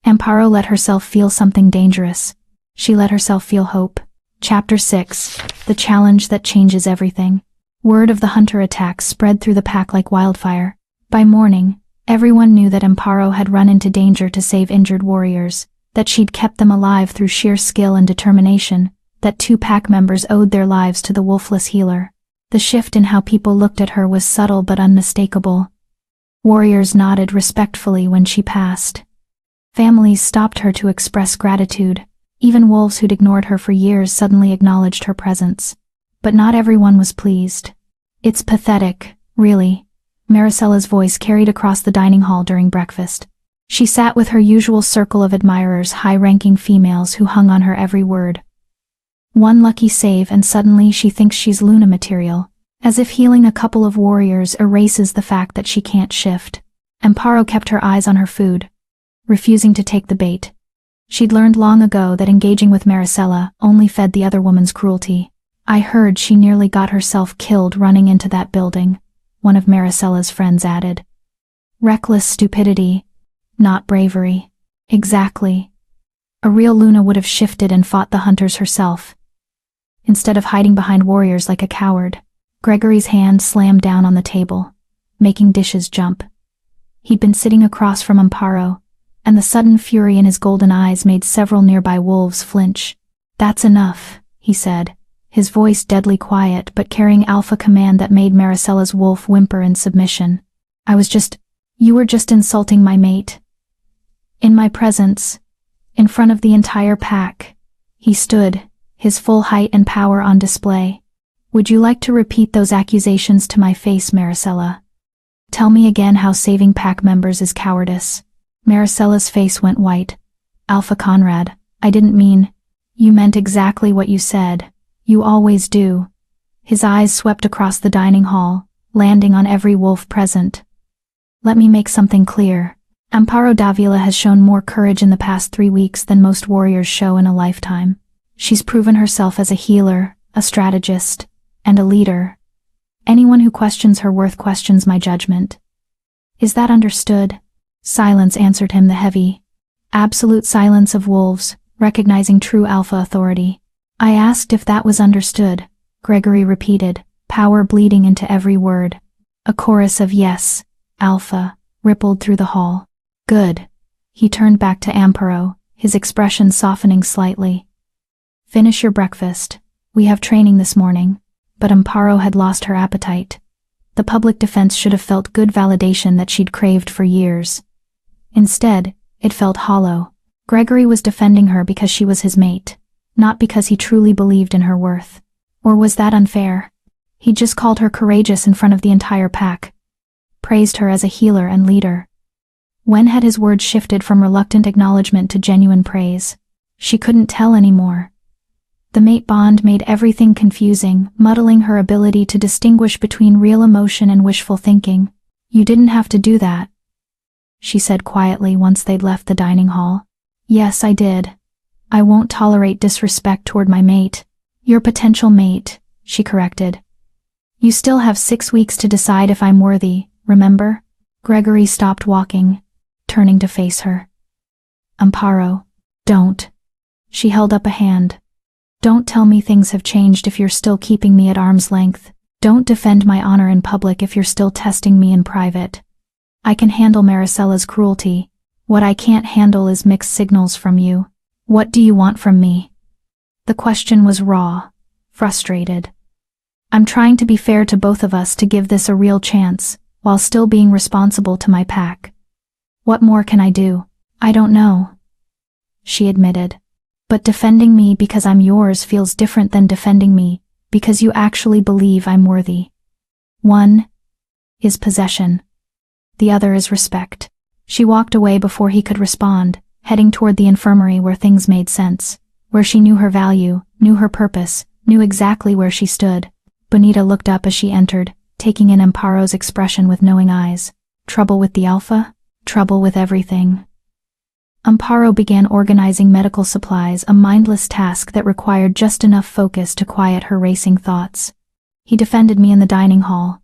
Speaker 1: Amparo let herself feel something dangerous. She let herself feel hope. Chapter 6. The Challenge That Changes Everything. Word of the hunter attack spread through the pack like wildfire. By morning, everyone knew that Amparo had run into danger to save injured warriors, that she'd kept them alive through sheer skill and determination, that 2 pack members owed their lives to the wolfless healer. The shift in how people looked at her was subtle but unmistakable. Warriors nodded respectfully when she passed. Families stopped her to express gratitude. Even wolves who'd ignored her for years suddenly acknowledged her presence. But not everyone was pleased. "It's pathetic, really," Maricella's voice carried across the dining hall during breakfast. She sat with her usual circle of admirers, high-ranking females who hung on her every word. One lucky save and suddenly she thinks she's Luna material, as if healing a couple of warriors erases the fact that she can't shift. Amparo kept her eyes on her food, refusing to take the bait. She'd learned long ago that engaging with Maricela only fed the other woman's cruelty. "I heard she nearly got herself killed running into that building," one of Maricela's friends added. "Reckless stupidity, not bravery." Exactly. A real Luna would have shifted and fought the hunters herself, instead of hiding behind warriors like a coward. Gregory's hand slammed down on the table, making dishes jump. He'd been sitting across from Amparo, and the sudden fury in his golden eyes made several nearby wolves flinch. "That's enough," he said, his voice deadly quiet but carrying alpha command that made Maricella's wolf whimper in submission. You were just insulting my mate. In my presence, in front of the entire pack." He stood, his full height and power on display. "Would you like to repeat those accusations to my face, Maricela? Tell me again how saving pack members is cowardice." Maricella's face went white. "Alpha Conrad, I didn't mean—" "You meant exactly what you said. You always do." His eyes swept across the dining hall, landing on every wolf present. "Let me make something clear. Amparo Davila has shown more courage in the past 3 weeks than most warriors show in a lifetime. She's proven herself as a healer, a strategist, and a leader. Anyone who questions her worth questions my judgment. Is that understood?" Silence answered him, the heavy, absolute silence of wolves, recognizing true alpha authority. "I asked if that was understood," Gregory repeated, power bleeding into every word. A chorus of "yes, alpha," rippled through the hall. "Good." He turned back to Amparo, his expression softening slightly. "Finish your breakfast. We have training this morning." But Amparo had lost her appetite. The public defense should have felt good validation that she'd craved for years. Instead, it felt hollow. Gregory was defending her because she was his mate, not because he truly believed in her worth. Or was that unfair? He just called her courageous in front of the entire pack, praised her as a healer and leader. When had his words shifted from reluctant acknowledgement to genuine praise? She couldn't tell anymore. The mate bond made everything confusing, muddling her ability to distinguish between real emotion and wishful thinking. You didn't have to do that, she said quietly once they'd left the dining hall. Yes, I did. I won't tolerate disrespect toward my mate. Your potential mate, she corrected. You still have 6 weeks to decide if I'm worthy, remember? Gregory stopped walking, turning to face her. Amparo, don't. She held up a hand. Don't tell me things have changed if you're still keeping me at arm's length. Don't defend my honor in public if you're still testing me in private. I can handle Maricella's cruelty. What I can't handle is mixed signals from you. What do you want from me? The question was raw, frustrated. I'm trying to be fair to both of us to give this a real chance, while still being responsible to my pack. What more can I do? I don't know, she admitted. But defending me because I'm yours feels different than defending me because you actually believe I'm worthy. One is possession. The other is respect. She walked away before he could respond, heading toward the infirmary where things made sense, where she knew her value, knew her purpose, knew exactly where she stood. Bonita looked up as she entered, taking in Amparo's expression with knowing eyes. Trouble with the Alpha? Trouble with everything. Amparo began organizing medical supplies, a mindless task that required just enough focus to quiet her racing thoughts. He defended me in the dining hall,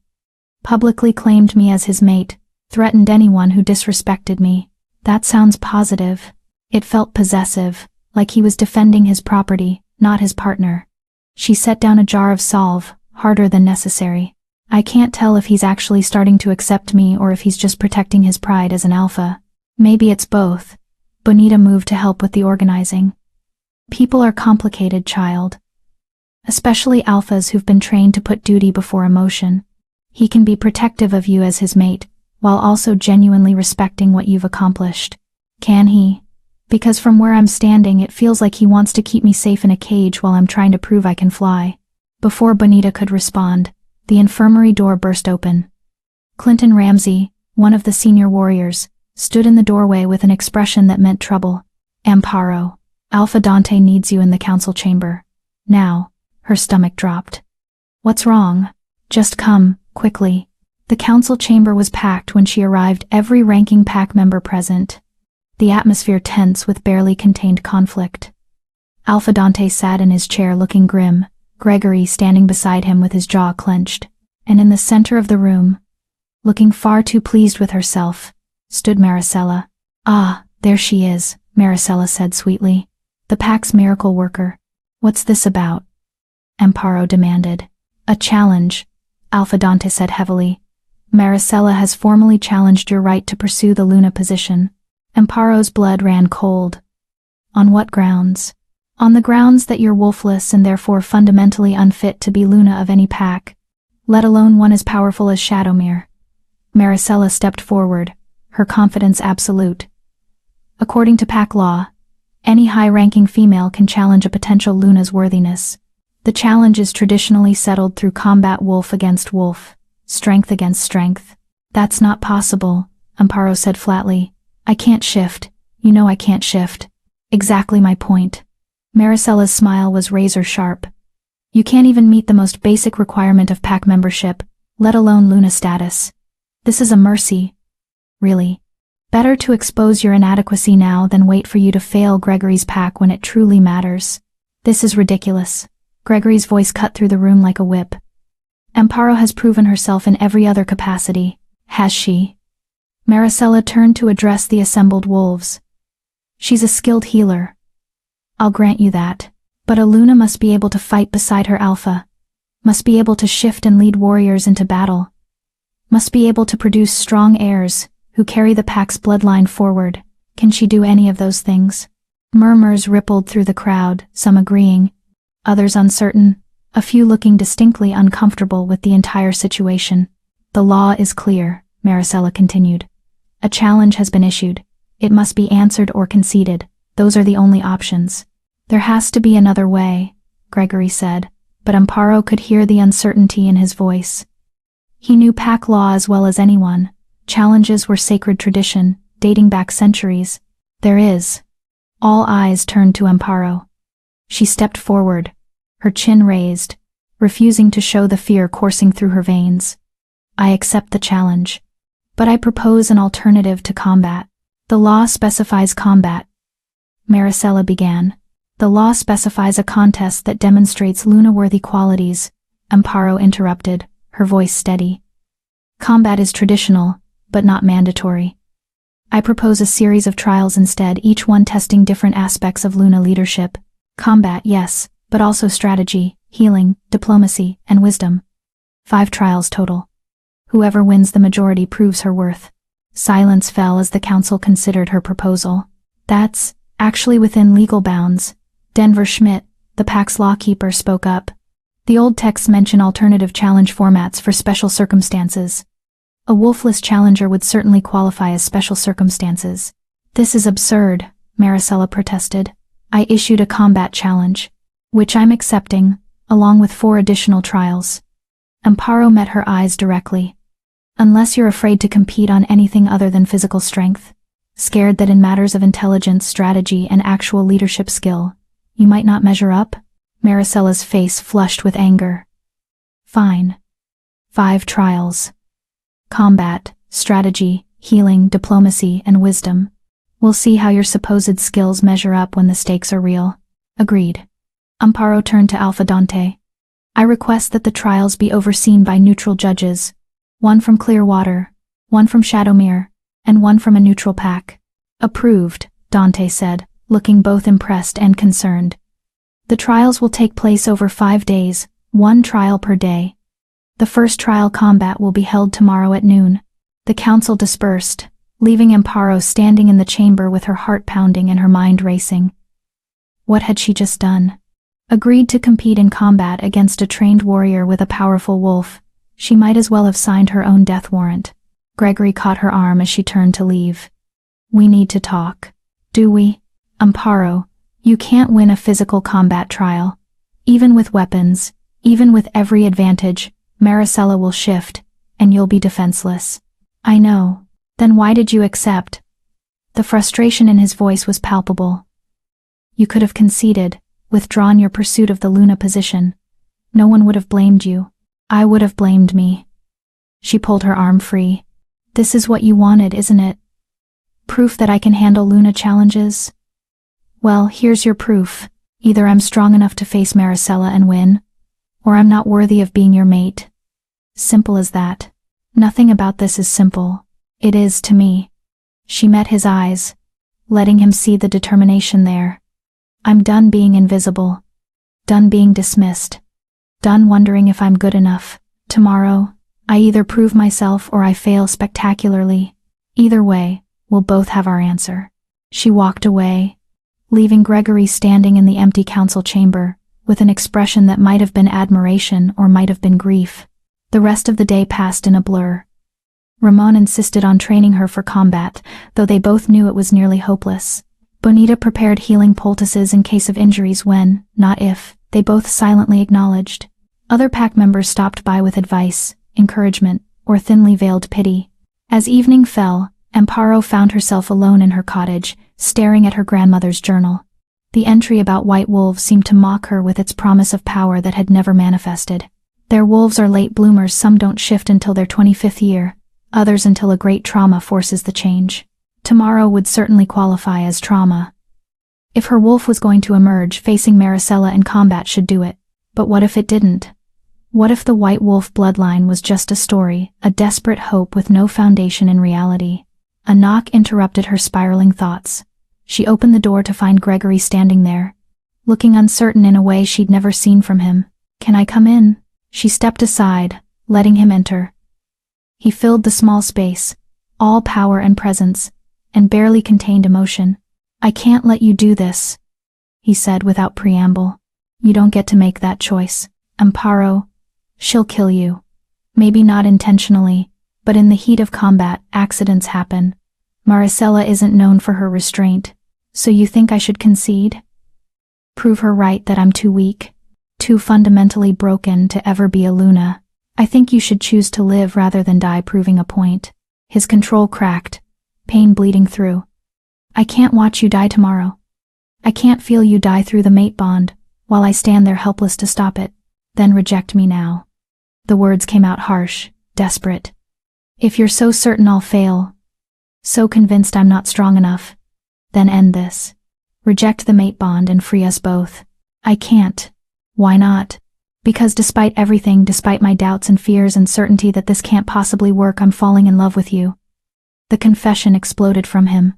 Speaker 1: publicly claimed me as his mate, threatened anyone who disrespected me. That sounds positive. It felt possessive, like he was defending his property, not his partner. She set down a jar of salve, harder than necessary. I can't tell if he's actually starting to accept me or if he's just protecting his pride as an alpha. Maybe it's both. Bonita moved to help with the organizing. People are complicated, child. Especially alphas who've been trained to put duty before emotion. He can be protective of you as his mate, while also genuinely respecting what you've accomplished. Can he? Because from where I'm standing it feels like he wants to keep me safe in a cage while I'm trying to prove I can fly. Before Bonita could respond, the infirmary door burst open. Clinton Ramsey, one of the senior warriors, stood in the doorway with an expression that meant trouble. Amparo, Alpha Dante needs you in the council chamber. Now. Her stomach dropped. What's wrong? Just come, quickly. The council chamber was packed when she arrived, every ranking pack member present. The atmosphere tense with barely contained conflict. Alpha Dante sat in his chair looking grim, Gregory standing beside him with his jaw clenched. And in the center of the room, looking far too pleased with herself, stood Maricela. Ah, there she is, Maricela said sweetly. The pack's miracle worker. What's this about? Amparo demanded. A challenge, Alpha Dante said heavily. Maricela has formally challenged your right to pursue the Luna position. Amparo's blood ran cold. On what grounds? On the grounds that you're wolfless and therefore fundamentally unfit to be Luna of any pack, let alone one as powerful as Shadowmere. Maricela stepped forward, her confidence absolute. According to pack law, any high-ranking female can challenge a potential Luna's worthiness. The challenge is traditionally settled through combat wolf against wolf, strength against strength. That's not possible, Amparo said flatly. I can't shift. You know I can't shift. Exactly my point. Maricela's smile was razor sharp. You can't even meet the most basic requirement of pack membership, let alone Luna status. This is a mercy. Really. Better to expose your inadequacy now than wait for you to fail Gregory's pack when it truly matters. This is ridiculous. Gregory's voice cut through the room like a whip. Amparo has proven herself in every other capacity, has she? Maricela turned to address the assembled wolves. She's a skilled healer. I'll grant you that. But a Luna must be able to fight beside her alpha. Must be able to shift and lead warriors into battle. Must be able to produce strong heirs, who carry the pack's bloodline forward. Can she do any of those things? Murmurs rippled through the crowd, some agreeing, others uncertain, a few looking distinctly uncomfortable with the entire situation. The law is clear, Maricela continued. A challenge has been issued. It must be answered or conceded. Those are the only options. There has to be another way, Gregory said, but Amparo could hear the uncertainty in his voice. He knew pack law as well as anyone. Challenges were sacred tradition, dating back centuries. There is. All eyes turned to Amparo. She stepped forward, her chin raised, refusing to show the fear coursing through her veins. I accept the challenge. But I propose an alternative to combat. The law specifies combat. Maricela began. The law specifies a contest that demonstrates Luna-worthy qualities. Amparo interrupted, her voice steady. Combat is traditional, but not mandatory. I propose a series of trials instead, each one testing different aspects of Luna leadership. Combat, yes, but also strategy, healing, diplomacy, and wisdom. 5 trials total. Whoever wins the majority proves her worth. Silence fell as the council considered her proposal. That's actually within legal bounds. Denver Schmidt, the PAC's lawkeeper, spoke up. The old texts mention alternative challenge formats for special circumstances. A wolfless challenger would certainly qualify as special circumstances. This is absurd, Maricela protested. I issued a combat challenge, which I'm accepting, along with 4 additional trials. Amparo met her eyes directly. Unless you're afraid to compete on anything other than physical strength, scared that in matters of intelligence, strategy, and actual leadership skill, you might not measure up? Maricela's face flushed with anger. Fine. 5 trials. Combat, strategy, healing, diplomacy, and wisdom. We'll see how your supposed skills measure up when the stakes are real. Agreed. Amparo turned to Alpha Dante. I request that the trials be overseen by neutral judges. 1 from Clearwater, 1 from Shadowmere, and 1 from a neutral PAC. Approved, Dante said, looking both impressed and concerned. The trials will take place over 5 days, 1 trial per day. The first trial combat will be held tomorrow at noon. The council dispersed, leaving Amparo standing in the chamber with her heart pounding and her mind racing. What had she just done? Agreed to compete in combat against a trained warrior with a powerful wolf. She might as well have signed her own death warrant. Gregory caught her arm as she turned to leave. We need to talk. Do we? Amparo, you can't win a physical combat trial. Even with weapons, even with every advantage, Maricela will shift, and you'll be defenseless. I know. Then why did you accept? The frustration in his voice was palpable. You could have conceded, withdrawn your pursuit of the Luna position. No one would have blamed you. I would have blamed me. She pulled her arm free. This is what you wanted, isn't it? Proof that I can handle Luna challenges? Well, here's your proof. Either I'm strong enough to face Maricela and win, or I'm not worthy of being your mate. Simple as that. Nothing about this is simple. It is to me. She met his eyes, letting him see the determination there. I'm done being invisible. Done being dismissed. Done wondering if I'm good enough. Tomorrow, I either prove myself or I fail spectacularly. Either way, we'll both have our answer. She walked away, leaving Gregory standing in the empty council chamber, with an expression that might have been admiration or might have been grief. The rest of the day passed in a blur. Ramon insisted on training her for combat, though they both knew it was nearly hopeless. Bonita prepared healing poultices in case of injuries when, not if, they both silently acknowledged. Other PAC members stopped by with advice, encouragement, or thinly veiled pity. As evening fell, Amparo found herself alone in her cottage, staring at her grandmother's journal. The entry about white wolves seemed to mock her with its promise of power that had never manifested. Their wolves are late bloomers, some don't shift until their 25th year, others until a great trauma forces the change. Tomorrow would certainly qualify as trauma. If her wolf was going to emerge, facing Maricela in combat should do it. But what if it didn't? What if the white wolf bloodline was just a story, a desperate hope with no foundation in reality? A knock interrupted her spiraling thoughts. She opened the door to find Gregory standing there, looking uncertain in a way she'd never seen from him. Can I come in? She stepped aside, letting him enter. He filled the small space, all power and presence, and barely contained emotion. I can't let you do this, he said without preamble. You don't get to make that choice. Amparo, she'll kill you. Maybe not intentionally, but in the heat of combat, accidents happen. Maricela isn't known for her restraint, so you think I should concede? Prove her right that I'm too weak, too fundamentally broken to ever be a Luna. I think you should choose to live rather than die proving a point. His control cracked, pain bleeding through. I can't watch you die tomorrow. I can't feel you die through the mate bond, while I stand there helpless to stop it. Then reject me now. The words came out harsh, desperate. If you're so certain I'll fail, so convinced I'm not strong enough, then end this. Reject the mate bond and free us both. I can't. Why not? Because despite everything, despite my doubts and fears and certainty that this can't possibly work, I'm falling in love with you. The confession exploded from him.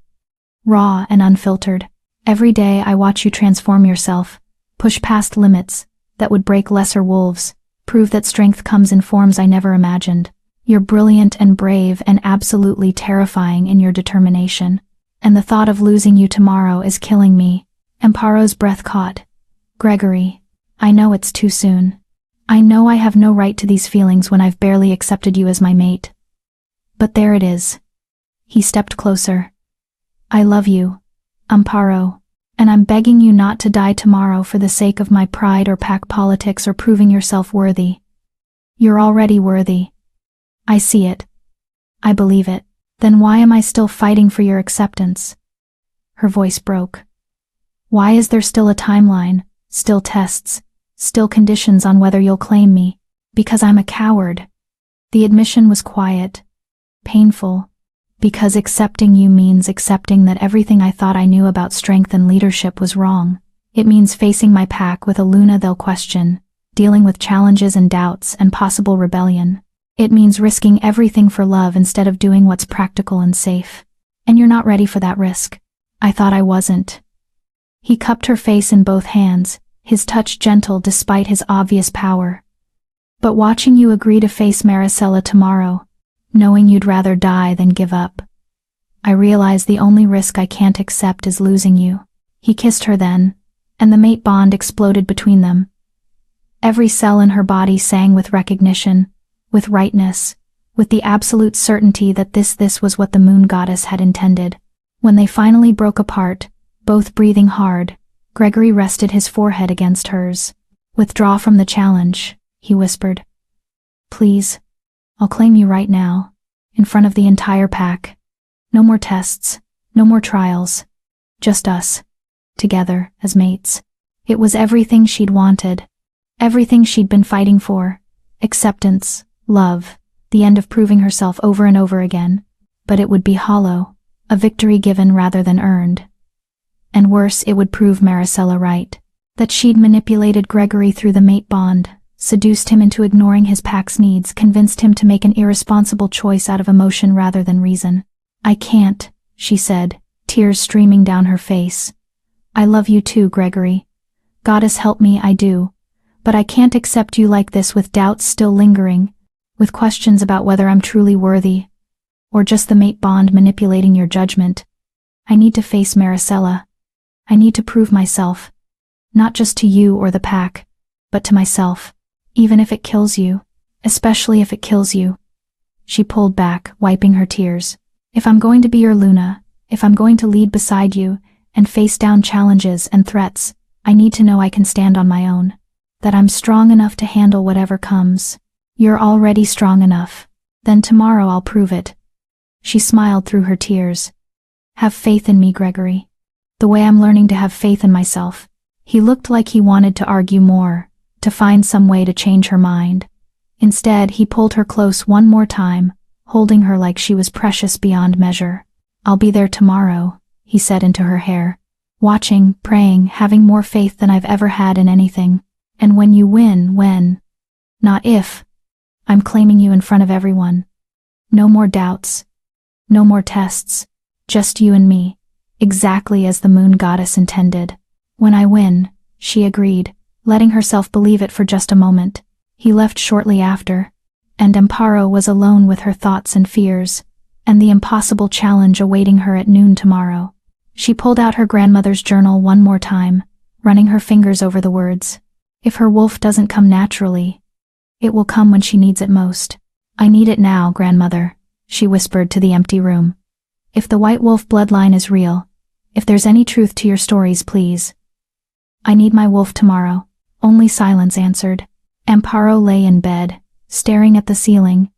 Speaker 1: Raw and unfiltered. Every day I watch you transform yourself, push past limits that would break lesser wolves, prove that strength comes in forms I never imagined. You're brilliant and brave and absolutely terrifying in your determination. And the thought of losing you tomorrow is killing me. Amparo's breath caught. Gregory, I know it's too soon. I know I have no right to these feelings when I've barely accepted you as my mate. But there it is. He stepped closer. I love you, Amparo, and I'm begging you not to die tomorrow for the sake of my pride or pack politics or proving yourself worthy. You're already worthy. I see it. I believe it. Then why am I still fighting for your acceptance? Her voice broke. Why is there still a timeline, still tests, still conditions on whether you'll claim me? Because I'm a coward. The admission was quiet, painful, because accepting you means accepting that everything I thought I knew about strength and leadership was wrong. It means facing my pack with a Luna they'll question, dealing with challenges and doubts and possible rebellion. It means risking everything for love instead of doing what's practical and safe. And you're not ready for that risk. I thought I wasn't. He cupped her face in both hands, his touch gentle despite his obvious power. But watching you agree to face Maricela tomorrow, knowing you'd rather die than give up, I realize the only risk I can't accept is losing you. He kissed her then, and the mate bond exploded between them. Every cell in her body sang with recognition, with rightness, with the absolute certainty that this was what the moon goddess had intended. When they finally broke apart, both breathing hard, Gregory rested his forehead against hers. Withdraw from the challenge, he whispered. Please, I'll claim you right now, in front of the entire pack. No more tests, no more trials. Just us, together, as mates. It was everything she'd wanted, everything she'd been fighting for. Acceptance, love, the end of proving herself over and over again. But it would be hollow, a victory given rather than earned. And worse, it would prove Maricela right, that she'd manipulated Gregory through the mate bond, seduced him into ignoring his pack's needs, convinced him to make an irresponsible choice out of emotion rather than reason. I can't, she said, tears streaming down her face. I love you too, Gregory. Goddess help me, I do. But I can't accept you like this with doubts still lingering, with questions about whether I'm truly worthy, or just the mate bond manipulating your judgment. I need to face Maricela. I need to prove myself, not just to you or the pack, but to myself, even if it kills you, especially if it kills you. She pulled back, wiping her tears. If I'm going to be your Luna, if I'm going to lead beside you and face down challenges and threats, I need to know I can stand on my own, that I'm strong enough to handle whatever comes. You're already strong enough. Then tomorrow I'll prove it. She smiled through her tears. Have faith in me, Gregory. The way I'm learning to have faith in myself. He looked like he wanted to argue more, to find some way to change her mind. Instead, he pulled her close one more time, holding her like she was precious beyond measure. I'll be there tomorrow, he said into her hair. Watching, praying, having more faith than I've ever had in anything. And when you win, when, not if, I'm claiming you in front of everyone. No more doubts. No more tests. Just you and me, exactly as the moon goddess intended. When I win, she agreed, letting herself believe it for just a moment. He left shortly after, and Amparo was alone with her thoughts and fears, and the impossible challenge awaiting her at noon tomorrow. She pulled out her grandmother's journal one more time, running her fingers over the words. If her wolf doesn't come naturally, it will come when she needs it most. I need it now, grandmother, she whispered to the empty room. If the white wolf bloodline is real, if there's any truth to your stories, please. I need my wolf tomorrow. Only silence answered. Amparo lay in bed, staring at the ceiling,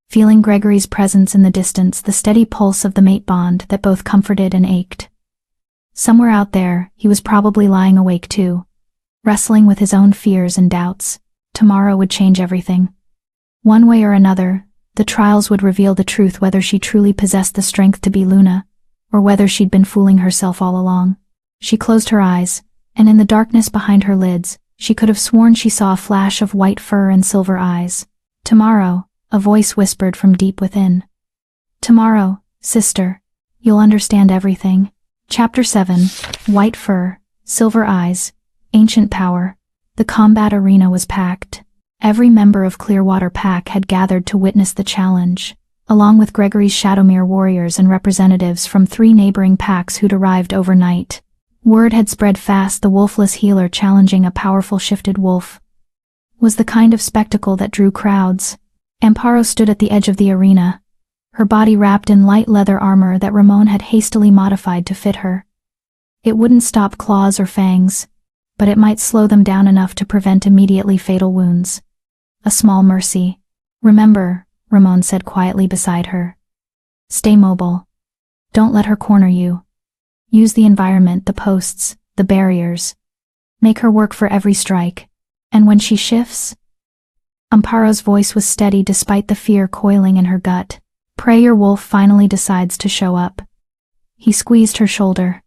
Speaker 1: feeling Gregory's presence in the distance, the steady pulse of the mate bond that both comforted and ached. Somewhere out there, he was probably lying awake too, wrestling with his own fears and doubts. Tomorrow would change everything. One way or another, The trials would reveal the truth, whether she truly possessed the strength to be Luna, or whether she'd been fooling herself all along. She closed her eyes, and in the darkness behind her lids, she could have sworn she saw a flash of white fur and silver eyes. Tomorrow, a voice whispered from deep within. Tomorrow, sister, you'll understand everything. Chapter 7. White fur, silver eyes, ancient power. The combat arena was packed. Every member of Clearwater Pack had gathered to witness the challenge, along with Gregory's Shadowmere warriors and representatives from 3 neighboring packs who'd arrived overnight. Word had spread fast the wolfless healer challenging a powerful shifted wolf was the kind of spectacle that drew crowds. Amparo stood at the edge of the arena, her body wrapped in light leather armor that Ramon had hastily modified to fit her. It wouldn't stop claws or fangs, but it might slow them down enough to prevent immediately fatal wounds. A small mercy. Remember, Ramon said quietly beside her. Stay mobile. Don't let her corner you. Use the environment, the posts, the barriers. Make her work for every strike. And when she shifts? Amparo's voice was steady despite the fear coiling in her gut. Pray your wolf finally decides to show up. He squeezed her shoulder.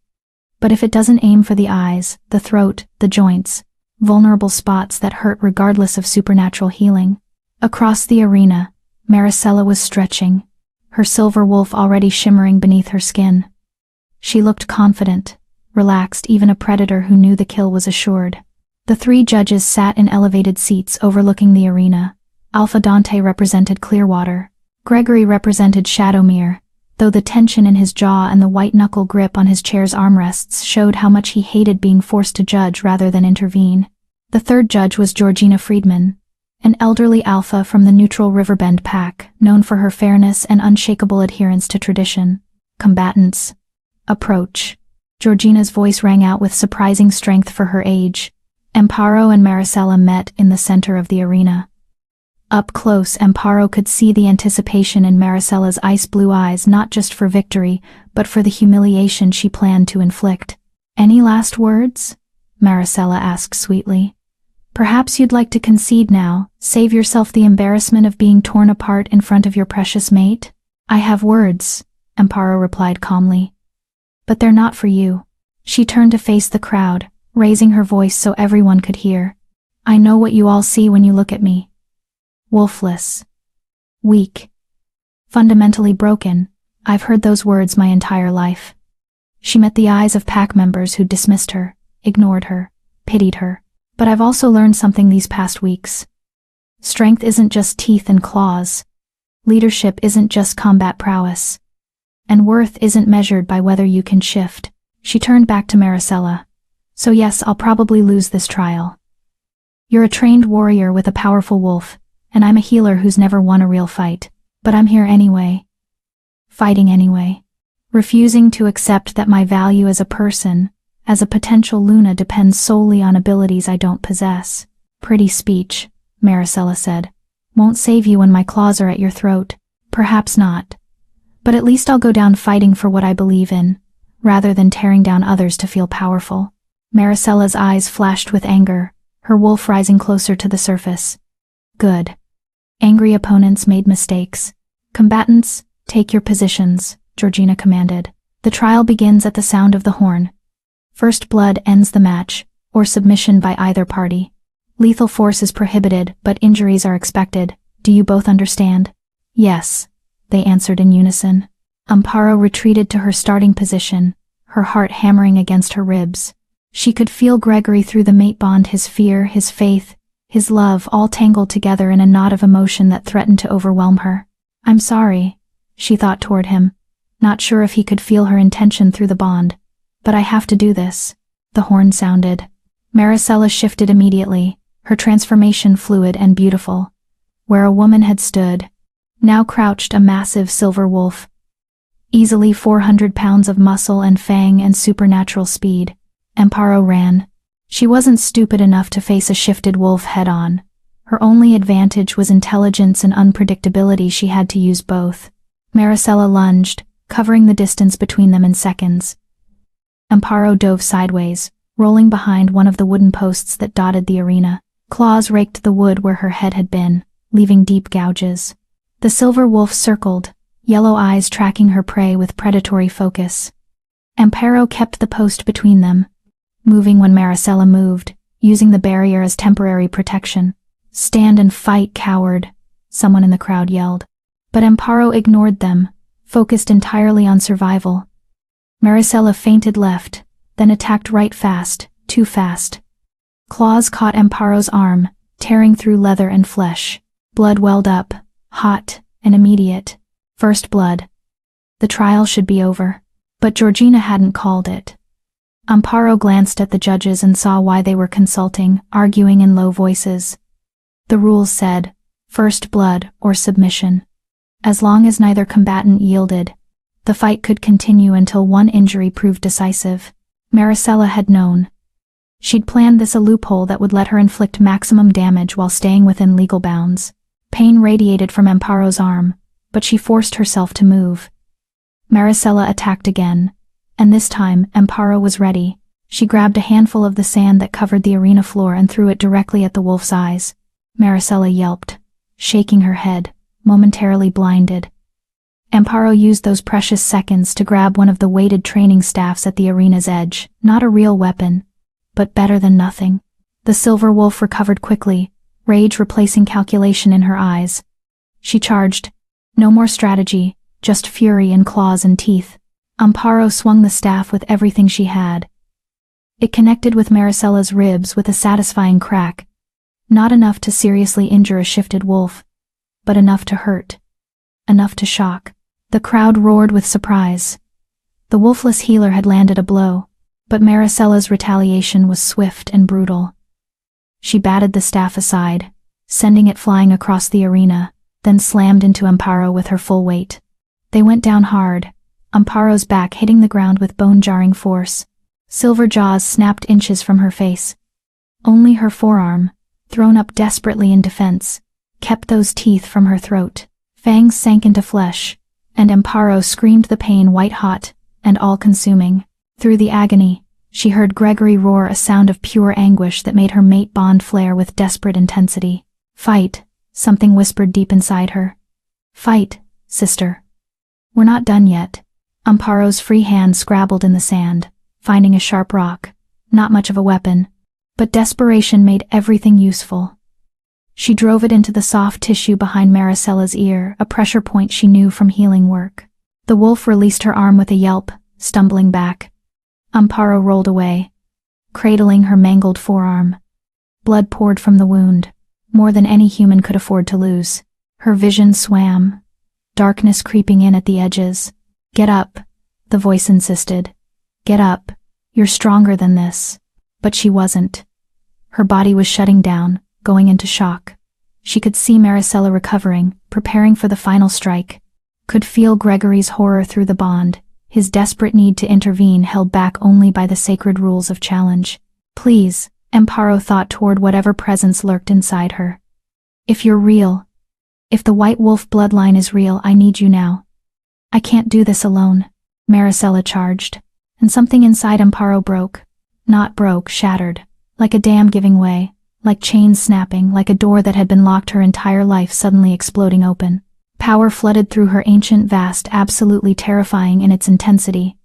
Speaker 1: But if it doesn't aim for the eyes, the throat, the joints, vulnerable spots that hurt regardless of supernatural healing. Across the arena, Maricela was stretching, her silver wolf already shimmering beneath her skin. She looked confident, relaxed, even a predator who knew the kill was assured. The 3 judges sat in elevated seats overlooking the arena. Alpha Dante represented Clearwater. Gregory represented Shadowmere, though the tension in his jaw and the white-knuckle grip on his chair's armrests showed how much he hated being forced to judge rather than intervene. The 3rd judge was Georgina Friedman, an elderly alpha from the neutral Riverbend pack, known for her fairness and unshakable adherence to tradition. Combatants. Approach. Georgina's voice rang out with surprising strength for her age. Amparo and Maricela met in the center of the arena. Up close, Amparo could see the anticipation in Maricela's ice-blue eyes, not just for victory, but for the humiliation she planned to inflict. Any last words? Maricela asked sweetly. Perhaps you'd like to concede now, save yourself the embarrassment of being torn apart in front of your precious mate? I have words, Amparo replied calmly. But they're not for you. She turned to face the crowd, raising her voice so everyone could hear. I know what you all see when you look at me. Wolfless. Weak. Fundamentally broken. I've heard those words my entire life. She met the eyes of pack members who dismissed her, ignored her, pitied her. But I've also learned something these past weeks. Strength isn't just teeth and claws. Leadership isn't just combat prowess. And worth isn't measured by whether you can shift. She turned back to Maricela. So yes, I'll probably lose this trial. You're a trained warrior with a powerful wolf, and I'm a healer who's never won a real fight. But I'm here anyway. Fighting anyway. Refusing to accept that my value as a person, as a potential Luna, depends solely on abilities I don't possess. Pretty speech, Maricela said. Won't save you when my claws are at your throat. Perhaps not. But at least I'll go down fighting for what I believe in, rather than tearing down others to feel powerful. Maricela's eyes flashed with anger, her wolf rising closer to the surface. Good. Angry opponents made mistakes. Combatants, take your positions, Georgina commanded. The trial begins at the sound of the horn. First blood ends the match, or submission by either party. Lethal force is prohibited, but injuries are expected. Do you both understand? Yes, they answered in unison. Amparo retreated to her starting position, her heart hammering against her ribs. She could feel Gregory through the mate bond, his fear, his faith, his love, all tangled together in a knot of emotion that threatened to overwhelm her. I'm sorry, she thought toward him, not sure if he could feel her intention through the bond. But I have to do this. The horn sounded. Maricela shifted immediately, her transformation fluid and beautiful. Where a woman had stood, now crouched a massive silver wolf. Easily 400 pounds of muscle and fang and supernatural speed. Amparo ran. She wasn't stupid enough to face a shifted wolf head-on. Her only advantage was intelligence and unpredictability. She had to use both. Maricela lunged, covering the distance between them in seconds. Amparo dove sideways, rolling behind one of the wooden posts that dotted the arena. Claws raked the wood where her head had been, leaving deep gouges. The silver wolf circled, yellow eyes tracking her prey with predatory focus. Amparo kept the post between them, moving when Maricela moved, using the barrier as temporary protection. "Stand and fight, coward," someone in the crowd yelled. But Amparo ignored them, focused entirely on survival. Maricela feinted left, then attacked right fast, too fast. Claws caught Amparo's arm, tearing through leather and flesh. Blood welled up, hot and immediate. First blood. The trial should be over. But Georgina hadn't called it. Amparo glanced at the judges and saw why they were consulting, arguing in low voices. The rules said, first blood or submission. As long as neither combatant yielded, the fight could continue until one injury proved decisive. Maricela had known. She'd planned this a loophole that would let her inflict maximum damage while staying within legal bounds. Pain radiated from Amparo's arm, but she forced herself to move. Maricela attacked again, and this time Amparo was ready. She grabbed a handful of the sand that covered the arena floor and threw it directly at the wolf's eyes. Maricela yelped, shaking her head, momentarily blinded. Amparo used those precious seconds to grab one of the weighted training staffs at the arena's edge. Not a real weapon, but better than nothing. The silver wolf recovered quickly, rage replacing calculation in her eyes. She charged. No more strategy, just fury in claws and teeth. Amparo swung the staff with everything she had. It connected with Maricela's ribs with a satisfying crack. Not enough to seriously injure a shifted wolf, but enough to hurt. Enough to shock. The crowd roared with surprise. The wolfless healer had landed a blow, but Maricela's retaliation was swift and brutal. She batted the staff aside, sending it flying across the arena, then slammed into Amparo with her full weight. They went down hard, Amparo's back hitting the ground with bone-jarring force. Silver jaws snapped inches from her face. Only her forearm, thrown up desperately in defense, kept those teeth from her throat. Fangs sank into flesh, and Amparo screamed the pain white-hot and all-consuming. Through the agony, she heard Gregory roar a sound of pure anguish that made her mate bond flare with desperate intensity. "Fight," something whispered deep inside her. "Fight, sister. We're not done yet." Amparo's free hand scrabbled in the sand, finding a sharp rock. Not much of a weapon, but desperation made everything useful. She drove it into the soft tissue behind Maricela's ear, a pressure point she knew from healing work. The wolf released her arm with a yelp, stumbling back. Amparo rolled away, cradling her mangled forearm. Blood poured from the wound, more than any human could afford to lose. Her vision swam, darkness creeping in at the edges. "Get up," the voice insisted. "Get up. You're stronger than this." But she wasn't. Her body was shutting down, going into shock. She could see Maricela recovering, preparing for the final strike. Could feel Gregory's horror through the bond, his desperate need to intervene held back only by the sacred rules of challenge. "Please," Amparo thought toward whatever presence lurked inside her. "If you're real, if the White Wolf bloodline is real, I need you now. I can't do this alone." Maricela charged, and something inside Amparo broke. Not broke, shattered, like a dam giving way, like chains snapping, like a door that had been locked her entire life suddenly exploding open. Power flooded through her ancient vast, absolutely terrifying in its intensity.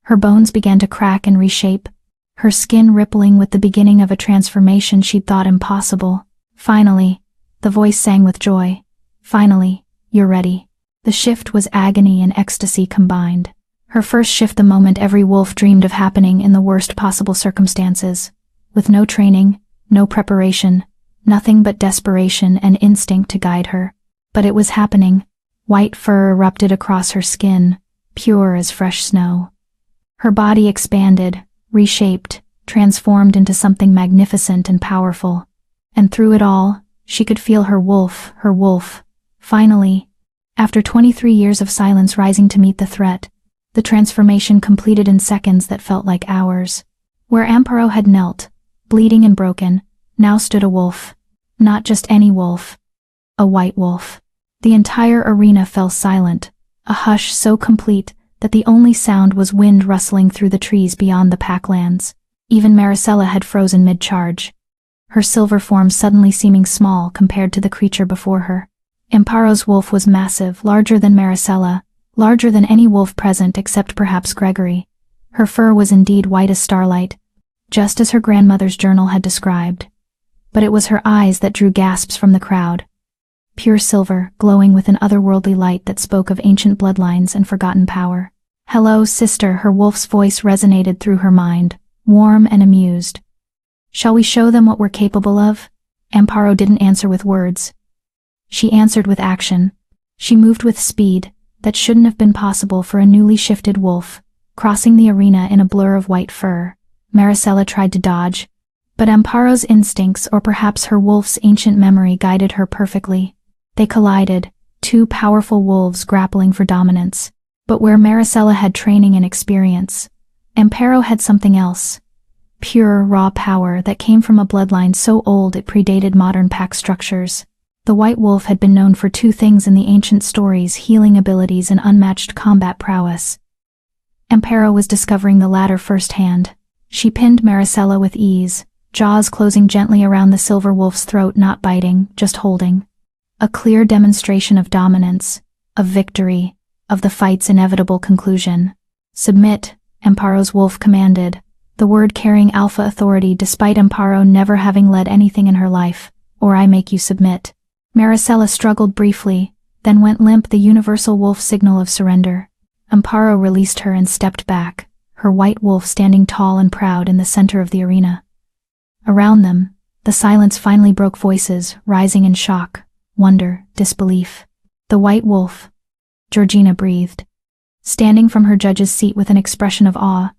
Speaker 1: Her bones began to crack and reshape, her skin rippling with the beginning of a transformation she'd thought impossible. "Finally," the voice sang with joy. "Finally, you're ready." The shift was agony and ecstasy combined. Her first shift, the moment every wolf dreamed of happening in the worst possible circumstances. With no training, no preparation, nothing but desperation and instinct to guide her. But it was happening. White fur erupted across her skin, pure as fresh snow. Her body expanded, reshaped, transformed into something magnificent and powerful. And through it all, she could feel her wolf. Finally, after 23 years of silence rising to meet the threat, the transformation completed in seconds that felt like hours. Where Amparo had knelt, bleeding and broken, now stood a wolf. Not just any wolf. A white wolf. The entire arena fell silent, a hush so complete that the only sound was wind rustling through the trees beyond the packlands. Even Maricela had frozen mid-charge, her silver form suddenly seeming small compared to the creature before her. Amparo's wolf was massive, larger than Maricela, larger than any wolf present except perhaps Gregory. Her fur was indeed white as starlight, just as her grandmother's journal had described. But it was her eyes that drew gasps from the crowd. Pure silver, glowing with an otherworldly light that spoke of ancient bloodlines and forgotten power. "Hello, sister," her wolf's voice resonated through her mind, warm and amused. "Shall we show them what we're capable of?" Amparo didn't answer with words. She answered with action. She moved with speed that shouldn't have been possible for a newly shifted wolf, crossing the arena in a blur of white fur. Maricela tried to dodge, but Amparo's instincts, or perhaps her wolf's ancient memory, guided her perfectly. They collided, two powerful wolves grappling for dominance. But where Maricela had training and experience, Amparo had something else. Pure, raw power that came from a bloodline so old it predated modern pack structures. The white wolf had been known for two things in the ancient stories: healing abilities and unmatched combat prowess. Amparo was discovering the latter firsthand. She pinned Maricela with ease, jaws closing gently around the silver wolf's throat, not biting, just holding. A clear demonstration of dominance, of victory, of the fight's inevitable conclusion. "Submit," Amparo's wolf commanded, the word carrying alpha authority despite Amparo never having led anything in her life. "Or I make you submit." Maricela struggled briefly, then went limp, the universal wolf signal of surrender. Amparo released her and stepped back, her white wolf standing tall and proud in the center of the arena. Around them, the silence finally broke, voices rising in shock, wonder, disbelief. "The white wolf," Georgina breathed, standing from her judge's seat with an expression of awe.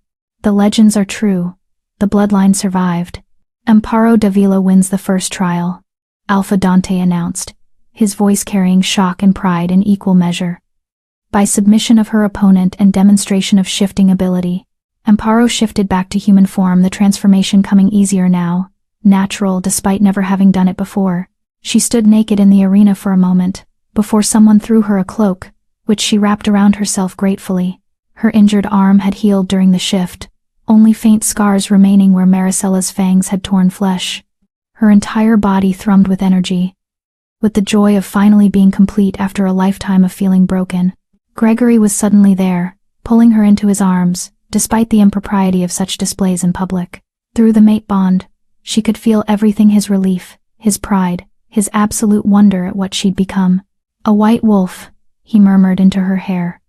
Speaker 1: "The legends are true. The bloodline survived. Amparo Davila wins the first trial," Alpha Dante announced, his voice carrying shock and pride in equal measure. By submission of her opponent and demonstration of shifting ability, Amparo shifted back to human form, the transformation coming easier now, natural despite never having done it before. She stood naked in the arena for a moment, before someone threw her a cloak, which she wrapped around herself gratefully. Her injured arm had healed during the shift, only faint scars remaining where Maricela's fangs had torn flesh. Her entire body thrummed with energy, with the joy of finally being complete after a lifetime of feeling broken. Gregory was suddenly there, pulling her into his arms, despite the impropriety of such displays in public. Through the mate bond, she could feel everything: his relief, his pride, his absolute wonder at what she'd become. "A white wolf," he murmured into her hair.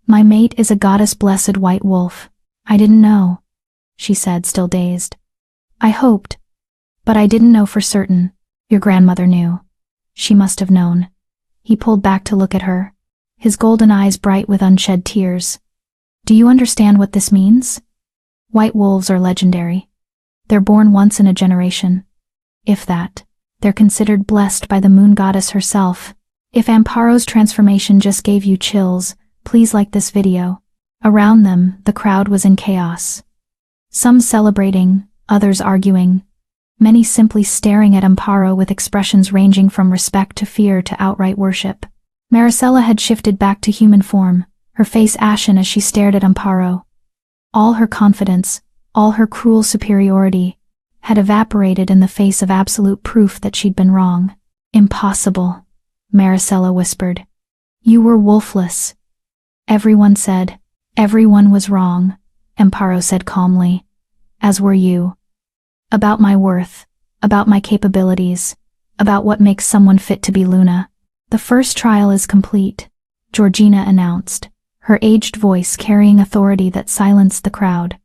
Speaker 1: "My mate is a goddess-blessed white wolf. I didn't know," she said, still dazed. "I hoped, but I didn't know for certain." "Your grandmother knew. She must have known." He pulled back to look at her, his golden eyes bright with unshed tears. "Do you understand what this means? White wolves are legendary. They're born once in a generation. If that, they're considered blessed by the moon goddess herself. If Amparo's transformation just gave you chills, please like this video." Around them, the crowd was in chaos. Some celebrating, others arguing, many simply staring at Amparo with expressions ranging from respect to fear to outright worship. Maricela had shifted back to human form, her face ashen as she stared at Amparo. All her confidence, all her cruel superiority, had evaporated in the face of absolute proof that she'd been wrong. "Impossible," Maricela whispered. "You were wolfless." "Everyone said. Everyone was wrong," Amparo said calmly. "As were you. About my worth, about my capabilities, about what makes someone fit to be Luna." "The first trial is complete," Georgina announced, her aged voice carrying authority that silenced the crowd.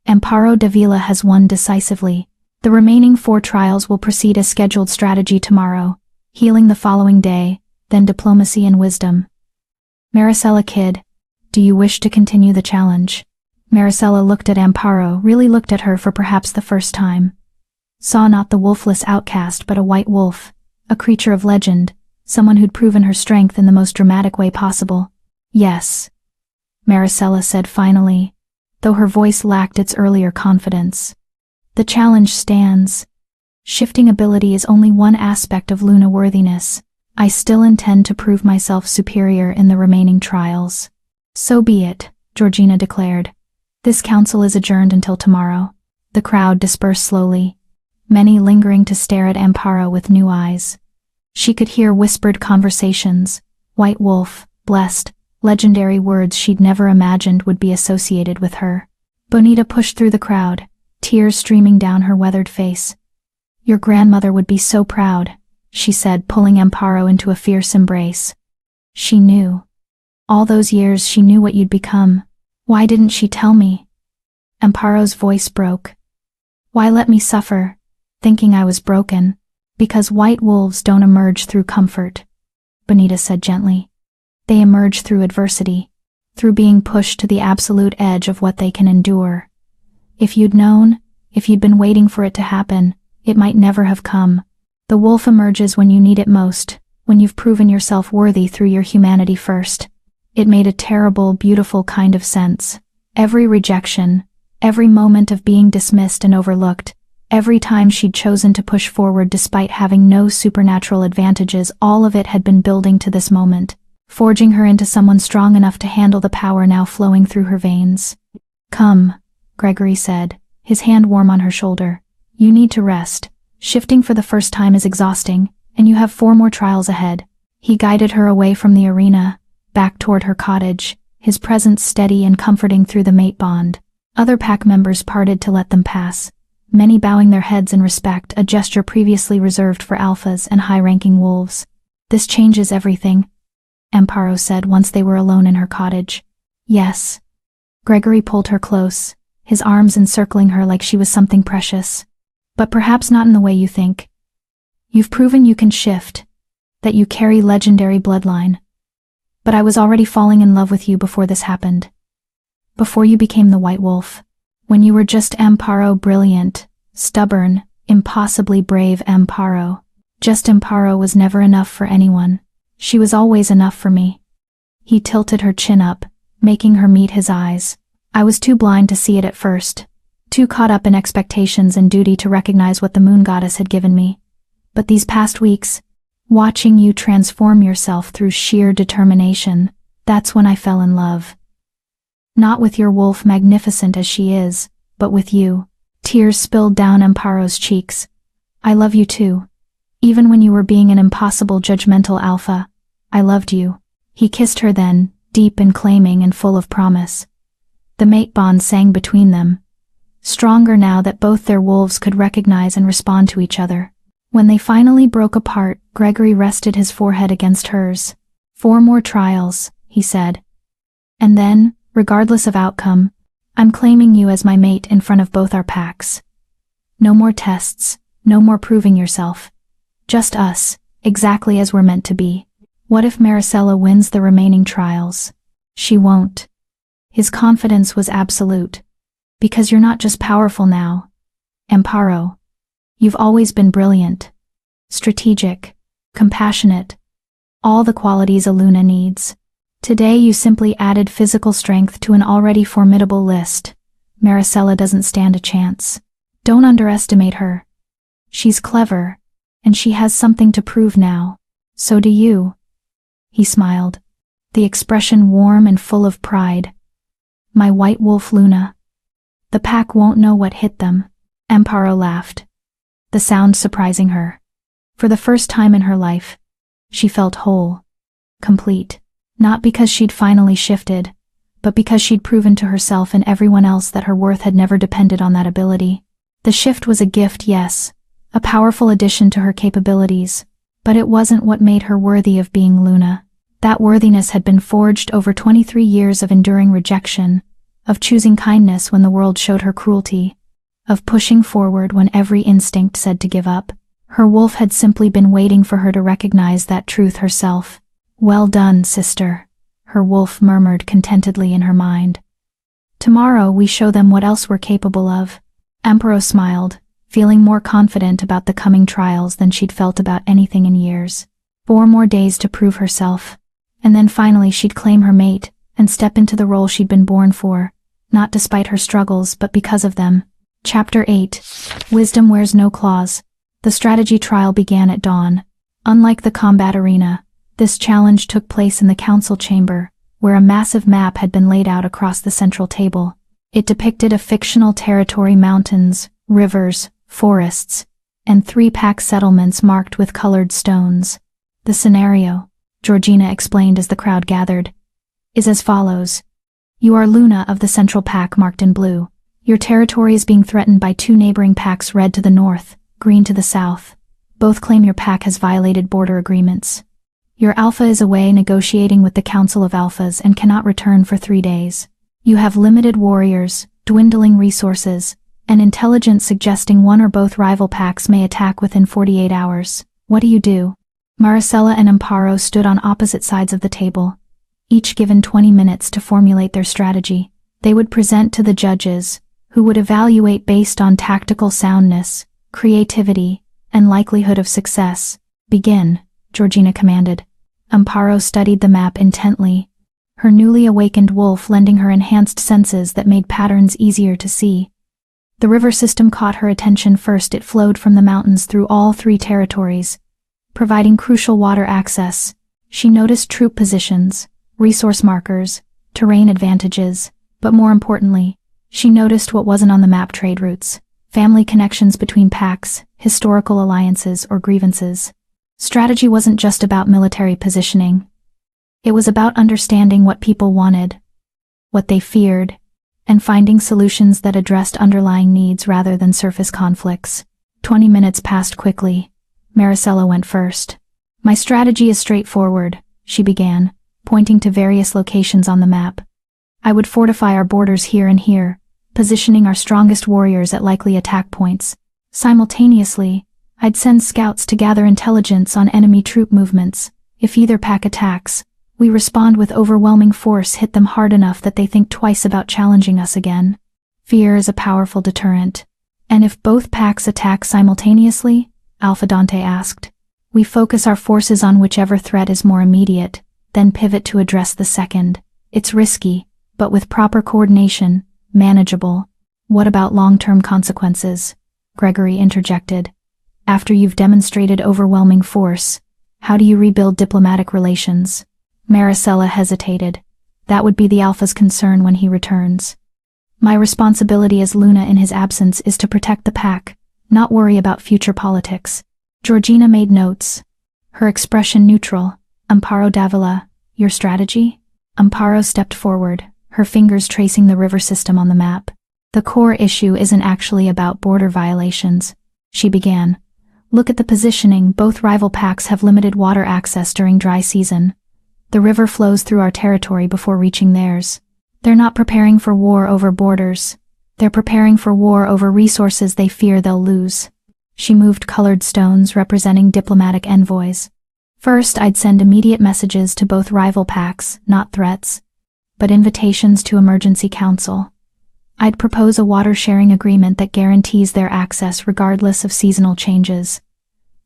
Speaker 1: "Amparo Davila has won decisively. The remaining 4 trials will proceed as scheduled. Strategy tomorrow, healing the following day, then diplomacy and wisdom." "Maricela kid, do you wish to continue the challenge?" Maricela looked at Amparo, really looked at her for perhaps the first time. Saw not the wolfless outcast but a white wolf, a creature of legend, someone who'd proven her strength in the most dramatic way possible. "Yes," Maricela said finally, though her voice lacked its earlier confidence. "The challenge stands. Shifting ability is only one aspect of Luna worthiness. I still intend to prove myself superior in the remaining trials." "So be it," Georgina declared. "This council is adjourned until tomorrow." The crowd dispersed slowly, many lingering to stare at Amparo with new eyes. She could hear whispered conversations, White Wolf, blessed, legendary words she'd never imagined would be associated with her. Bonita pushed through the crowd, tears streaming down her weathered face. Your grandmother would be so proud, she said, pulling Amparo into a fierce embrace. She knew. All those years she knew what you'd become. Why didn't she tell me? Amparo's voice broke. Why let me suffer, thinking I was broken? Because white wolves don't emerge through comfort, Bonita said gently. They emerge through adversity, through being pushed to the absolute edge of what they can endure. If you'd known, if you'd been waiting for it to happen, it might never have come. The wolf emerges when you need it most, when you've proven yourself worthy through your humanity first. It made a terrible, beautiful kind of sense. Every rejection, every moment of being dismissed and overlooked, every time she'd chosen to push forward despite having no supernatural advantages, all of it had been building to this moment, forging her into someone strong enough to handle the power now flowing through her veins. Come, Gregory said, his hand warm on her shoulder. You need to rest. Shifting for the first time is exhausting, and you have 4 more trials ahead. He guided her away from the arena, back toward her cottage, his presence steady and comforting through the mate bond. Other pack members parted to let them pass, many bowing their heads in respect, a gesture previously reserved for alphas and high-ranking wolves. This changes everything, Amparo said once they were alone in her cottage. Yes. Gregory pulled her close, his arms encircling her like she was something precious. But perhaps not in the way you think. You've proven you can shift, that you carry legendary bloodline. But I was already falling in love with you before this happened. Before you became the White Wolf. When you were just Amparo, brilliant, stubborn, impossibly brave Amparo. Just Amparo was never enough for anyone. She was always enough for me. He tilted her chin up, making her meet his eyes. I was too blind to see it at first. Too caught up in expectations and duty to recognize what the moon goddess had given me. But these past weeks, watching you transform yourself through sheer determination, that's when I fell in love. Not with your wolf, magnificent as she is, but with you. Tears spilled down Amparo's cheeks. I love you too. Even when you were being an impossible judgmental alpha, I loved you. He kissed her then, deep and claiming and full of promise. The mate bond sang between them, stronger now that both their wolves could recognize and respond to each other. When they finally broke apart, Gregory rested his forehead against hers. 4 more trials, he said. And then, regardless of outcome, I'm claiming you as my mate in front of both our packs. No more tests, no more proving yourself. Just us, exactly as we're meant to be. What if Maricela wins the remaining trials? She won't. His confidence was absolute. Because you're not just powerful now, Amparo. You've always been brilliant, strategic, compassionate, all the qualities a Luna needs. Today you simply added physical strength to an already formidable list. Maricela doesn't stand a chance. Don't underestimate her. She's clever, and she has something to prove now. So do you. He smiled, the expression warm and full of pride. My white wolf Luna. The pack won't know what hit them. Amparo laughed, the sound surprising her. For the first time in her life, she felt whole, complete. Not because she'd finally shifted, but because she'd proven to herself and everyone else that her worth had never depended on that ability. The shift was a gift, yes, a powerful addition to her capabilities, but it wasn't what made her worthy of being Luna. That worthiness had been forged over 23 years of enduring rejection, of choosing kindness when the world showed her cruelty, of pushing forward when every instinct said to give up. Her wolf had simply been waiting for her to recognize that truth herself. Well done, sister, her wolf murmured contentedly in her mind. Tomorrow we show them what else we're capable of. Amparo smiled, feeling more confident about the coming trials than she'd felt about anything in years. 4 more days to prove herself, and then finally she'd claim her mate and step into the role she'd been born for, not despite her struggles but because of them. Chapter 8. Wisdom Wears No Claws. The strategy trial began at dawn. Unlike the combat arena, this challenge took place in the council chamber, where a massive map had been laid out across the central table. It depicted a fictional territory, mountains, rivers, forests, and 3 pack settlements marked with colored stones. The scenario, Georgina explained as the crowd gathered, is as follows. You are Luna of the central pack marked in blue. Your territory is being threatened by 2 neighboring packs, red to the north, green to the south. Both claim your pack has violated border agreements. Your alpha is away negotiating with the Council of Alphas and cannot return for 3 days. You have limited warriors, dwindling resources, and intelligence suggesting one or both rival packs may attack within 48 hours. What do? Maricela and Amparo stood on opposite sides of the table, each given 20 minutes to formulate their strategy. They would present to the judges, who would evaluate based on tactical soundness, creativity, and likelihood of success. Begin, Georgina commanded. Amparo studied the map intently, her newly awakened wolf lending her enhanced senses that made patterns easier to see. The river system caught her attention first. It flowed from the mountains through all 3 territories, providing crucial water access. She noticed troop positions, resource markers, terrain advantages, but more importantly, she noticed what wasn't on the map: trade routes, family connections between packs, historical alliances, or grievances. Strategy wasn't just about military positioning. It was about understanding what people wanted, what they feared, and finding solutions that addressed underlying needs rather than surface conflicts. 20 minutes passed quickly. Maricela went first. My strategy is straightforward, she began, pointing to various locations on the map. I would fortify our borders here and here, positioning our strongest warriors at likely attack points. Simultaneously, I'd send scouts to gather intelligence on enemy troop movements. If either pack attacks, we respond with overwhelming force, hit them hard enough that they think twice about challenging us again. Fear is a powerful deterrent. And if both packs attack simultaneously? Alpha Dante asked. We focus our forces on whichever threat is more immediate, then pivot to address the second. It's risky, but with proper coordination, manageable. What about long-term consequences? Gregory interjected. After you've demonstrated overwhelming force, how do you rebuild diplomatic relations? Maricela hesitated. That would be the Alpha's concern when he returns. My responsibility as Luna in his absence is to protect the pack, not worry about future politics. Georgina made notes, her expression neutral. Amparo Davila, your strategy? Amparo stepped forward, her fingers tracing the river system on the map. The core issue isn't actually about border violations, she began. Look at the positioning. Both rival packs have limited water access during dry season. The river flows through our territory before reaching theirs. They're not preparing for war over borders. They're preparing for war over resources they fear they'll lose. She moved colored stones representing diplomatic envoys. First, I'd send immediate messages to both rival packs, not threats, but invitations to emergency council. I'd propose a water-sharing agreement that guarantees their access regardless of seasonal changes.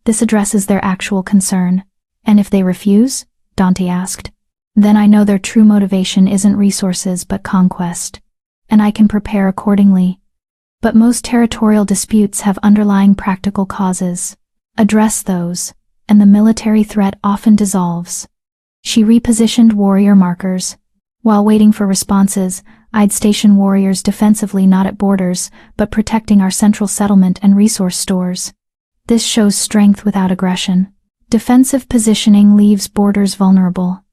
Speaker 1: This addresses their actual concern. And if they refuse? Dante asked. Then I know their true motivation isn't resources but conquest. And I can prepare accordingly. But most territorial disputes have underlying practical causes. Address those, and the military threat often dissolves. She repositioned warrior markers. While waiting for responses, I'd station warriors defensively, not at borders, but protecting our central settlement and resource stores. This shows strength without aggression. Defensive positioning leaves borders vulnerable.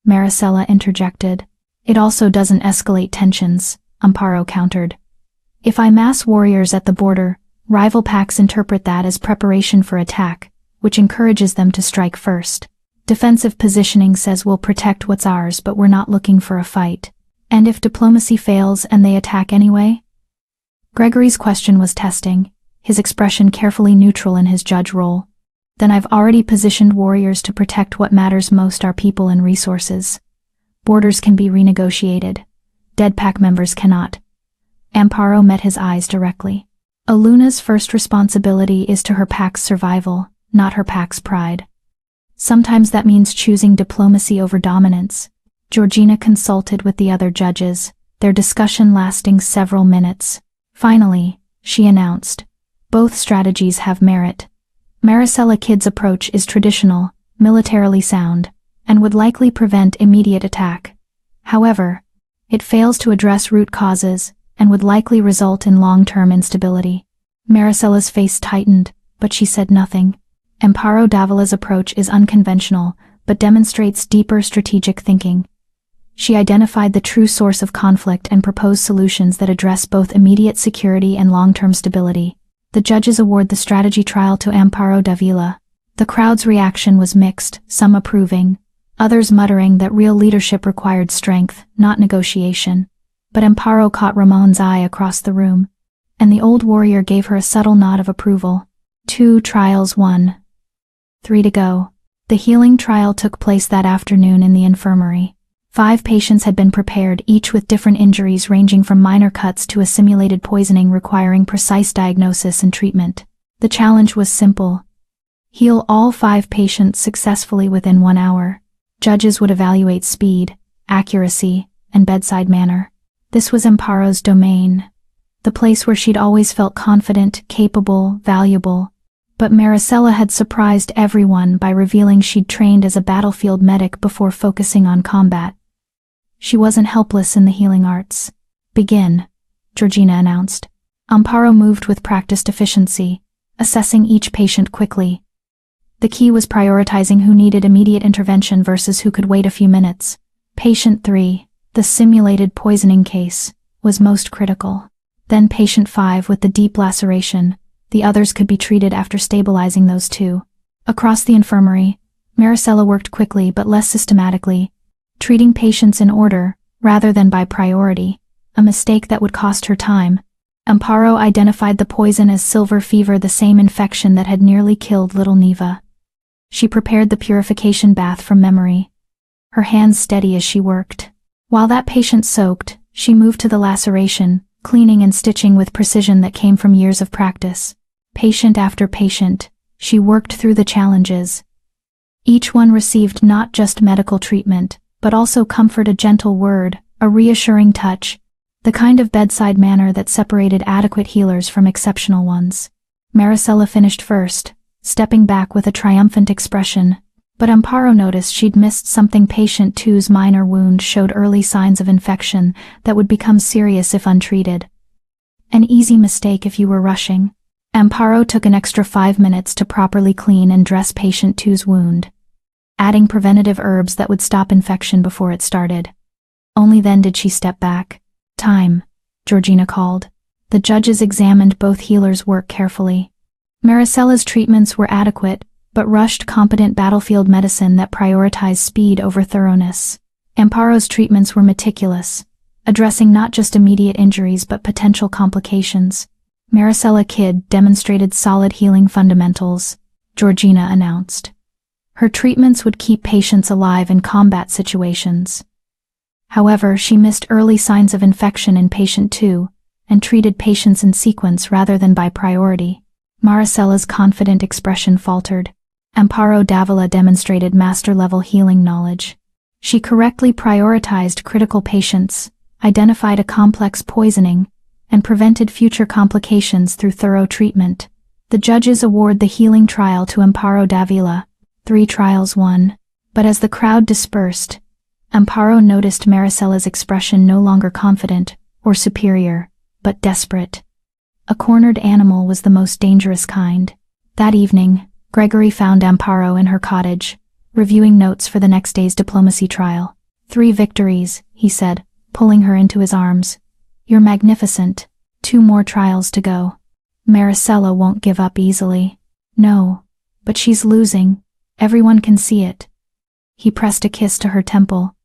Speaker 1: Maricela interjected. It also doesn't escalate tensions, Amparo countered. If I mass warriors at the border, rival packs interpret that as preparation for attack, which encourages them to strike first. Defensive positioning says we'll protect what's ours, but we're not looking for a fight. And if diplomacy fails and they attack anyway? Gregory's question was testing, his expression carefully neutral in his judge role. Then I've already positioned warriors to protect what matters most, our people and resources. Borders can be renegotiated. Dead pack members cannot. Amparo met his eyes directly. Luna's first responsibility is to her pack's survival, not her pack's pride. Sometimes that means choosing diplomacy over dominance. Georgina consulted with the other judges, their discussion lasting several minutes. Finally, she announced, both strategies have merit. Maricela Kidd's approach is traditional, militarily sound, and would likely prevent immediate attack. However, it fails to address root causes and would likely result in long-term instability. Maricela's face tightened, but she said nothing. Amparo Davila's approach is unconventional, but demonstrates deeper strategic thinking. She identified the true source of conflict and proposed solutions that address both immediate security and long-term stability. The judges award the strategy trial to Amparo Davila. The crowd's reaction was mixed, some approving, others muttering that real leadership required strength, not negotiation. But Amparo caught Ramon's eye across the room, and the old warrior gave her a subtle nod of approval. 2 trials won. 3 to go. The healing trial took place that afternoon in the infirmary. 5 patients had been prepared, each with different injuries ranging from minor cuts to a simulated poisoning requiring precise diagnosis and treatment. The challenge was simple: heal all 5 patients successfully within 1 hour. Judges would evaluate speed, accuracy, and bedside manner. This was Amparo's domain, the place where she'd always felt confident, capable, valuable. But Maricela had surprised everyone by revealing she'd trained as a battlefield medic before focusing on combat. She wasn't helpless in the healing arts. "Begin," Georgina announced. Amparo moved with practiced efficiency, assessing each patient quickly. The key was prioritizing who needed immediate intervention versus who could wait a few minutes. Patient 3, the simulated poisoning case, was most critical. Then patient 5 with the deep laceration. The others could be treated after stabilizing those 2. Across the infirmary, Maricela worked quickly but less systematically, treating patients in order, rather than by priority, a mistake that would cost her time. Amparo identified the poison as silver fever, the same infection that had nearly killed little Neva. She prepared the purification bath from memory, her hands steady as she worked. While that patient soaked, she moved to the laceration, cleaning and stitching with precision that came from years of practice. Patient after patient, she worked through the challenges. Each one received not just medical treatment, but also comfort, a gentle word, a reassuring touch, the kind of bedside manner that separated adequate healers from exceptional ones. Maricela finished first, stepping back with a triumphant expression, but Amparo noticed she'd missed something. Patient 2's minor wound showed early signs of infection that would become serious if untreated. An easy mistake if you were rushing. Amparo took an extra 5 minutes to properly clean and dress patient 2's wound, adding preventative herbs that would stop infection before it started. Only then did she step back. "Time," Georgina called. The judges examined both healers' work carefully. Maricela's treatments were adequate, but rushed, competent battlefield medicine that prioritized speed over thoroughness. Amparo's treatments were meticulous, addressing not just immediate injuries but potential complications. Maricela Kidd demonstrated solid healing fundamentals, Georgina announced. Her treatments would keep patients alive in combat situations. However, she missed early signs of infection in patient 2 and treated patients in sequence rather than by priority. Maricela's confident expression faltered. Amparo Davila demonstrated master-level healing knowledge. She correctly prioritized critical patients, identified a complex poisoning, and prevented future complications through thorough treatment. The judges award the healing trial to Amparo Davila. 3 trials won. But as the crowd dispersed, Amparo noticed Maricela's expression no longer confident or superior, but desperate. A cornered animal was the most dangerous kind. That evening, Gregory found Amparo in her cottage, reviewing notes for the next day's diplomacy trial. 3 victories, he said, pulling her into his arms. "You're magnificent. 2 more trials to go. Maricela won't give up easily." "No, but she's losing. Everyone can see it." He pressed a kiss to her temple.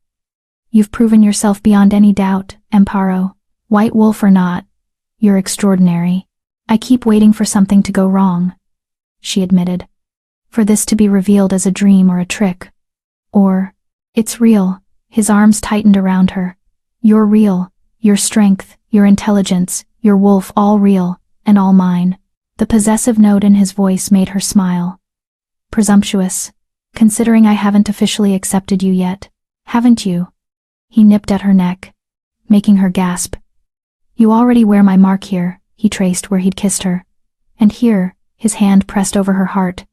Speaker 1: "You've proven yourself beyond any doubt, Amparo. White wolf or not, you're extraordinary. I keep waiting for something to go wrong," she admitted. "For this to be revealed as a dream or a trick. Or, it's real." His arms tightened around her. "You're real. Your strength, your intelligence, your wolf, all real, and all mine." The possessive note in his voice made her smile. "Presumptuous, considering I haven't officially accepted you yet. Haven't you?" He nipped at her neck, making her gasp. "You already wear my mark here," he traced where he'd kissed her. "And here," his hand pressed over her heart.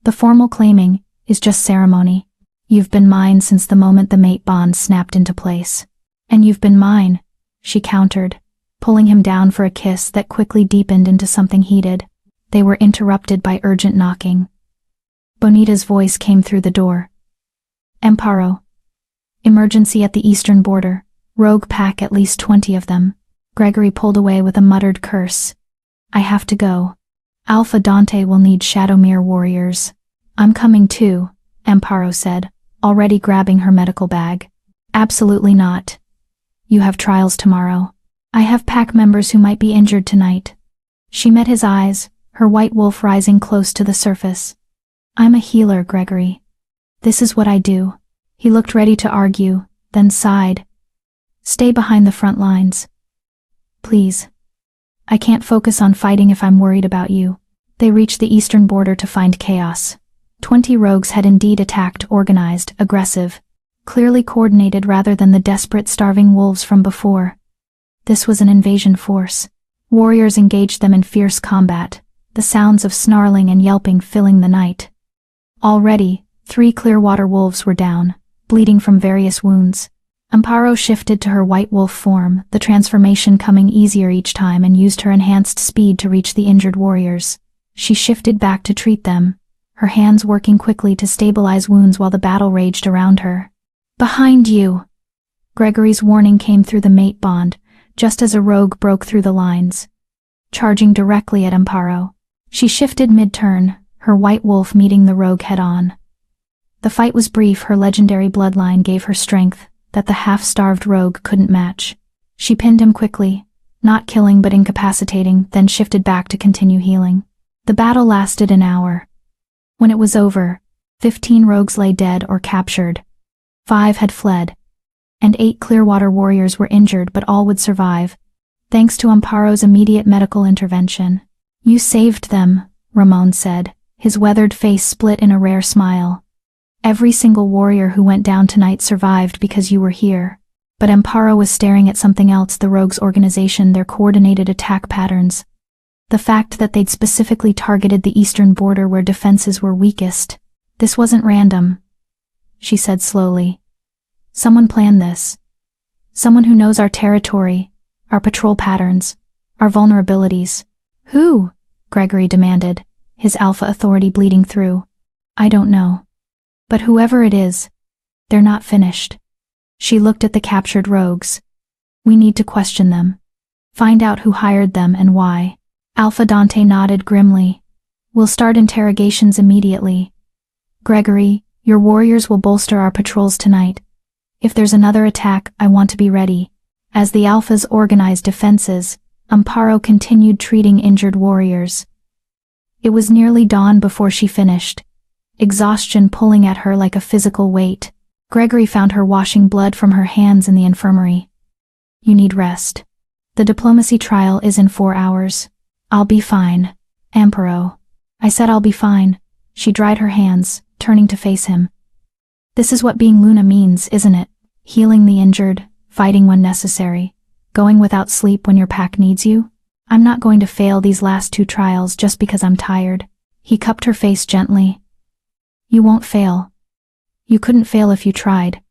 Speaker 1: "The formal claiming is just ceremony. You've been mine since the moment the mate bond snapped into place." "And you've been mine," she countered, pulling him down for a kiss that quickly deepened into something heated. They were interrupted by urgent knocking. Bonita's voice came through the door. Amparo. Emergency at the eastern border. Rogue pack, at least 20 of them. Gregory pulled away with a muttered curse. I have to go. Alpha Dante will need Shadowmere warriors. I'm coming too, Amparo said, already grabbing her medical bag. Absolutely not. You have trials tomorrow. I have pack members who might be injured tonight. She met his eyes, her white wolf rising close to the surface. I'm a healer, Gregory. This is what I do. He looked ready to argue, then sighed. Stay behind the front lines. Please. I can't focus on fighting if I'm worried about you. They reached the eastern border to find chaos. 20 rogues had indeed attacked, organized, aggressive, clearly coordinated rather than the desperate, starving wolves from before. This was an invasion force. Warriors engaged them in fierce combat, the sounds of snarling and yelping filling the night. Already, 3 Clearwater wolves were down, bleeding from various wounds. Amparo shifted to her white wolf form, the transformation coming easier each time, and used her enhanced speed to reach the injured warriors. She shifted back to treat them, her hands working quickly to stabilize wounds while the battle raged around her. Behind you! Gregory's warning came through the mate bond, just as a rogue broke through the lines, charging directly at Amparo. She shifted mid-turn, her white wolf meeting the rogue head-on. The fight was brief. Her legendary bloodline gave her strength that the half-starved rogue couldn't match. She pinned him quickly, not killing but incapacitating, then shifted back to continue healing. The battle lasted an hour. When it was over, 15 rogues lay dead or captured. 5 had fled, and 8 Clearwater warriors were injured, but all would survive, thanks to Amparo's immediate medical intervention. You saved them, Ramon said, his weathered face split in a rare smile. Every single warrior who went down tonight survived because you were here. But Amparo was staring at something else: the rogues' organization, their coordinated attack patterns. The fact that they'd specifically targeted the eastern border where defenses were weakest. This wasn't random, she said slowly. Someone planned this. Someone who knows our territory, our patrol patterns, our vulnerabilities. Who? Gregory demanded, his alpha authority bleeding through. I don't know. But whoever it is, they're not finished. She looked at the captured rogues. We need to question them. Find out who hired them and why. Alpha Dante nodded grimly. We'll start interrogations immediately. Gregory, your warriors will bolster our patrols tonight. If there's another attack, I want to be ready. As the Alphas organized defenses, Amparo continued treating injured warriors. It was nearly dawn before she finished, exhaustion pulling at her like a physical weight. Gregory found her washing blood from her hands in the infirmary. You need rest. The diplomacy trial is in 4 hours. I'll be fine, Amparo. I said I'll be fine. She dried her hands, turning to face him. This is what being Luna means, isn't it? Healing the injured, fighting when necessary, going without sleep when your pack needs you. I'm not going to fail these last 2 trials just because I'm tired. He cupped her face gently. You won't fail. You couldn't fail if you tried.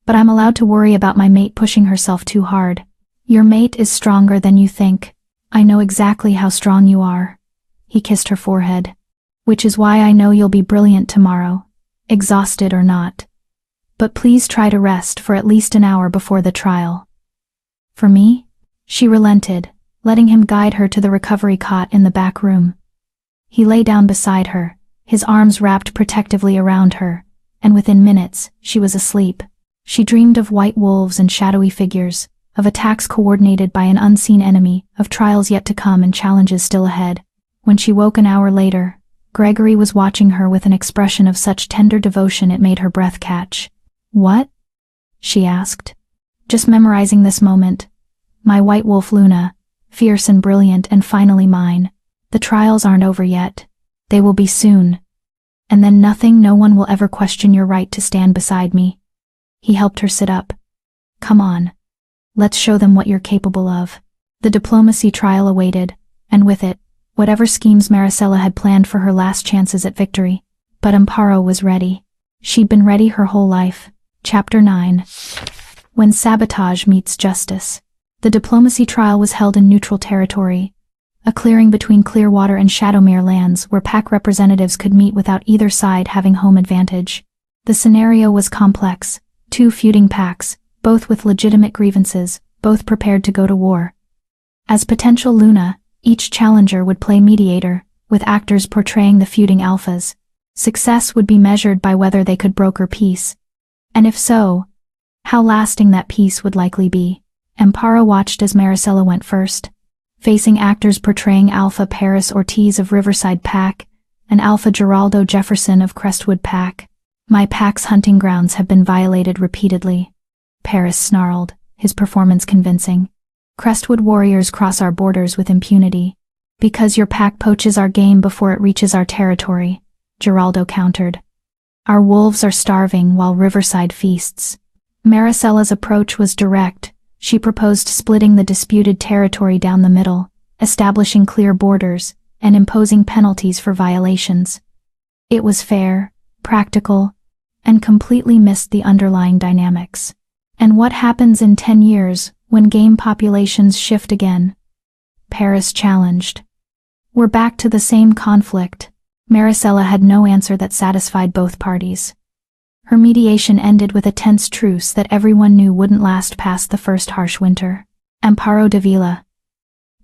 Speaker 1: But I'm allowed to worry about my mate pushing herself too hard. Your mate is stronger than you think. I know exactly how strong you are. He kissed her forehead. Which is why I know you'll be brilliant tomorrow, exhausted or not. But please try to rest for at least an hour before the trial. For me? She relented, letting him guide her to the recovery cot in the back room. He lay down beside her, his arms wrapped protectively around her, and within minutes, she was asleep. She dreamed of white wolves and shadowy figures, of attacks coordinated by an unseen enemy, of trials yet to come and challenges still ahead. When she woke an hour later, Gregory was watching her with an expression of such tender devotion it made her breath catch. What? She asked. Just memorizing this moment. My white wolf Luna, fierce and brilliant and finally mine. The trials aren't over yet. They will be soon. And then no one will ever question your right to stand beside me. He helped her sit up. Come on. Let's show them what you're capable of. The diplomacy trial awaited, and with it, whatever schemes Maricela had planned for her last chances at victory. But Amparo was ready. She'd been ready her whole life. Chapter 9. When sabotage meets justice. The diplomacy trial was held in neutral territory. a clearing between Clearwater and Shadowmere lands where pack representatives could meet without either side having home advantage. The scenario was complex. Two feuding packs, both with legitimate grievances, both prepared to go to war. As potential Luna, each challenger would play mediator, with actors portraying the feuding alphas. Success would be measured by whether they could broker peace. And if so, how lasting that peace would likely be. Amparo watched as Maricela went first, facing actors portraying Alpha Paris Ortiz of Riverside Pack and Alpha Geraldo Jefferson of Crestwood Pack. My pack's hunting grounds have been violated repeatedly. Paris snarled, his performance convincing. Crestwood warriors cross our borders with impunity. Because your pack poaches our game before it reaches our territory, Geraldo countered. Our wolves are starving while Riverside feasts. Maricela's approach was direct. She proposed splitting the disputed territory down the middle, establishing clear borders, and imposing penalties for violations. It was fair, practical, and completely missed the underlying dynamics. And what happens in 10 years, when game populations shift again? Paris challenged. We're back to the same conflict. Maricela had no answer that satisfied both parties. Her mediation ended with a tense truce that everyone knew wouldn't last past the first harsh winter. Amparo Davila,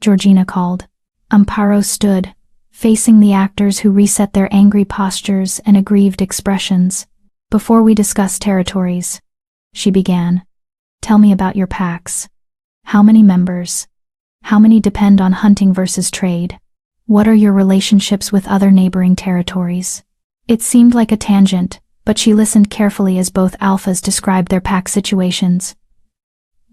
Speaker 1: Georgina called. Amparo stood, facing the actors who reset their angry postures and aggrieved expressions. Before we discuss territories, she began. Tell me about your packs. How many members? How many depend on hunting versus trade? What are your relationships with other neighboring territories? It seemed like a tangent, but she listened carefully as both alphas described their pack situations.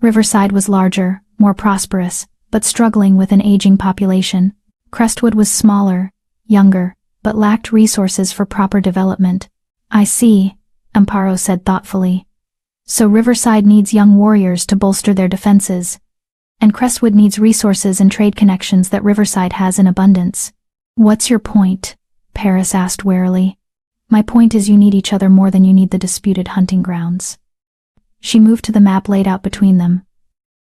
Speaker 1: Riverside was larger, more prosperous, but struggling with an aging population. Crestwood was smaller, younger, but lacked resources for proper development. I see, Amparo said thoughtfully. So Riverside needs young warriors to bolster their defenses, and Crestwood needs resources and trade connections that Riverside has in abundance. What's your point? Paris asked warily. My point is you need each other more than you need the disputed hunting grounds. She moved to the map laid out between them.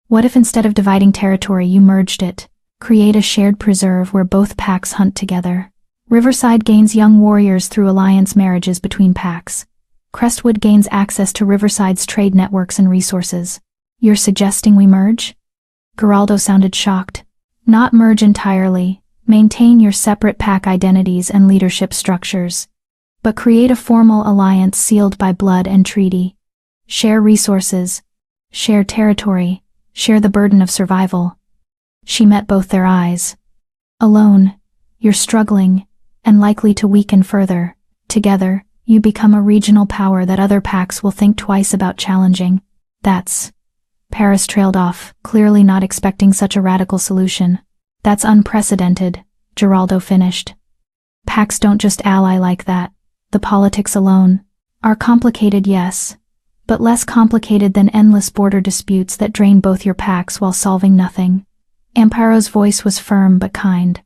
Speaker 1: What if instead of dividing territory you merged it? Create a shared preserve where both packs hunt together. Riverside gains young warriors through alliance marriages between packs. Crestwood gains access to Riverside's trade networks and resources. You're suggesting we merge? Geraldo sounded shocked. Not merge entirely. Maintain your separate pack identities and leadership structures. But create a formal alliance sealed by blood and treaty. Share resources. Share territory. Share the burden of survival. She met both their eyes. Alone, you're struggling, and likely to weaken further. Together, you become a regional power that other packs will think twice about challenging. That's... Paris trailed off, clearly not expecting such a radical solution. That's unprecedented, Geraldo finished. Packs don't just ally like that. The politics alone are complicated, yes, but less complicated than endless border disputes that drain both your packs while solving nothing. Amparo's voice was firm but kind.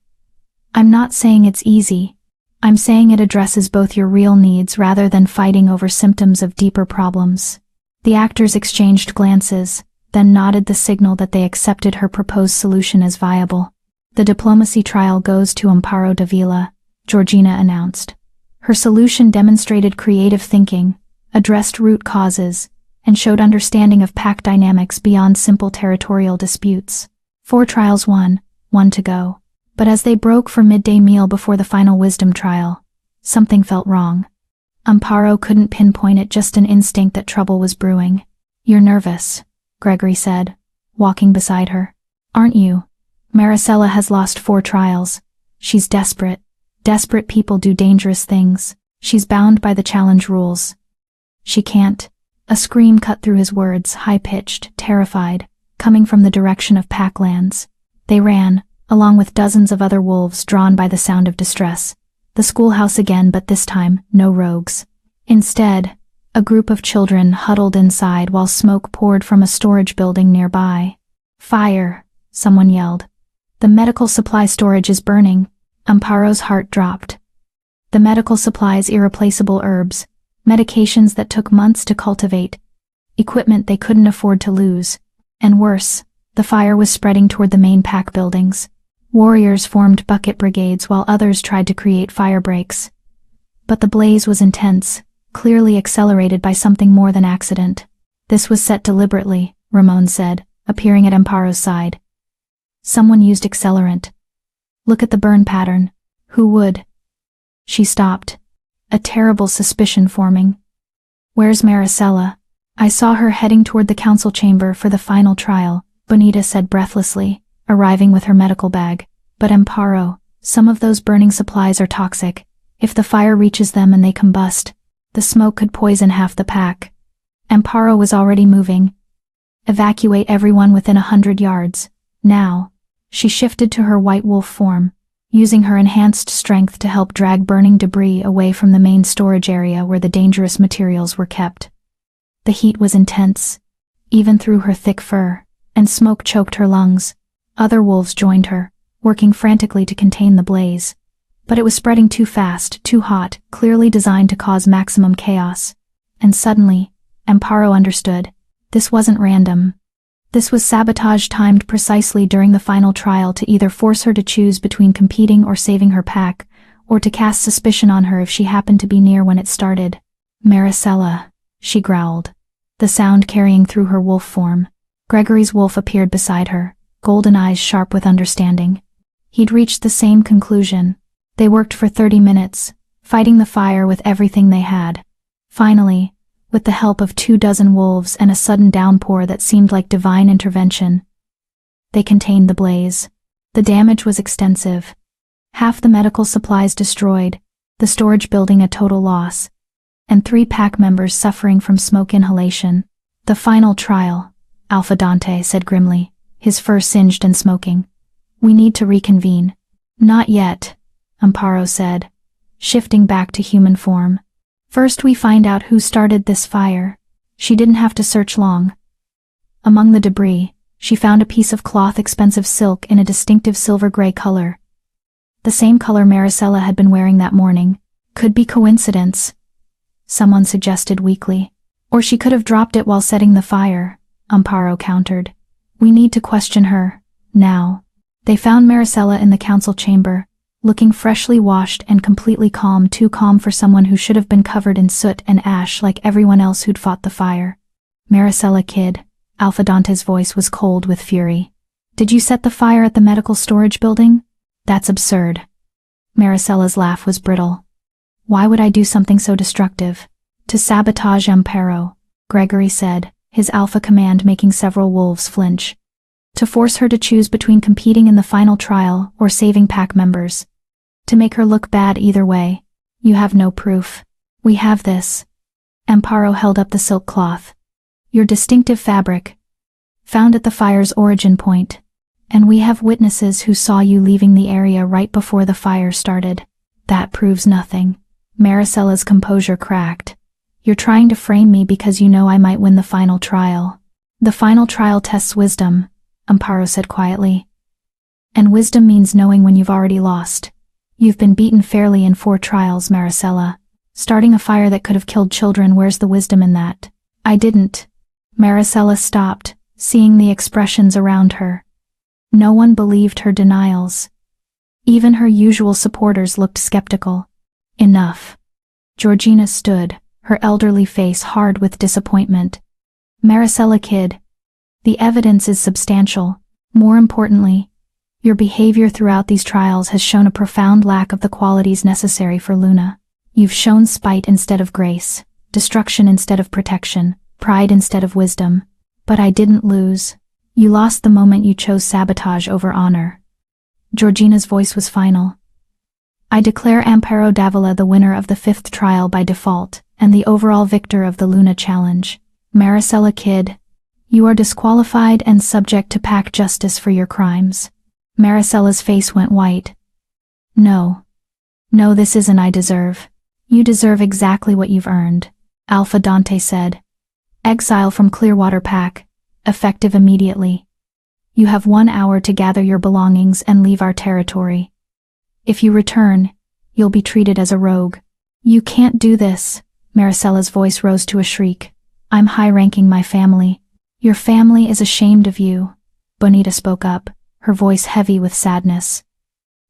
Speaker 1: I'm not saying it's easy. I'm saying it addresses both your real needs rather than fighting over symptoms of deeper problems. The actors exchanged glances, then nodded the signal that they accepted her proposed solution as viable. The diplomacy trial goes to Amparo Davila, Georgina announced. Her solution demonstrated creative thinking, addressed root causes, and showed understanding of pack dynamics beyond simple territorial disputes. 4 trials won, 1 to go. But as they broke for midday meal before the final wisdom trial, something felt wrong. Amparo couldn't pinpoint it, just an instinct that trouble was brewing. You're nervous, Gregory said, walking beside her. Aren't you? Maricela has lost 4 trials. She's desperate. Desperate people do dangerous things. She's bound by the challenge rules. She can't. A scream cut through his words, high-pitched, terrified, coming from the direction of Packlands. They ran, along with dozens of other wolves drawn by the sound of distress. The schoolhouse again, but this time, no rogues. Instead, a group of children huddled inside while smoke poured from a storage building nearby. Fire, someone yelled. The medical supply storage is burning. Amparo's heart dropped. The medical supplies, irreplaceable herbs, medications that took months to cultivate, equipment they couldn't afford to lose. And worse, the fire was spreading toward the main pack buildings. Warriors formed bucket brigades while others tried to create fire breaks. But the blaze was intense, clearly accelerated by something more than accident. This was set deliberately, Ramon said, appearing at Amparo's side. Someone used accelerant. Look at the burn pattern. Who would? She stopped, a terrible suspicion forming. Where's Maricela? I saw her heading toward the council chamber for the final trial, Bonita said breathlessly, arriving with her medical bag. But Amparo, some of those burning supplies are toxic. If the fire reaches them and they combust, the smoke could poison half the pack. Amparo was already moving. Evacuate everyone within 100 yards. Now. She shifted to her white wolf form, using her enhanced strength to help drag burning debris away from the main storage area where the dangerous materials were kept. The heat was intense, even through her thick fur, and smoke choked her lungs. Other wolves joined her, working frantically to contain the blaze. But it was spreading too fast, too hot, clearly designed to cause maximum chaos. And suddenly, Amparo understood. This wasn't random. This was sabotage timed precisely during the final trial to either force her to choose between competing or saving her pack, or to cast suspicion on her if she happened to be near when it started. Maricela, she growled, the sound carrying through her wolf form. Gregory's wolf appeared beside her, golden eyes sharp with understanding. He'd reached the same conclusion. They worked for 30 minutes, fighting the fire with everything they had. Finally, with the help of 24 wolves and a sudden downpour that seemed like divine intervention, they contained the blaze. The damage was extensive. Half the medical supplies destroyed, the storage building a total loss, and 3 pack members suffering from smoke inhalation. The final trial, Alpha Dante said grimly, his fur singed and smoking. We need to reconvene. Not yet, Amparo said, shifting back to human form. First we find out who started this fire. She didn't have to search long. Among the debris, she found a piece of cloth, expensive silk in a distinctive silver-gray color. The same color Maricela had been wearing that morning. Could be coincidence, someone suggested weakly. Or she could have dropped it while setting the fire, Amparo countered. We need to question her, now. They found Maricela in the council chamber, looking freshly washed and completely calm, too calm for someone who should have been covered in soot and ash like everyone else who'd fought the fire. Maricela, kid, Alpha Dante's voice was cold with fury. Did you set the fire at the medical storage building? That's absurd. Maricela's laugh was brittle. Why would I do something so destructive? To sabotage Amparo, Gregory said, his alpha command making several wolves flinch. To force her to choose between competing in the final trial or saving pack members. To make her look bad either way. You have no proof. We have this. Amparo held up the silk cloth. Your distinctive fabric. Found at the fire's origin point. And we have witnesses who saw you leaving the area right before the fire started. That proves nothing. Maricela's composure cracked. You're trying to frame me because you know I might win the final trial. The final trial tests wisdom, Amparo said quietly. And wisdom means knowing when you've already lost. You've been beaten fairly in 4 trials, Maricela. Starting a fire that could have killed children, where's the wisdom in that? I didn't. Maricela stopped, seeing the expressions around her. No one believed her denials. Even her usual supporters looked skeptical. Enough. Georgina stood, her elderly face hard with disappointment. Maricela, kid. The evidence is substantial. More importantly, your behavior throughout these trials has shown a profound lack of the qualities necessary for Luna. You've shown spite instead of grace, destruction instead of protection, pride instead of wisdom. But I didn't lose. You lost the moment you chose sabotage over honor. Georgina's voice was final. I declare Amparo Davila the winner of the 5th trial by default, and the overall victor of the Luna Challenge. Maricela, kid. You are disqualified and subject to pack justice for your crimes. Maricela's face went white. No. No, this isn't I deserve. You deserve exactly what you've earned, Alpha Dante said. Exile from Clearwater Pack, effective immediately. You have 1 hour to gather your belongings and leave our territory. If you return, you'll be treated as a rogue. You can't do this, Maricela's voice rose to a shriek. I'm high-ranking my family. Your family is ashamed of you, Bonita spoke up. her voice heavy with sadness.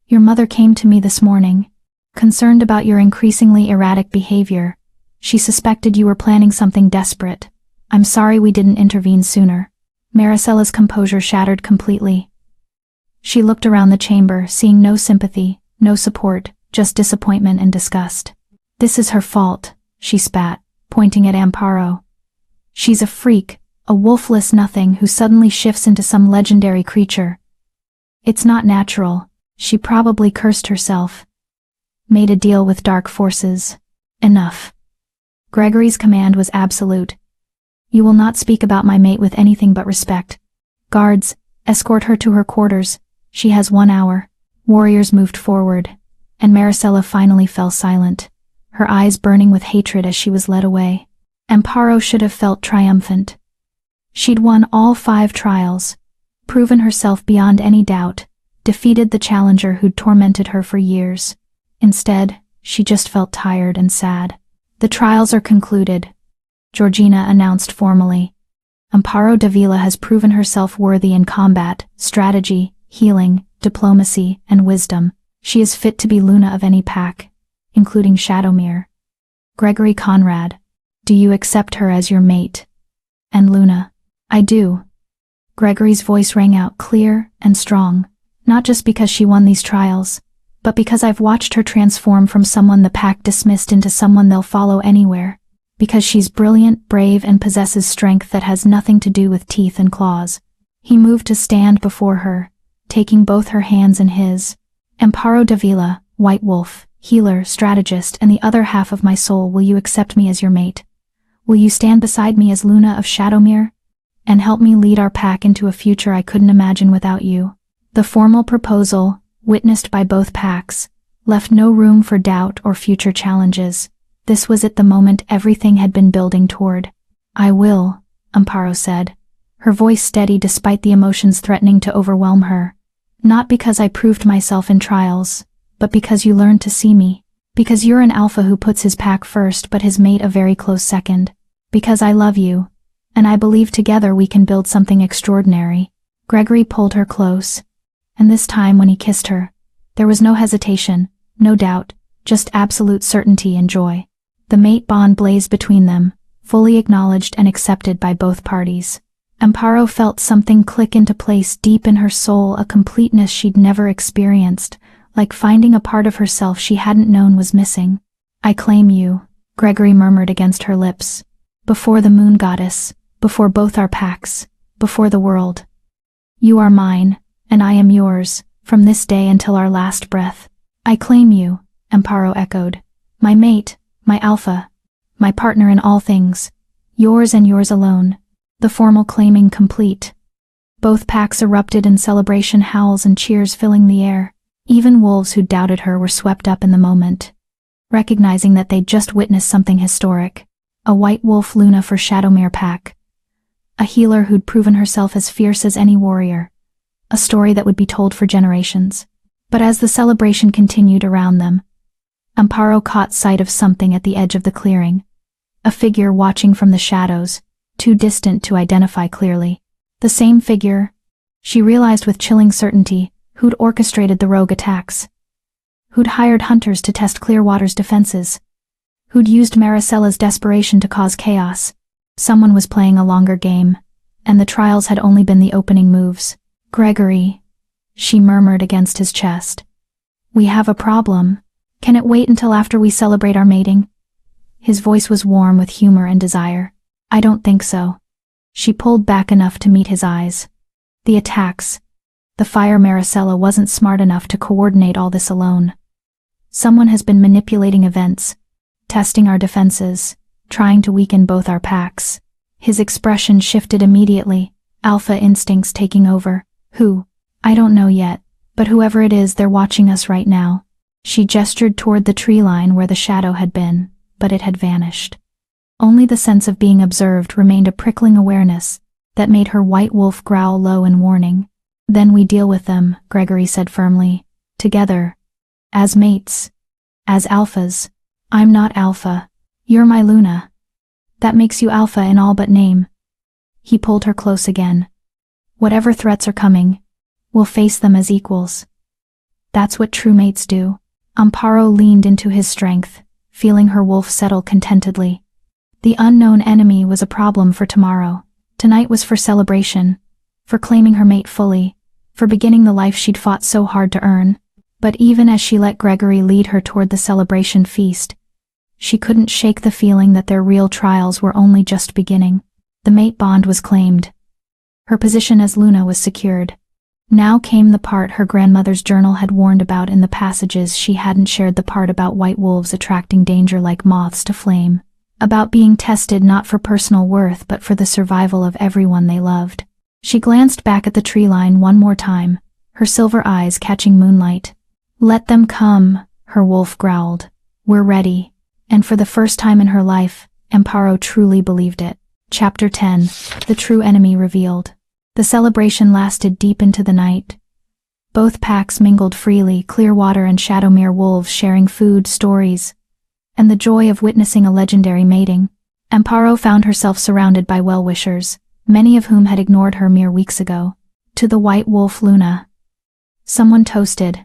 Speaker 1: Your mother came to me this morning, concerned about your increasingly erratic behavior. She suspected you were planning something desperate. I'm sorry we didn't intervene sooner. Maricella's composure shattered completely. She looked around the chamber, seeing no sympathy, no support, just disappointment and disgust. This is her fault, she spat, pointing at Amparo. She's a freak, a wolfless nothing who suddenly shifts into some legendary creature. It's not natural. She probably cursed herself. Made a deal with dark forces. Enough. Gregory's command was absolute. You will not speak about my mate with anything but respect. Guards, escort her to her quarters. She has 1 hour. Warriors moved forward, and Maricela finally fell silent, her eyes burning with hatred as she was led away. Amparo should have felt triumphant. She'd won all 5 trials, proven herself beyond any doubt, defeated the challenger who'd tormented her for years. Instead, she just felt tired and sad. The trials are concluded, Georgina announced formally. Amparo Davila has proven herself worthy in combat, strategy, healing, diplomacy, and wisdom. She is fit to be Luna of any pack, including Shadowmere. Gregory Conrad, do you accept her as your mate? And Luna, I do. Gregory's voice rang out clear and strong, not just because she won these trials, but because I've watched her transform from someone the pack dismissed into someone they'll follow anywhere. Because she's brilliant, brave, and possesses strength that has nothing to do with teeth and claws. He moved to stand before her, taking both her hands in his. Amparo Davila, White Wolf, healer, strategist, and the other half of my soul, will you accept me as your mate? Will you stand beside me as Luna of Shadowmere? And help me lead our pack into a future I couldn't imagine without you? The formal proposal, witnessed by both packs, left no room for doubt or future challenges. This was at the moment everything had been building toward. I will, Amparo said, her voice steady despite the emotions threatening to overwhelm her. Not because I proved myself in trials, but because you learned to see me. Because you're an alpha who puts his pack first but his mate a very close second. Because I love you, and I believe together we can build something extraordinary. Gregory pulled her close, and this time when he kissed her, there was no hesitation, no doubt, just absolute certainty and joy. The mate bond blazed between them, fully acknowledged and accepted by both parties. Amparo felt something click into place deep in her soul, a completeness she'd never experienced, like finding a part of herself she hadn't known was missing. I claim you, Gregory murmured against her lips. Before the moon goddess, before both our packs, before the world. You are mine, and I am yours, from this day until our last breath. I claim you, Amparo echoed. My mate, my alpha, my partner in all things, yours and yours alone. The formal claiming complete. Both packs erupted in celebration, howls and cheers filling the air. Even wolves who doubted her were swept up in the moment, recognizing that they'd just witnessed something historic. A white wolf Luna for Shadowmere pack. A healer who'd proven herself as fierce as any warrior. A story that would be told for generations. But as the celebration continued around them, Amparo caught sight of something at the edge of the clearing. A figure watching from the shadows, too distant to identify clearly. The same figure, she realized with chilling certainty, who'd orchestrated the rogue attacks. Who'd hired hunters to test Clearwater's defenses. Who'd used Maricella's desperation to cause chaos. Someone was playing a longer game, and the trials had only been the opening moves. Gregory, she murmured against his chest. We have a problem. Can it wait until after we celebrate our mating? His voice was warm with humor and desire. I don't think so. She pulled back enough to meet his eyes. The attacks. The fire. Maricela wasn't smart enough to coordinate all this alone. Someone has been manipulating events, testing our defenses, trying to weaken both our packs. His expression shifted immediately, alpha instincts taking over. Who? I don't know yet, but whoever it is, they're watching us right now. She gestured toward the tree line where the shadow had been, but it had vanished. Only the sense of being observed remained, a prickling awareness that made her white wolf growl low in warning. Then we deal with them, Gregory said firmly. Together. As mates. As alphas. I'm not alpha. You're my Luna. That makes you alpha in all but name. He pulled her close again. Whatever threats are coming, We'll face them as equals. That's what true mates do. Amparo leaned into his strength, feeling her wolf settle contentedly. The unknown enemy was a problem for tomorrow. Tonight was for celebration, for claiming her mate fully, for beginning the life she'd fought so hard to earn. But even as she let Gregory lead her toward the celebration feast, she couldn't shake the feeling that their real trials were only just beginning. The mate bond was claimed. Her position as Luna was secured. Now came the part her grandmother's journal had warned about in the passages she hadn't shared, the part about white wolves attracting danger like moths to flame, about being tested not for personal worth but for the survival of everyone they loved. She glanced back at the tree line one more time, her silver eyes catching moonlight. "Let them come," her wolf growled. "We're ready." And for the first time in her life, Amparo truly believed it. Chapter 10. The True Enemy Revealed. The celebration lasted deep into the night. Both packs mingled freely, Clearwater and Shadowmere wolves sharing food, stories, and the joy of witnessing a legendary mating. Amparo found herself surrounded by well-wishers, many of whom had ignored her mere weeks ago. To the white wolf Luna, someone toasted,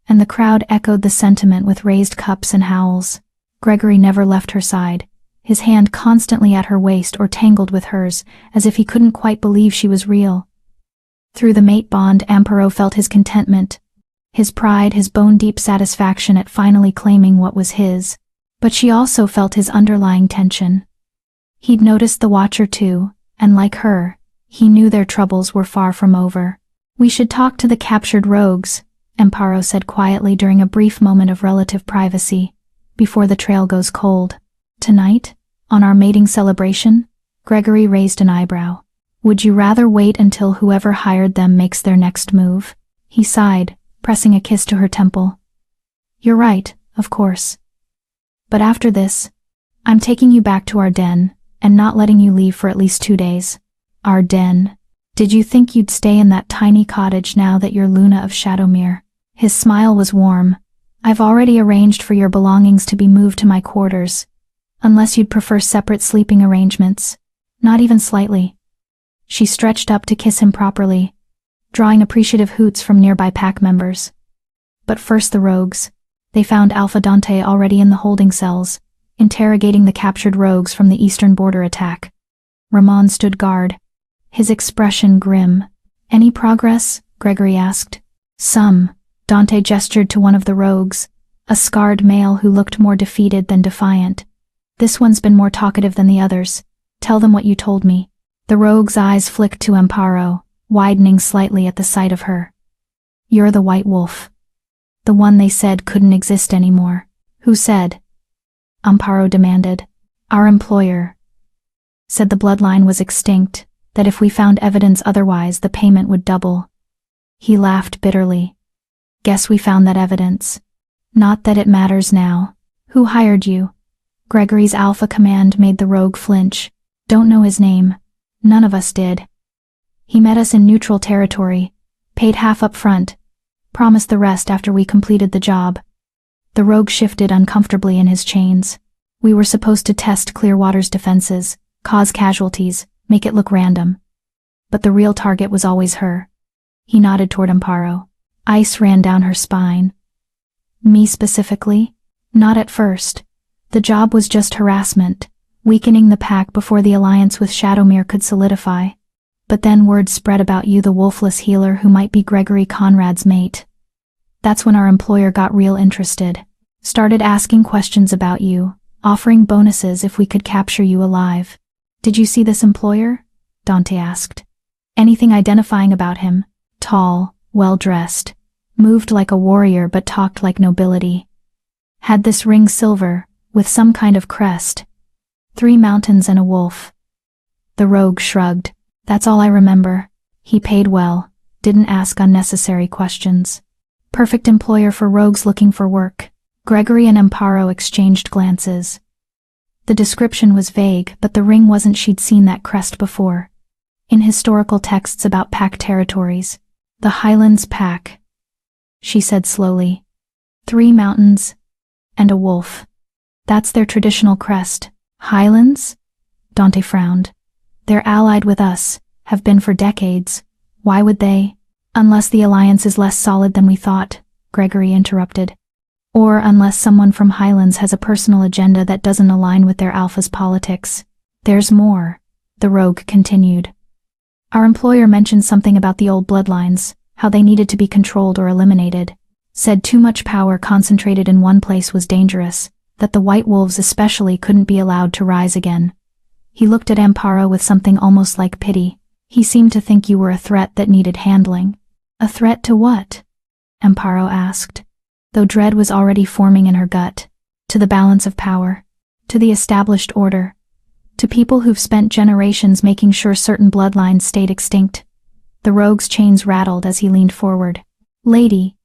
Speaker 1: and the crowd echoed the sentiment with raised cups and howls. Gregory never left her side, his hand constantly at her waist or tangled with hers, as if he couldn't quite believe she was real. Through the mate bond, Amparo felt his contentment, his pride, his bone-deep satisfaction at finally claiming what was his. But she also felt his underlying tension. He'd noticed the Watcher too, and like her, he knew their troubles were far from over. "We should talk to the captured rogues," Amparo said quietly during a brief moment of relative privacy, "before the trail goes cold." "Tonight? On our mating celebration?" Gregory raised an eyebrow. "Would you rather wait until whoever hired them makes their next move?" He sighed, pressing a kiss to her temple. "You're right, of course. But after this, I'm taking you back to our den, and not letting you leave for at least 2 days. Our den. Did you think you'd stay in that tiny cottage now that you're Luna of Shadowmere?" His smile was warm. "I've already arranged for your belongings to be moved to my quarters, unless you'd prefer separate sleeping arrangements." "Not even slightly." She stretched up to kiss him properly, drawing appreciative hoots from nearby pack members. But first the rogues. They found Alpha Dante already in the holding cells, interrogating the captured rogues from the eastern border attack. Ramon stood guard, his expression grim. "Any progress?" Gregory asked. "Some." Dante gestured to one of the rogues, a scarred male who looked more defeated than defiant. "This one's been more talkative than the others. Tell them what you told me." The rogue's eyes flicked to Amparo, widening slightly at the sight of her. "You're the white wolf. The one they said couldn't exist anymore." "Who said?" Amparo demanded. "Our employer. Said the bloodline was extinct, that if we found evidence otherwise the payment would double." He laughed bitterly. "Guess we found that evidence. Not that it matters now. Who hired you?" Gregory's alpha command made the rogue flinch. "Don't know his name. None of us did. He met us in neutral territory, paid half up front, promised the rest after we completed the job." The rogue shifted uncomfortably in his chains. "We were supposed to test Clearwater's defenses, cause casualties, make it look random. But the real target was always her." He nodded toward Amparo. Ice ran down her spine. "Me specifically?" "Not at first. The job was just harassment, weakening the pack before the alliance with Shadowmere could solidify. But then word spread about you, the wolfless healer who might be Gregory Conrad's mate. That's when our employer got real interested. Started asking questions about you, offering bonuses if we could capture you alive." "Did you see this employer?" Dante asked. "Anything identifying about him?" "Tall, well-dressed, moved like a warrior but talked like nobility. Had this ring silver, with some kind of crest. 3 mountains and a wolf." The rogue shrugged. "That's all I remember. He paid well, didn't ask unnecessary questions. Perfect employer for rogues looking for work." Gregory and Amparo exchanged glances. The description was vague, but the ring wasn't. She'd seen that crest before, in historical texts about pack territories. "The Highlands Pack," she said slowly. 3 mountains and a wolf. That's their traditional crest. "Highlands?" Dante frowned. "They're allied with us, have been for decades. Why would they?" Unless the alliance is less solid than we thought, Gregory interrupted. Or unless someone from Highlands has a personal agenda that doesn't align with their alpha's politics. There's more, the rogue continued. Our employer mentioned something about the old bloodlines, how they needed to be controlled or eliminated. Said too much power concentrated in one place was dangerous, that the White Wolves especially couldn't be allowed to rise again. He looked at Amparo with something almost like pity. He seemed to think you were a threat that needed handling. A threat to what? Amparo asked, though dread was already forming in her gut. To the balance of power. To the established order. To people who've spent generations making sure certain bloodlines stayed extinct. The rogue's chains rattled as he leaned forward. Lady,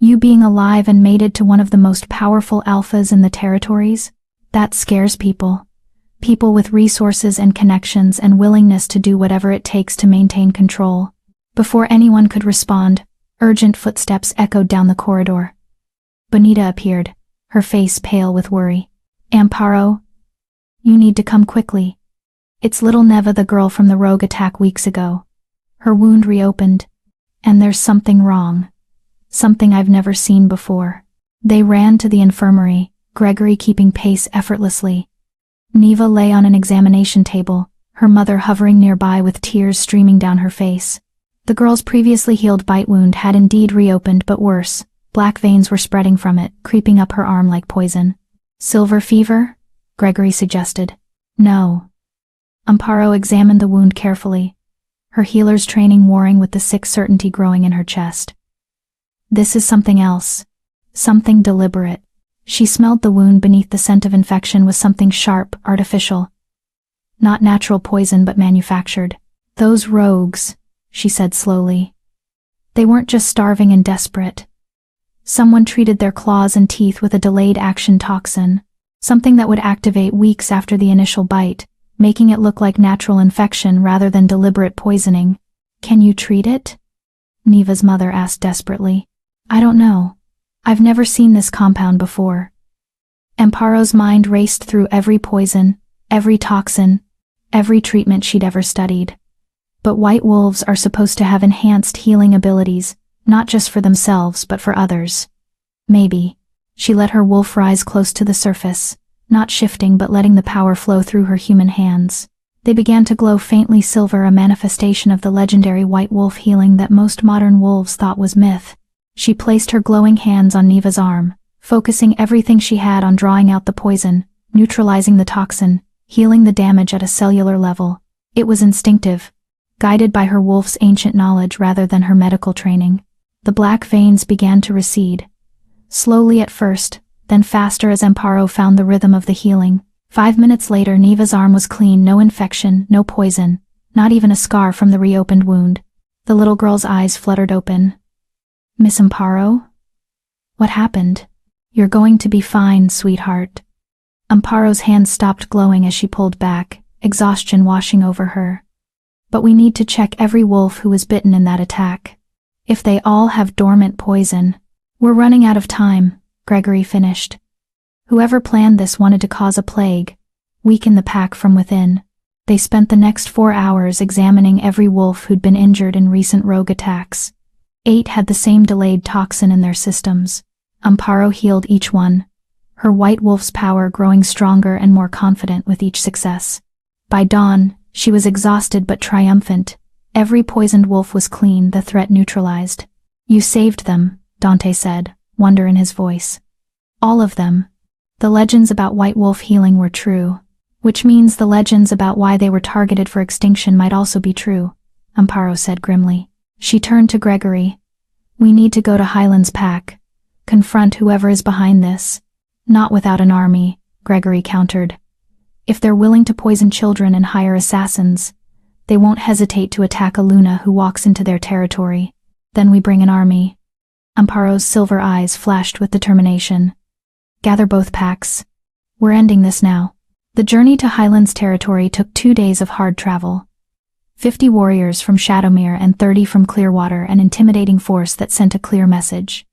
Speaker 1: you being alive and mated to one of the most powerful alphas in the territories? That scares people. People with resources and connections and willingness to do whatever it takes to maintain control. Before anyone could respond, urgent footsteps echoed down the corridor. Bonita appeared, her face pale with worry. Amparo, you need to come quickly. It's little Neva, the girl from the rogue attack weeks ago. Her wound reopened, and there's something wrong. Something I've never seen before. They ran to the infirmary, Gregory keeping pace effortlessly. Neva lay on an examination table, her mother hovering nearby with tears streaming down her face. The girl's previously healed bite wound had indeed reopened, but worse. Black veins were spreading from it, creeping up her arm like poison. Silver fever? Gregory suggested. No. Amparo examined the wound carefully, her healer's training warring with the sick certainty growing in her chest. This is something else. Something deliberate. She smelled the wound beneath the scent of infection was something sharp, artificial. Not natural poison but manufactured. Those rogues, she said slowly. They weren't just starving and desperate. Someone treated their claws and teeth with a delayed action toxin, something that would activate weeks after the initial bite, making it look like natural infection rather than deliberate poisoning. Can you treat it? Neva's mother asked desperately. I don't know. I've never seen this compound before. Amparo's mind raced through every poison, every toxin, every treatment she'd ever studied. But White Wolves are supposed to have enhanced healing abilities, not just for themselves but for others. Maybe. She let her wolf rise close to the surface, not shifting but letting the power flow through her human hands. They began to glow faintly silver, a manifestation of the legendary White Wolf healing that most modern wolves thought was myth. She placed her glowing hands on Neva's arm, focusing everything she had on drawing out the poison, neutralizing the toxin, healing the damage at a cellular level. It was instinctive, guided by her wolf's ancient knowledge rather than her medical training. The black veins began to recede. Slowly at first, then faster as Amparo found the rhythm of the healing. 5 minutes later, Neva's arm was clean, no infection, no poison, not even a scar from the reopened wound. The little girl's eyes fluttered open. Miss Amparo? What happened? You're going to be fine, sweetheart. Amparo's hands stopped glowing as she pulled back, exhaustion washing over her. But we need to check every wolf who was bitten in that attack. If they all have dormant poison. We're running out of time, Gregory finished. Whoever planned this wanted to cause a plague, weaken the pack from within. They spent the next 4 hours examining every wolf who'd been injured in recent rogue attacks. 8 had the same delayed toxin in their systems. Amparo healed each one, her White Wolf's power growing stronger and more confident with each success. By dawn, she was exhausted but triumphant. Every poisoned wolf was clean, the threat neutralized. You saved them, Dante said, wonder in his voice. All of them. The legends about White Wolf healing were true, which means the legends about why they were targeted for extinction might also be true, Amparo said grimly. She turned to Gregory. We need to go to Highland's pack. Confront whoever is behind this. Not without an army, Gregory countered. If they're willing to poison children and hire assassins, they won't hesitate to attack a Luna who walks into their territory. Then we bring an army. Amparo's silver eyes flashed with determination. Gather both packs. We're ending this now. The journey to Highland's territory took 2 days of hard travel. 50 warriors from Shadowmere and 30 from Clearwater, an intimidating force that sent a clear message.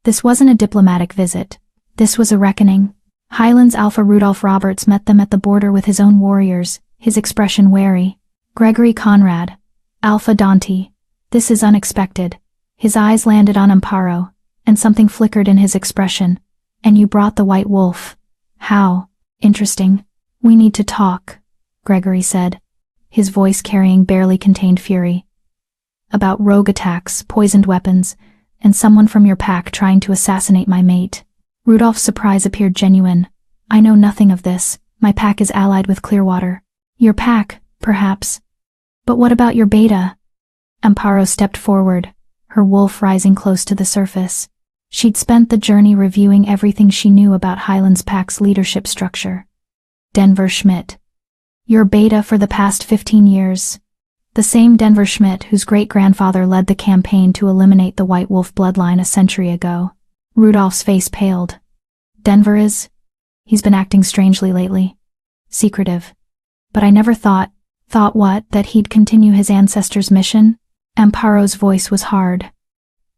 Speaker 1: This wasn't a diplomatic visit. This was a reckoning. Highland's Alpha Rudolph Roberts met them at the border with his own warriors, his expression wary. Gregory Conrad, Alpha Dante, This is unexpected. His eyes landed on Amparo, and something flickered in his expression. And you brought the white wolf. How? Interesting. We need to talk, Gregory said, his voice carrying barely contained fury. About rogue attacks, poisoned weapons, and someone from your pack trying to assassinate my mate. Rudolph's surprise appeared genuine. I know nothing of this. My pack is allied with Clearwater. Your pack, perhaps. But what about your beta? Amparo stepped forward, her wolf rising close to the surface. She'd spent the journey reviewing everything she knew about Highlands Pack's leadership structure. Denver Schmidt. Your beta for the past 15 years. The same Denver Schmidt whose great-grandfather led the campaign to eliminate the White Wolf bloodline a century ago. Rudolph's face paled. Denver is? He's been acting strangely lately. Secretive. But I never thought what, that he'd continue his ancestors' mission? Amparo's voice was hard.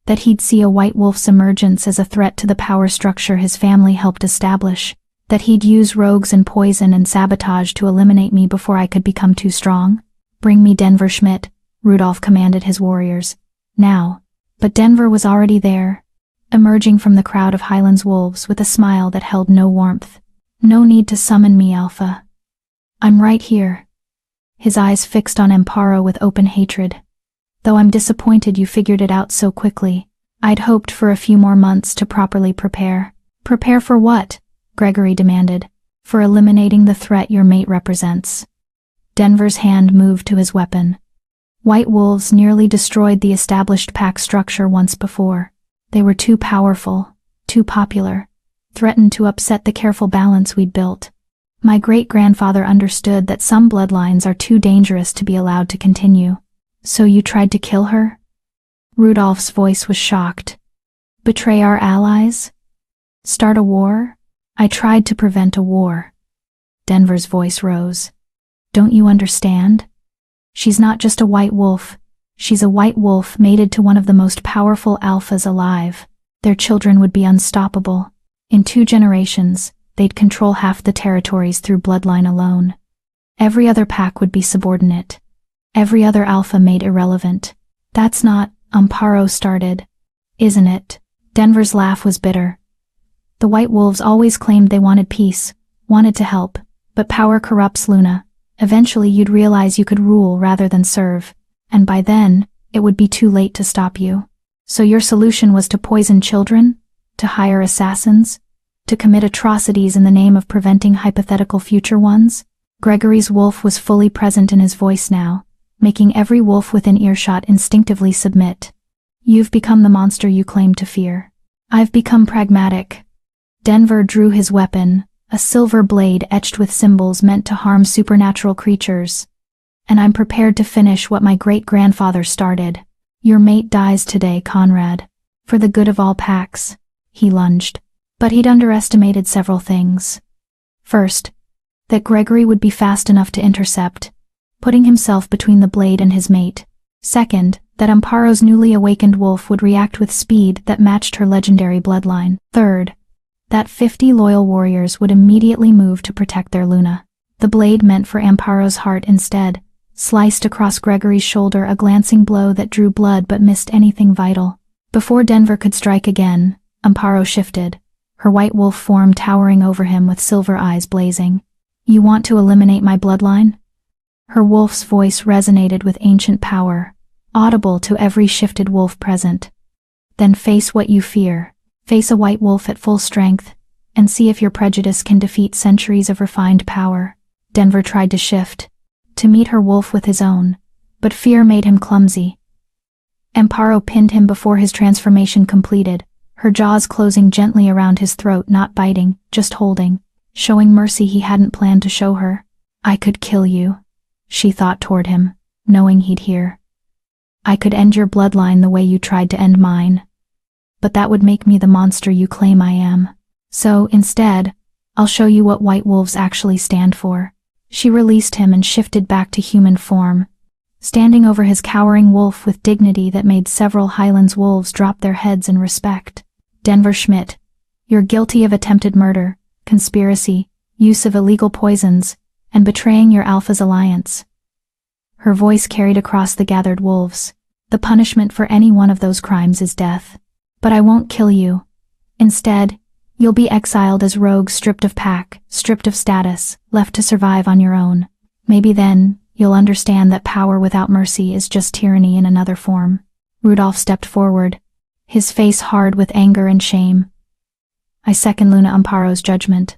Speaker 1: That he'd see a White Wolf's emergence as a threat to the power structure his family helped establish. That he'd use rogues and poison and sabotage to eliminate me before I could become too strong? Bring me Denver Schmidt, Rudolph commanded his warriors. Now. But Denver was already there, emerging from the crowd of Highlands wolves with a smile that held no warmth. No need to summon me, Alpha. I'm right here. His eyes fixed on Amparo with open hatred. Though I'm disappointed you figured it out so quickly. I'd hoped for a few more months to properly prepare. Prepare for what? Gregory demanded. For eliminating the threat your mate represents. Denver's hand moved to his weapon. White wolves nearly destroyed the established pack structure once before. They were too powerful, too popular, threatened to upset the careful balance we'd built. My great-grandfather understood that some bloodlines are too dangerous to be allowed to continue. So you tried to kill her? Rudolph's voice was shocked. Betray our allies? Start a war? I tried to prevent a war. Denver's voice rose. Don't you understand? She's not just a white wolf. She's a white wolf mated to one of the most powerful alphas alive. Their children would be unstoppable. In 2 generations, they'd control half the territories through bloodline alone. Every other pack would be subordinate. Every other alpha made irrelevant. That's not, Amparo started. Isn't it? Denver's laugh was bitter. The White Wolves always claimed they wanted peace, wanted to help, but power corrupts, Luna. Eventually you'd realize you could rule rather than serve, and by then, it would be too late to stop you. So your solution was to poison children? To hire assassins? To commit atrocities in the name of preventing hypothetical future ones? Gregory's wolf was fully present in his voice now, making every wolf within earshot instinctively submit. You've become the monster you claim to fear. I've become pragmatic. Denver drew his weapon, a silver blade etched with symbols meant to harm supernatural creatures. And I'm prepared to finish what my great-grandfather started. Your mate dies today, Conrad. For the good of all packs. He lunged. But he'd underestimated several things. First, that Gregory would be fast enough to intercept, putting himself between the blade and his mate. Second, that Amparo's newly awakened wolf would react with speed that matched her legendary bloodline. Third, that 50 loyal warriors would immediately move to protect their Luna. The blade meant for Amparo's heart instead, sliced across Gregory's shoulder, a glancing blow that drew blood but missed anything vital. Before Denver could strike again, Amparo shifted, her white wolf form towering over him with silver eyes blazing. You want to eliminate my bloodline? Her wolf's voice resonated with ancient power, audible to every shifted wolf present. Then face what you fear. Face a white wolf at full strength, and see if your prejudice can defeat centuries of refined power. Denver tried to shift, to meet her wolf with his own, but fear made him clumsy. Amparo pinned him before his transformation completed, her jaws closing gently around his throat, not biting, just holding, showing mercy he hadn't planned to show her. I could kill you, she thought toward him, knowing he'd hear. I could end your bloodline the way you tried to end mine. But that would make me the monster you claim I am. So, instead, I'll show you what white wolves actually stand for. She released him and shifted back to human form, standing over his cowering wolf with dignity that made several Highlands wolves drop their heads in respect. Denver Schmidt, you're guilty of attempted murder, conspiracy, use of illegal poisons, and betraying your Alpha's alliance. Her voice carried across the gathered wolves. The punishment for any one of those crimes is death. But I won't kill you. Instead, you'll be exiled as rogues, stripped of pack, stripped of status, left to survive on your own. Maybe then, you'll understand that power without mercy is just tyranny in another form. Rudolph stepped forward, his face hard with anger and shame. I second Luna Amparo's judgment.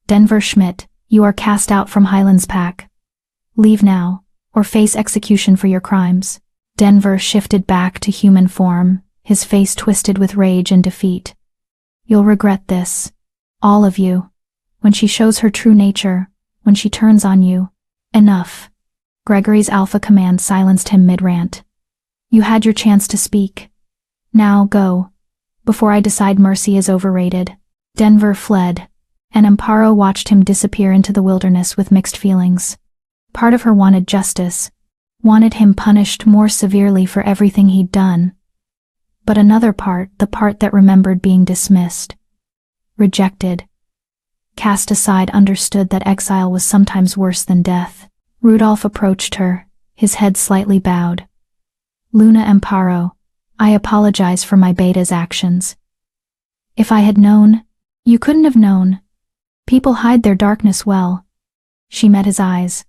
Speaker 1: Denver Schmidt, you are cast out from Highland's pack. Leave now, or face execution for your crimes. Denver shifted back to human form, his face twisted with rage and defeat. You'll regret this. All of you. When she shows her true nature, when she turns on you. Enough. Gregory's alpha command silenced him mid-rant. You had your chance to speak. Now go. Before I decide mercy is overrated. Denver fled, and Amparo watched him disappear into the wilderness with mixed feelings. Part of her wanted justice, wanted him punished more severely for everything he'd done. But another part, the part that remembered being dismissed, rejected, cast aside, understood that exile was sometimes worse than death. Rudolph approached her, his head slightly bowed. Luna Amparo, I apologize for my beta's actions. If I had known, you couldn't have known. People hide their darkness well. She met his eyes.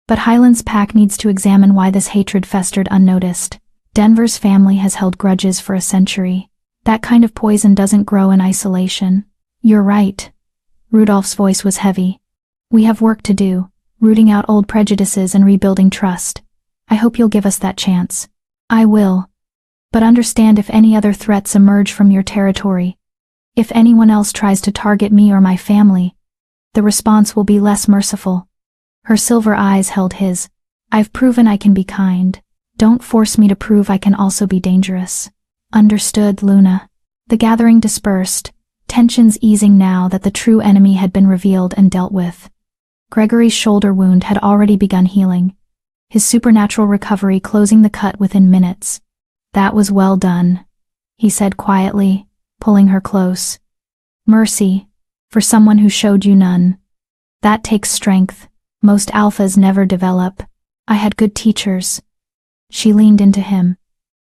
Speaker 1: But Highland's pack needs to examine why this hatred festered unnoticed. Denver's family has held grudges for a century. That kind of poison doesn't grow in isolation. You're right. Rudolph's voice was heavy. We have work to do, rooting out old prejudices and rebuilding trust. I hope you'll give us that chance. I will. But understand, if any other threats emerge from your territory, if anyone else tries to target me or my family, the response will be less merciful. Her silver eyes held his. I've proven I can be kind. Don't force me to prove I can also be dangerous. Understood, Luna. The gathering dispersed, tensions easing now that the true enemy had been revealed and dealt with. Gregory's shoulder wound had already begun healing, his supernatural recovery closing the cut within minutes. That was well done, he said quietly, pulling her close. Mercy, for someone who showed you none. That takes strength. Most alphas never develop. I had good teachers. She leaned into him,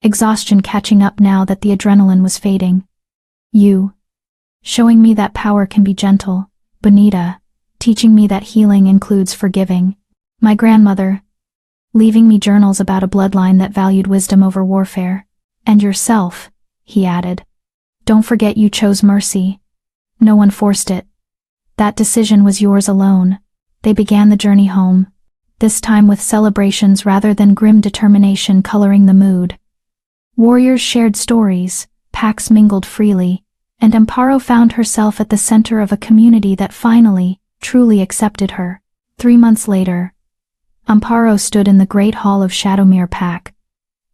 Speaker 1: exhaustion catching up now that the adrenaline was fading. You, showing me that power can be gentle. Bonita, teaching me that healing includes forgiving. My grandmother, leaving me journals about a bloodline that valued wisdom over warfare. And yourself, he added. Don't forget you chose mercy. No one forced it. That decision was yours alone. They began the journey home, this time with celebrations rather than grim determination coloring the mood. Warriors shared stories, packs mingled freely, and Amparo found herself at the center of a community that finally, truly accepted her. 3 months later, Amparo stood in the great hall of Shadowmere Pack,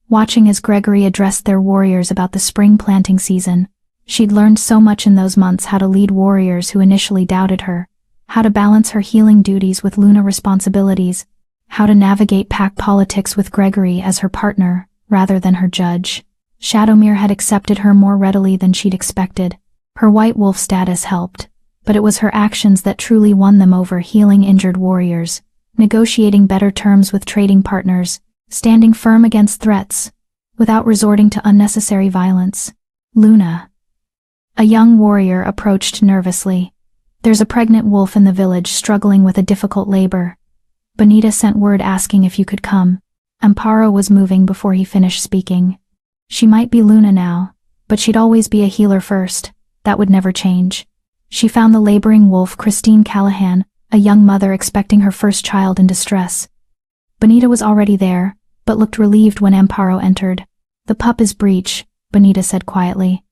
Speaker 1: watching as Gregory addressed their warriors about the spring planting season. She'd learned so much in those months: how to lead warriors who initially doubted her, how to balance her healing duties with Luna responsibilities, how to navigate pack politics with Gregory as her partner, rather than her judge. Shadowmere had accepted her more readily than she'd expected. Her white wolf status helped, but it was her actions that truly won them over, healing injured warriors, negotiating better terms with trading partners, standing firm against threats, without resorting to unnecessary violence. Luna, a young warrior, approached nervously. There's a pregnant wolf in the village struggling with a difficult labor. Bonita sent word asking if you could come. Amparo was moving before he finished speaking. She might be Luna now, but she'd always be a healer first. That would never change. She found the laboring wolf, Christine Callahan, a young mother expecting her first child in distress. Bonita was already there, but looked relieved when Amparo entered. The pup is Breach, Bonita said quietly.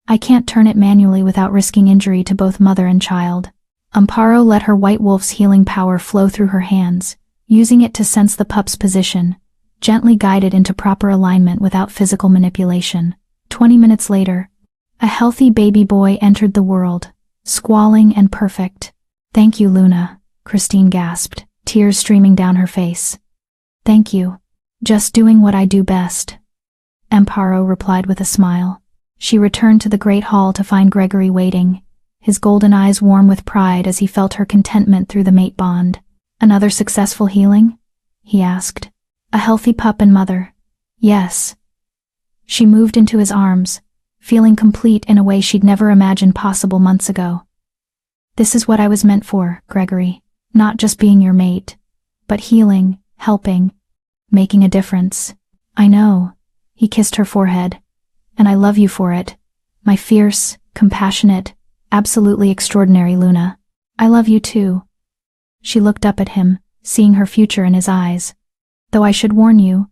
Speaker 1: I can't turn it manually without risking injury to both mother and child. Amparo let her white wolf's healing power flow through her hands, using it to sense the pup's position, gently guide it into proper alignment without physical manipulation. 20 minutes later, a healthy baby boy entered the world, squalling and perfect. Thank you, Luna, Christine gasped, tears streaming down her face. Thank you. Just doing what I do best. Amparo replied with a smile. She returned to the great hall to find Gregory waiting, his golden eyes warm with pride as he felt her contentment through the mate bond. Another successful healing? He asked. A healthy pup and mother. Yes. She moved into his arms, feeling complete in a way she'd never imagined possible months ago. This is what I was meant for, Gregory. Not just being your mate, but healing, helping, making a difference. I know. He kissed her forehead. And I love you for it. My fierce, compassionate, absolutely extraordinary Luna. I love you too. She looked up at him, seeing her future in his eyes. Though I should warn you,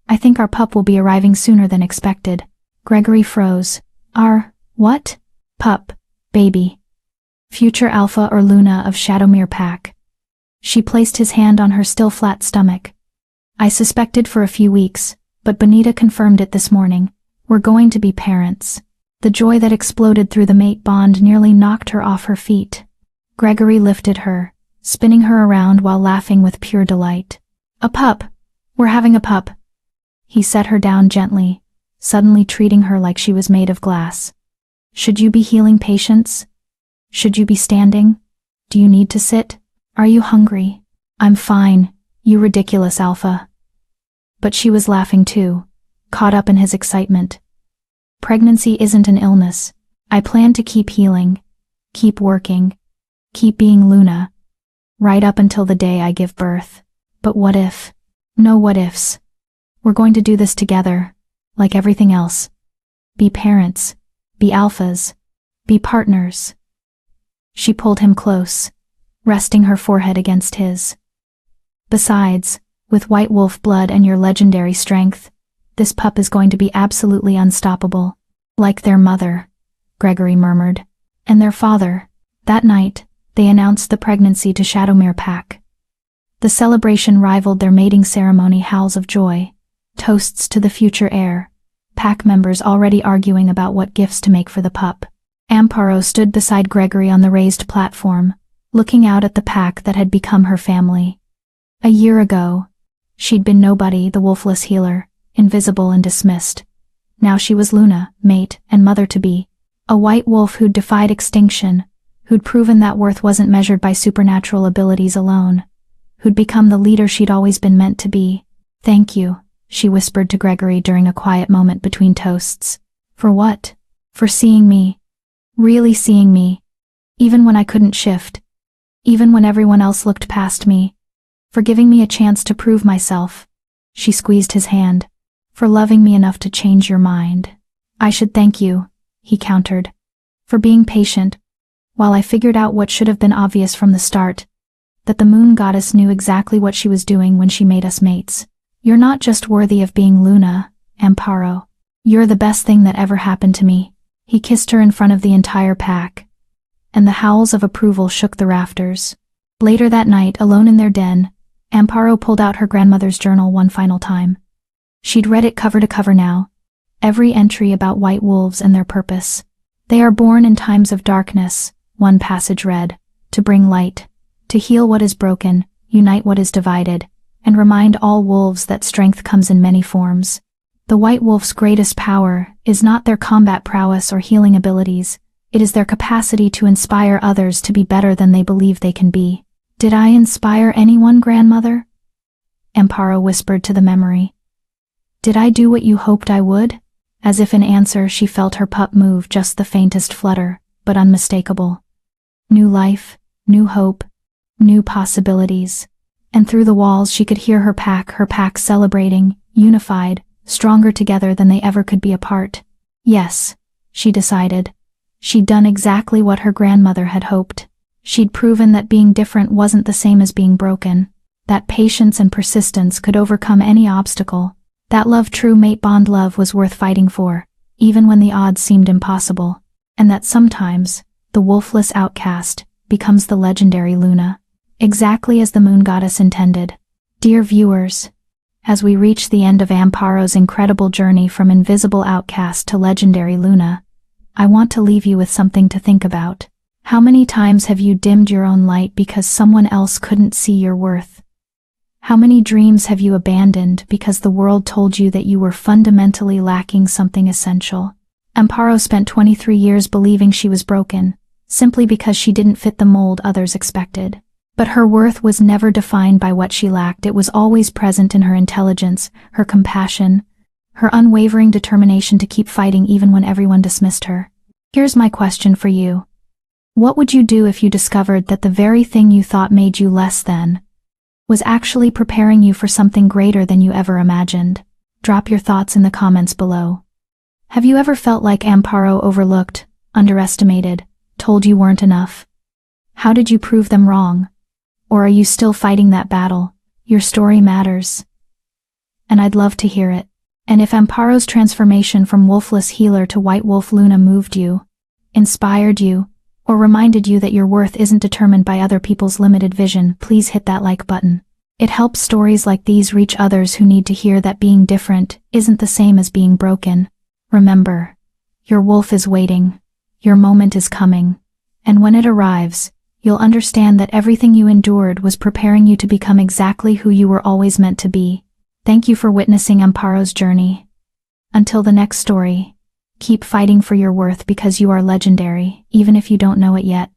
Speaker 1: I think our pup will be arriving sooner than expected. Gregory froze. Our, what? Pup, baby. Future Alpha or Luna of Shadowmere Pack. She placed his hand on her still flat stomach. I suspected for a few weeks, but Benita confirmed it this morning. We're going to be parents. The joy that exploded through the mate bond nearly knocked her off her feet. Gregory lifted her, spinning her around while laughing with pure delight. A pup. We're having a pup. He set her down gently, suddenly treating her like she was made of glass. Should you be healing patients? Should you be standing? Do you need to sit? Are you hungry? I'm fine, you ridiculous Alpha. But she was laughing too, caught up in his excitement. Pregnancy isn't an illness. I plan to keep healing, keep working, keep being Luna, right up until the day I give birth. But what if? No what ifs. We're going to do this together, like everything else. Be parents, be alphas, be partners. She pulled him close, resting her forehead against his. Besides, with White Wolf blood and your legendary strength, this pup is going to be absolutely unstoppable. Like their mother, Gregory murmured. And their father. That night, they announced the pregnancy to Shadowmere Pack. The celebration rivaled their mating ceremony howls of joy, toasts to the future heir, pack members already arguing about what gifts to make for the pup. Amparo stood beside Gregory on the raised platform, looking out at the pack that had become her family. A year ago, she'd been nobody, the wolfless healer, invisible and dismissed. Now she was Luna, mate and mother-to-be, a white wolf who'd defied extinction, who'd proven that worth wasn't measured by supernatural abilities alone, who'd become the leader she'd always been meant to be. Thank you, she whispered to Gregory during a quiet moment between toasts. For what? For seeing me. Really seeing me. Even when I couldn't shift. Even when everyone else looked past me. For giving me a chance to prove myself. She squeezed his hand. For loving me enough to change your mind. I should thank you, he countered. For being patient, while I figured out what should have been obvious from the start, that the moon goddess knew exactly what she was doing when she made us mates. You're not just worthy of being Luna, Amparo. You're the best thing that ever happened to me. He kissed her in front of the entire pack, and the howls of approval shook the rafters. Later that night, alone in their den, Amparo pulled out her grandmother's journal one final time. She'd read it cover to cover now, every entry about white wolves and their purpose. They are born in times of darkness, one passage read, to bring light, to heal what is broken, unite what is divided, and remind all wolves that strength comes in many forms. The white wolf's greatest power is not their combat prowess or healing abilities, it is their capacity to inspire others to be better than they believe they can be. Did I inspire anyone, grandmother? Amparo whispered to the memory. Did I do what you hoped I would? As if in answer, she felt her pup move just the faintest flutter, but unmistakable. New life, new hope, new possibilities. And through the walls she could hear her pack celebrating, unified, stronger together than they ever could be apart. Yes, she decided. She'd done exactly what her grandmother had hoped. She'd proven that being different wasn't the same as being broken, that patience and persistence could overcome any obstacle, that love, true mate bond love, was worth fighting for, even when the odds seemed impossible, and that sometimes, the wolfless outcast becomes the legendary Luna, exactly as the moon goddess intended. Dear viewers, as we reach the end of Amparo's incredible journey from invisible outcast to legendary Luna, I want to leave you with something to think about. How many times have you dimmed your own light because someone else couldn't see your worth? How many dreams have you abandoned because the world told you that you were fundamentally lacking something essential? Amparo spent 23 years believing she was broken, simply because she didn't fit the mold others expected. But her worth was never defined by what she lacked. It was always present in her intelligence, her compassion, her unwavering determination to keep fighting even when everyone dismissed her. Here's my question for you. What would you do if you discovered that the very thing you thought made you less than was actually preparing you for something greater than you ever imagined? Drop your thoughts in the comments below. Have you ever felt like Amparo overlooked, underestimated, told you weren't enough? How did you prove them wrong? Or are you still fighting that battle? Your story matters. And I'd love to hear it. And if Amparo's transformation from wolfless healer to white wolf Luna moved you, inspired you, or reminded you that your worth isn't determined by other people's limited vision, please hit that like button. It helps stories like these reach others who need to hear that being different isn't the same as being broken. Remember, your wolf is waiting, your moment is coming, and when it arrives, you'll understand that everything you endured was preparing you to become exactly who you were always meant to be. Thank you for witnessing Amparo's journey. Until the next story, keep fighting for your worth because you are legendary, even if you don't know it yet.